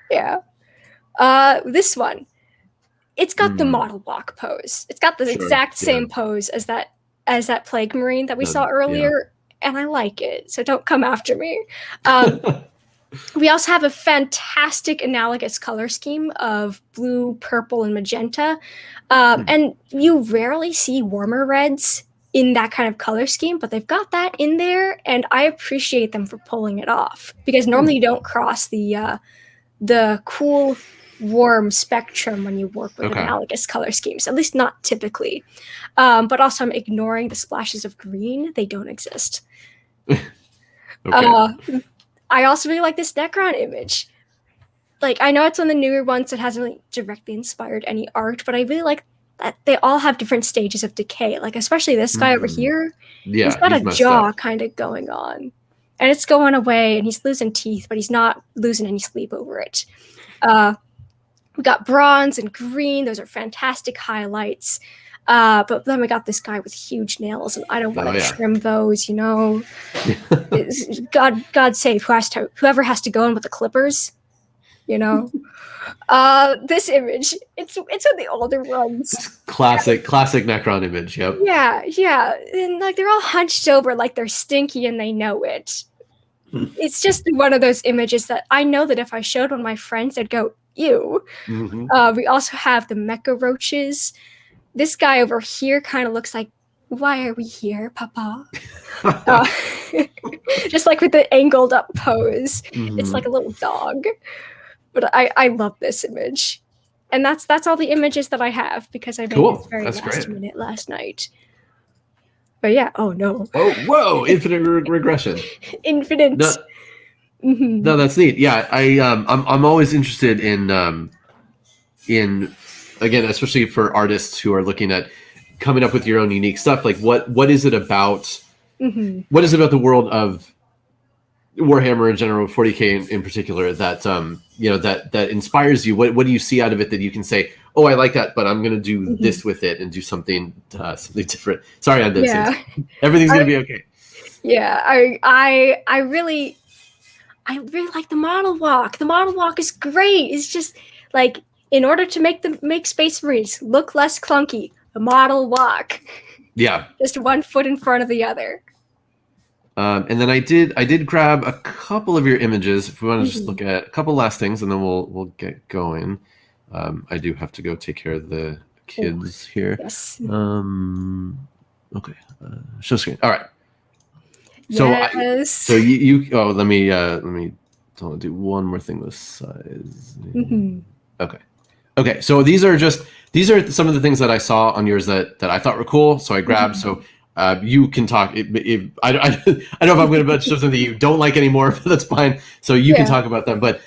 Yeah. This one, it's got the model walk pose. It's got the exact same pose as that Plague Marine that we saw earlier, and I like it. So don't come after me. We also have a fantastic analogous color scheme of blue, purple, and magenta, and you rarely see warmer reds in that kind of color scheme, but they've got that in there, and I appreciate them for pulling it off, because normally you don't cross the cool, warm spectrum when you work with analogous color schemes, at least not typically. But also I'm ignoring the splashes of green. They don't exist. I also really like this Necron image. Like, I know it's one of the newer ones that hasn't really directly inspired any art, but I really like that they all have different stages of decay. Like, especially this guy over here. Yeah, he's got a jaw kind of going on. And it's going away, and he's losing teeth, but he's not losing any sleep over it. We got bronze and green. Those are fantastic highlights. But then we got this guy with huge nails, and I don't want to trim those, you know. God save whoever has to go in with the clippers, you know. This image, it's one of the older ones. Classic Necron image, yep. Yeah. And like they're all hunched over like they're stinky and they know it. It's just one of those images that I know that if I showed one of my friends, they'd go, ew. We also have the mecha roaches. This guy over here kind of looks like, why are we here, Papa? Just like with the angled up pose. It's like a little dog. But I love this image. And that's all the images that I have, because I made this very last minute last night. But yeah, oh no. Oh, whoa, infinite regression. Infinite. No, no, that's neat. Yeah, I'm always interested in again, especially for artists who are looking at coming up with your own unique stuff. Like what is it about what is it about the world of Warhammer in general, 40K in particular, that that inspires you? What do you see out of it that you can say, oh, I like that, but I'm going to do this with it and do something different? Sorry, I'm dead. Everything's going to be okay. Yeah, I really like the model walk. The model walk is great. It's just like, in order to make Space Marines look less clunky, the model walk. Yeah. Just one foot in front of the other. And then I did grab a couple of your images. If we want to just look at a couple last things, and then we'll get going. I do have to go take care of the kids here. Yes. Okay. Show screen. All right. So Yes. so you let me do one more thing with size. Okay, so these are some of the things that I saw on yours that I thought were cool, so I grabbed. So you can talk. I don't know if I'm going to show something that you don't like anymore, but that's fine. So you can talk about them. But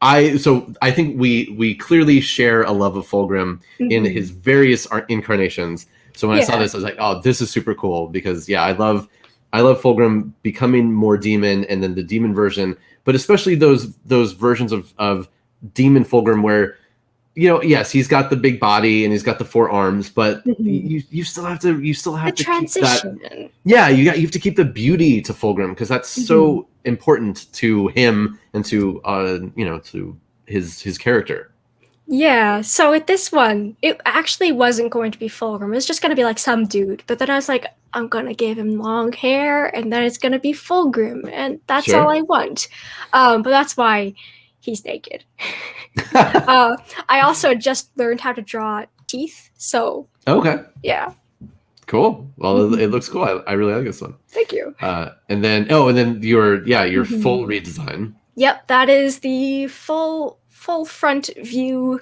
I think we clearly share a love of Fulgrim in his various incarnations. So when I saw this, I was like, oh, this is super cool because I love Fulgrim becoming more demon and then the demon version, but especially those versions of demon Fulgrim where, yes, he's got the big body and he's got the 4 arms, but you still have to transition. keep that. Yeah, you have to keep the beauty to Fulgrim because that's so important to him and to to his character. Yeah, so with this one, it actually wasn't going to be Fulgrim. It was just going to be like some dude. But then I was like, I'm going to give him long hair, and then it's going to be Fulgrim, and that's all I want. But that's why he's naked. I also just learned how to draw teeth, so... Okay. Yeah. Cool. Well, it looks cool. I really like this one. Thank you. And then your full redesign. Yep, that is the full front view.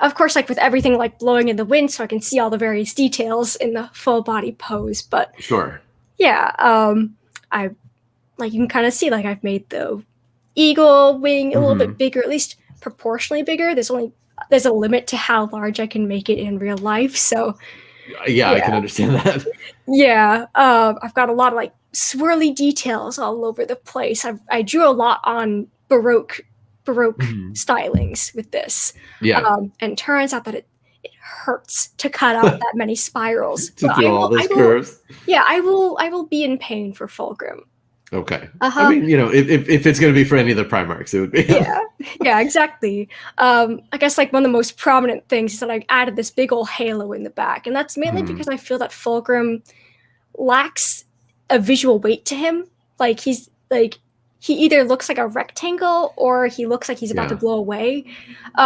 Of course, like with everything like blowing in the wind, so I can see all the various details in the full body pose. But sure. Yeah, I like you can kind of see like I've made the eagle wing a little bit bigger, at least proportionally bigger. There's a limit to how large I can make it in real life. So yeah. I can understand that. Yeah, I've got a lot of like swirly details all over the place. I drew a lot on Baroque stylings with this. Yeah. And turns out that it hurts to cut out that many spirals. to do all those curves. Yeah, I will be in pain for Fulgrim. Okay. I mean, if it's going to be for any of the Primarchs, it would be. Yeah, exactly. I guess like one of the most prominent things is that I added this big old halo in the back, and that's mainly because I feel that Fulgrim lacks a visual weight to him. Like he either looks like a rectangle or he looks like he's about to blow away.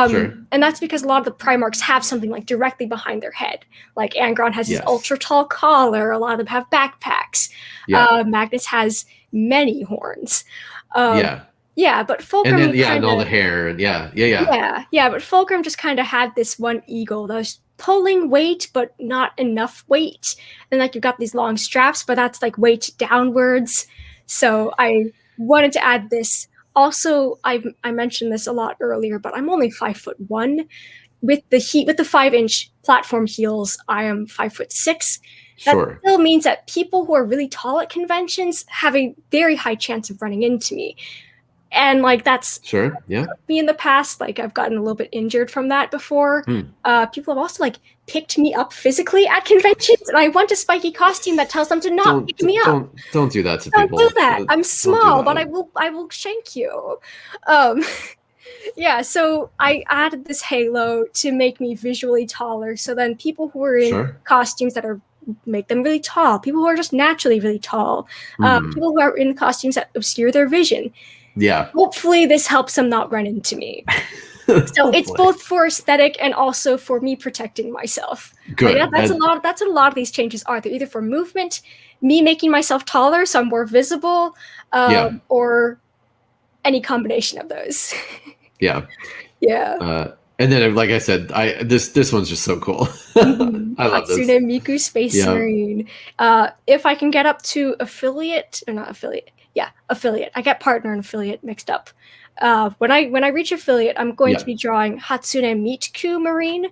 Sure. And that's because a lot of the Primarchs have something like directly behiand their head. Like Angron has his ultra tall collar. A lot of them have backpacks. Magnus has many horns. But Fulgrim and all the hair and yeah. But Fulgrim just kind of had this one eagle that was pulling weight, but not enough weight. And like you've got these long straps, but that's like weight downwards. So I wanted to add this. Also, I mentioned this a lot earlier, but I'm only 5'1". With the 5-inch platform heels, I am 5'6". That still means that people who are really tall at conventions have a very high chance of running into me. And like that's me in the past. Like I've gotten a little bit injured from that before. People have also like picked me up physically at conventions, and I want a spiky costume that tells them to not pick me up. Don't do that to people. Don't do that. I'm small, but I will shank you. So I added this halo to make me visually taller. So then people who are in costumes that make them really tall, people who are just naturally really tall, people who are in costumes that obscure their vision. Yeah. Hopefully this helps them not run into me. So it's both for aesthetic and also for me protecting myself. Good. That's what a lot of these changes are. They're either for movement, me making myself taller so I'm more visible, or any combination of those. Yeah. And then, like I said, this one's just so cool. I love this. Hatsune Miku Space Marine. If I can get up to affiliate. I get partner and affiliate mixed up. When I reach affiliate, I'm going to be drawing Hatsune Miku Marine,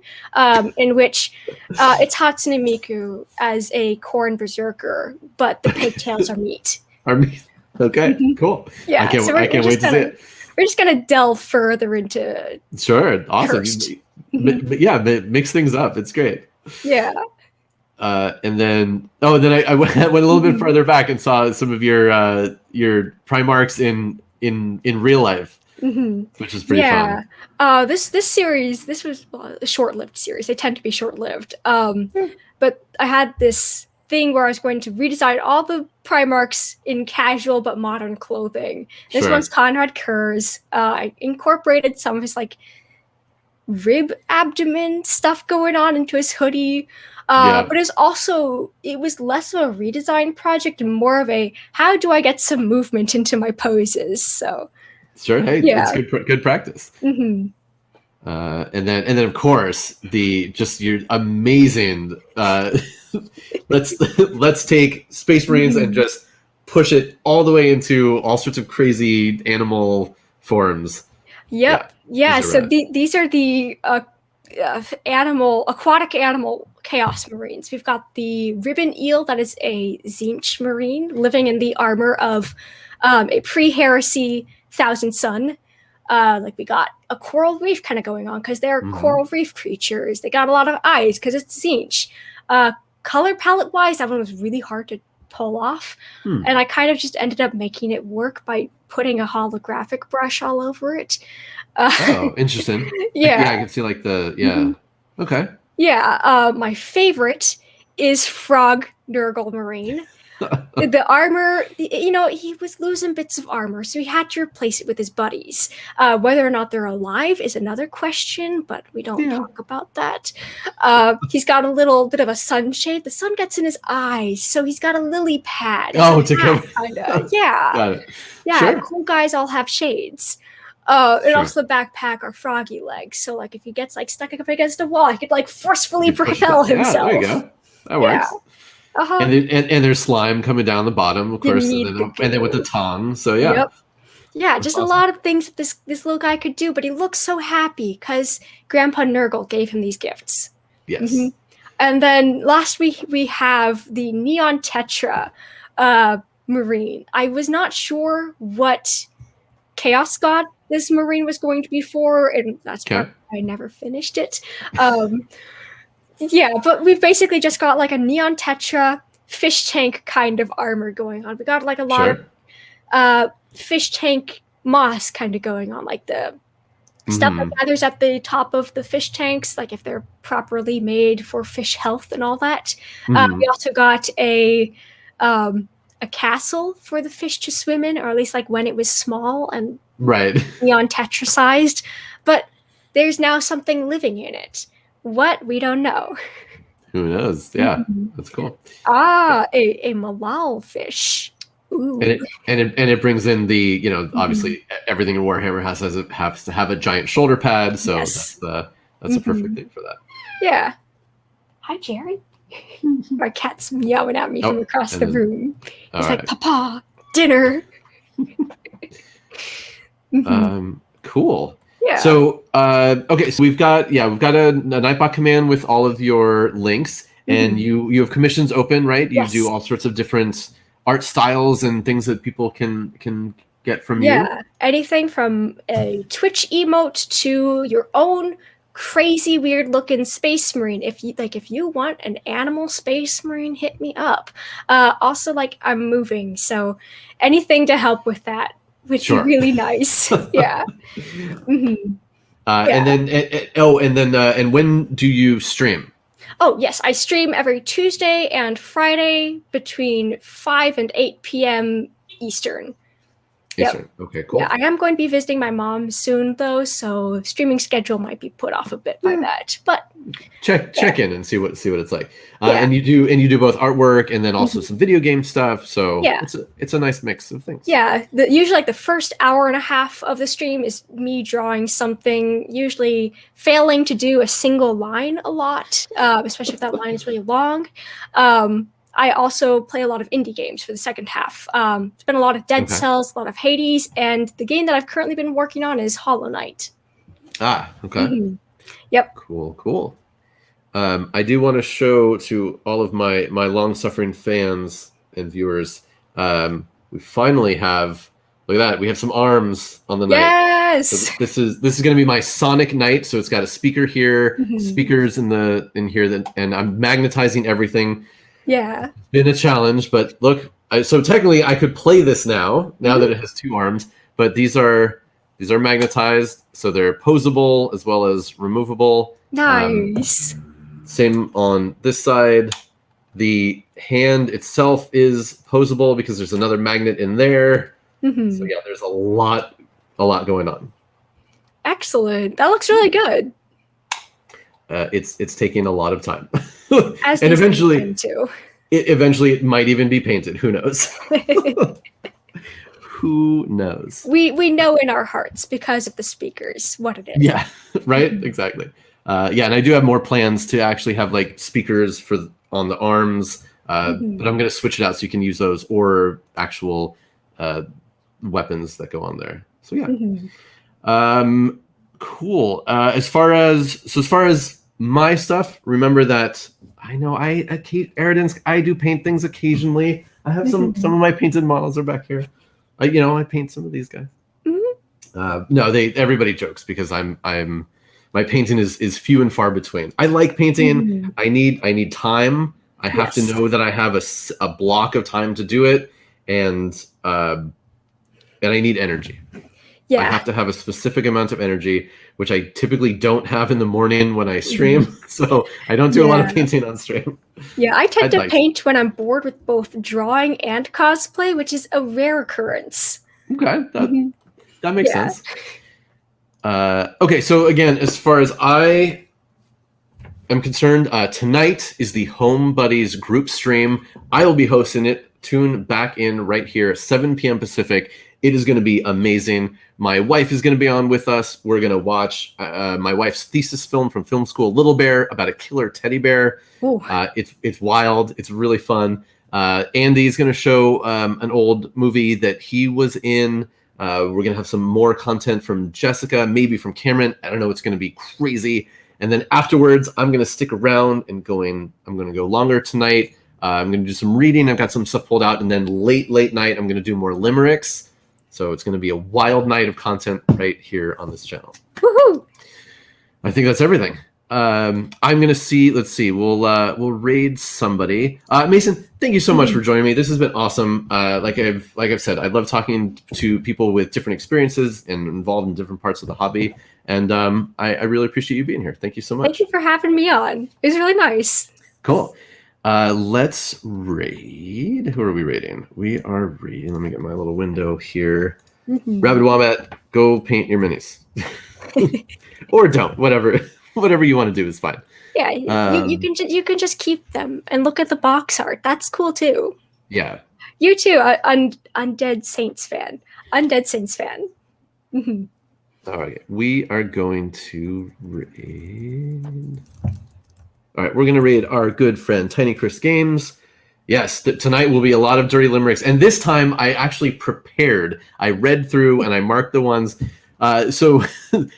in which it's Hatsune Miku as a Corn Berserker, but the pigtails are meat. Okay, cool. Yeah, I can't wait to see it. We're just gonna delve further into. Sure, awesome. Mix things up. It's great. Yeah. And then I went a little bit further back and saw some of your Primarchs in real life, which is pretty fun. This series, this was a short-lived series. They tend to be short-lived. But I had this thing where I was going to redesign all the Primarchs in casual but modern clothing. This one's Conrad Kurz. I incorporated some of his like rib abdomen stuff going on into his hoodie. Yeah. But it was less of a redesign project and more of a how do I get some movement into my poses. So Sure. Hey, yeah. it's good practice. Mm-hmm. And then of course your amazing. Let's take Space Marines and just push it all the way into all sorts of crazy animal forms. Yep. Yeah. These are So rad. these are the aquatic animal chaos marines. We've got the ribbon eel that is a Tzeentch marine living in the armor of a pre-heresy Thousand Sun. Like we got a coral reef kind of going on because they're coral reef creatures. They got a lot of eyes because it's Tzeentch. Color palette wise, that one was really hard to pull off, and I kind of just ended up making it work by putting a holographic brush all over it. Oh, interesting. Yeah. I can see like the Okay. Yeah, my favorite is Frog Nurgle Marine. The armor, he was losing bits of armor, so he had to replace it with his buddies. Whether or not they're alive is another question, but we don't talk about that. He's got a little bit of a sunshade. The sun gets in his eyes, so he's got a lily pad. To cover. Kinda. Yeah. Got it. Yeah, Sure. cool guys all have shades. And also the backpack are froggy legs, so like if he gets like stuck up against a wall, he could like forcefully propel himself. Yeah, there you go. That works. Uh-huh. And there's slime coming down the bottom, of course, and then with the tongue. So yeah. Yep. Yeah, That's just awesome. a lot of things that this little guy could do, but he looks so happy because Grandpa Nurgle gave him these gifts. Yes. And then last week we have the Neon Tetra Marine. I was not sure what Chaos God this Marine was going to be for, and that's why I never finished it. Yeah, but we've basically just got like a Neon Tetra fish tank kind of armor going on. We got like a lot of fish tank moss kind of going on, like the stuff that gathers at the top of the fish tanks, like if they're properly made for fish health and all that. We also got a castle for the fish to swim in, or at least like when it was small and neon tetra sized. But there's now something living in it. What? We don't know. Who knows? Yeah, that's cool. A malal fish. Ooh. And it brings in the obviously everything in Warhammer has to have a giant shoulder pad, so that's a perfect thing for that. Yeah. Hi, Jerry. My cat's meowing at me from across the room. He's like, "Papa, dinner." Cool. Yeah. So okay, so we've got a Nightbot command with all of your links, and you have commissions open, right? You do all sorts of different art styles and things that people can get from you. Yeah, anything from a Twitch emote to your own crazy weird looking space marine. If you want an animal space marine, hit me up. Also, like, I'm moving, so anything to help with that would be really nice. Yeah. And when do you stream? Oh, yes, I stream every Tuesday and Friday between 5 and 8 p.m. Eastern. Eastern. Yep. Okay, cool. Yeah, I am going to be visiting my mom soon, though, so streaming schedule might be put off a bit by that. But check in and see what it's like. And you do both artwork and then also some video game stuff. So it's a nice mix of things. Yeah, usually like the first hour and a half of the stream is me drawing something, usually failing to do a single line a lot, especially if that line is really long. I also play a lot of indie games for the second half. It's been a lot of Dead Cells, a lot of Hades, and the game that I've currently been working on is Hollow Knight. Okay. Yep. Cool. I do want to show to all of my long-suffering fans and viewers, we finally have, look at that, we have some arms on the knight. Yes! So this is going to be my Sonic Knight, so it's got a speaker here, speakers in here, and I'm magnetizing everything. Yeah. It's been a challenge, but look, so technically I could play this now that it has two arms, but these are magnetized, so they're posable as well as removable. Nice. Same on this side. The hand itself is posable because there's another magnet in there. So yeah, there's a lot going on. Excellent. That looks really good. it's taking a lot of time. As And these things eventually tend to. it might even be painted. Who knows? Who knows? We know in our hearts because of the speakers what it is. Yeah, right. Exactly. Yeah, and I do have more plans to actually have like speakers on the arms, but I'm going to switch it out so you can use those or actual weapons that go on there. So yeah, cool. As far as my stuff, remember that I know Eridan's, I do paint things occasionally. I have some of my painted models are back here. I paint some of these guys. No, everybody jokes because I'm my painting is few and far between. I like painting. I need time. I have to know that I have a block of time to do it, and I need energy. Yeah. I have to have a specific amount of energy, which I typically don't have in the morning when I stream. So I don't do a lot of painting on stream. Yeah, I tend to paint when I'm bored with both drawing and cosplay, which is a rare occurrence. Okay, that makes sense. Okay, so again, as far as I am concerned, tonight is the Home Buddies group stream. I will be hosting it. Tune back in right here, 7 p.m. Pacific. It is going to be amazing. My wife is going to be on with us. We're going to watch my wife's thesis film from film school, Little Bear, about a killer teddy bear. It's wild. It's really fun. Andy's going to show an old movie that he was in. We're going to have some more content from Jessica, maybe from Cameron. I don't know. It's going to be crazy. And then afterwards, I'm going to stick around and I'm going to go longer tonight. I'm going to do some reading. I've got some stuff pulled out. And then late night, I'm going to do more limericks. So it's going to be a wild night of content right here on this channel. Woohoo! I think that's everything. I'm going to see. Let's see. We'll raid somebody. Mason, thank you so much for joining me. This has been awesome. Like I've said, I love talking to people with different experiences and involved in different parts of the hobby. And I really appreciate you being here. Thank you so much. Thank you for having me on. It was really nice. Cool. Let's raid. Who are we raiding? We are raiding. Let me get my little window here. Rabid Wombat, go paint your minis. Or don't. Whatever you want to do is fine. Yeah, you can just keep them and look at the box art. That's cool too. Yeah. You too, Undead Saints fan. Undead Saints fan. All right, we are going to raid. All right, we're going to raid our good friend Tiny Chris Games. Yes, tonight will be a lot of dirty limericks, and this time I actually prepared. I read through and I marked the ones. So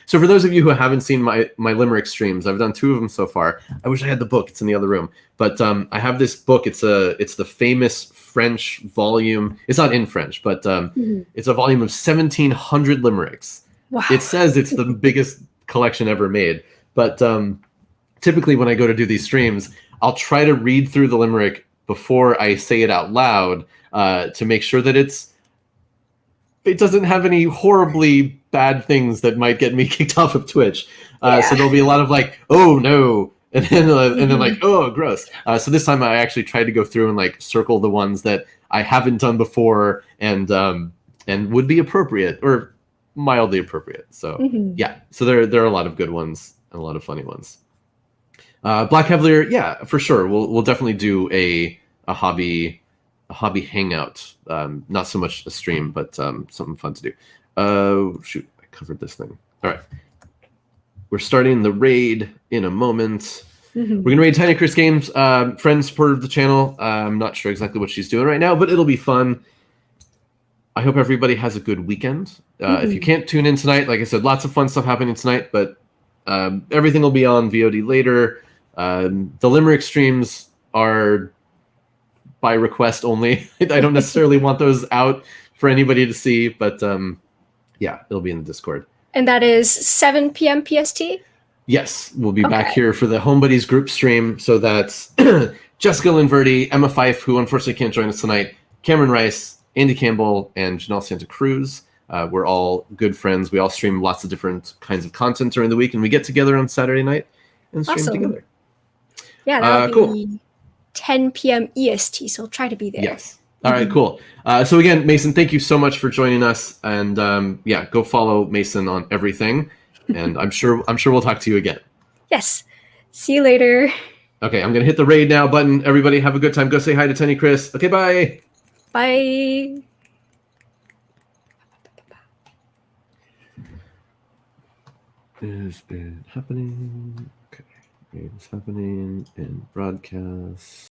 for those of you who haven't seen my limerick streams, I've done 2 of them so far. I wish I had the book; it's in the other room. But I have this book. It's the famous French volume. It's not in French, but it's a volume of 1,700 limericks. Wow. It says it's the biggest collection ever made. But typically when I go to do these streams, I'll try to read through the limerick before I say it out loud to make sure that it doesn't have any horribly bad things that might get me kicked off of Twitch. So there'll be a lot of like, oh no, and then like, oh gross. So this time I actually tried to go through and like circle the ones that I haven't done before and would be appropriate or mildly appropriate. So yeah, so there are a lot of good ones and a lot of funny ones. Black Cavalier, yeah, for sure. We'll definitely do a hobby hangout. Not so much a stream, but something fun to do. Shoot, I covered this thing. All right. We're starting the raid in a moment. We're going to raid Tiny Chris Games, friend supporter of the channel. I'm not sure exactly what she's doing right now, but it'll be fun. I hope everybody has a good weekend. If you can't tune in tonight, like I said, lots of fun stuff happening tonight, but everything will be on VOD later. The Limerick streams are by request only. I don't necessarily want those out for anybody to see, but yeah, it'll be in the Discord. And that is 7 p.m. PST? Yes, we'll be back here for the Home Buddies group stream. So that's Jessica Linverdi, Emma Fife, who unfortunately can't join us tonight, Cameron Rice, Andy Campbell, and Janelle Santa Cruz. We're all good friends. We all stream lots of different kinds of content during the week, and we get together on Saturday night and stream together. Yeah, that'll be 10 p.m. EST, so I'll try to be there. Yes. All right, cool. So again, Mason, thank you so much for joining us, and yeah, go follow Mason on everything, and I'm sure we'll talk to you again. Yes. See you later. Okay, I'm gonna hit the raid now button. Everybody have a good time. Go say hi to Tenny Chris. Okay, bye. Bye. Is it happening? Okay, it's happening in broadcast.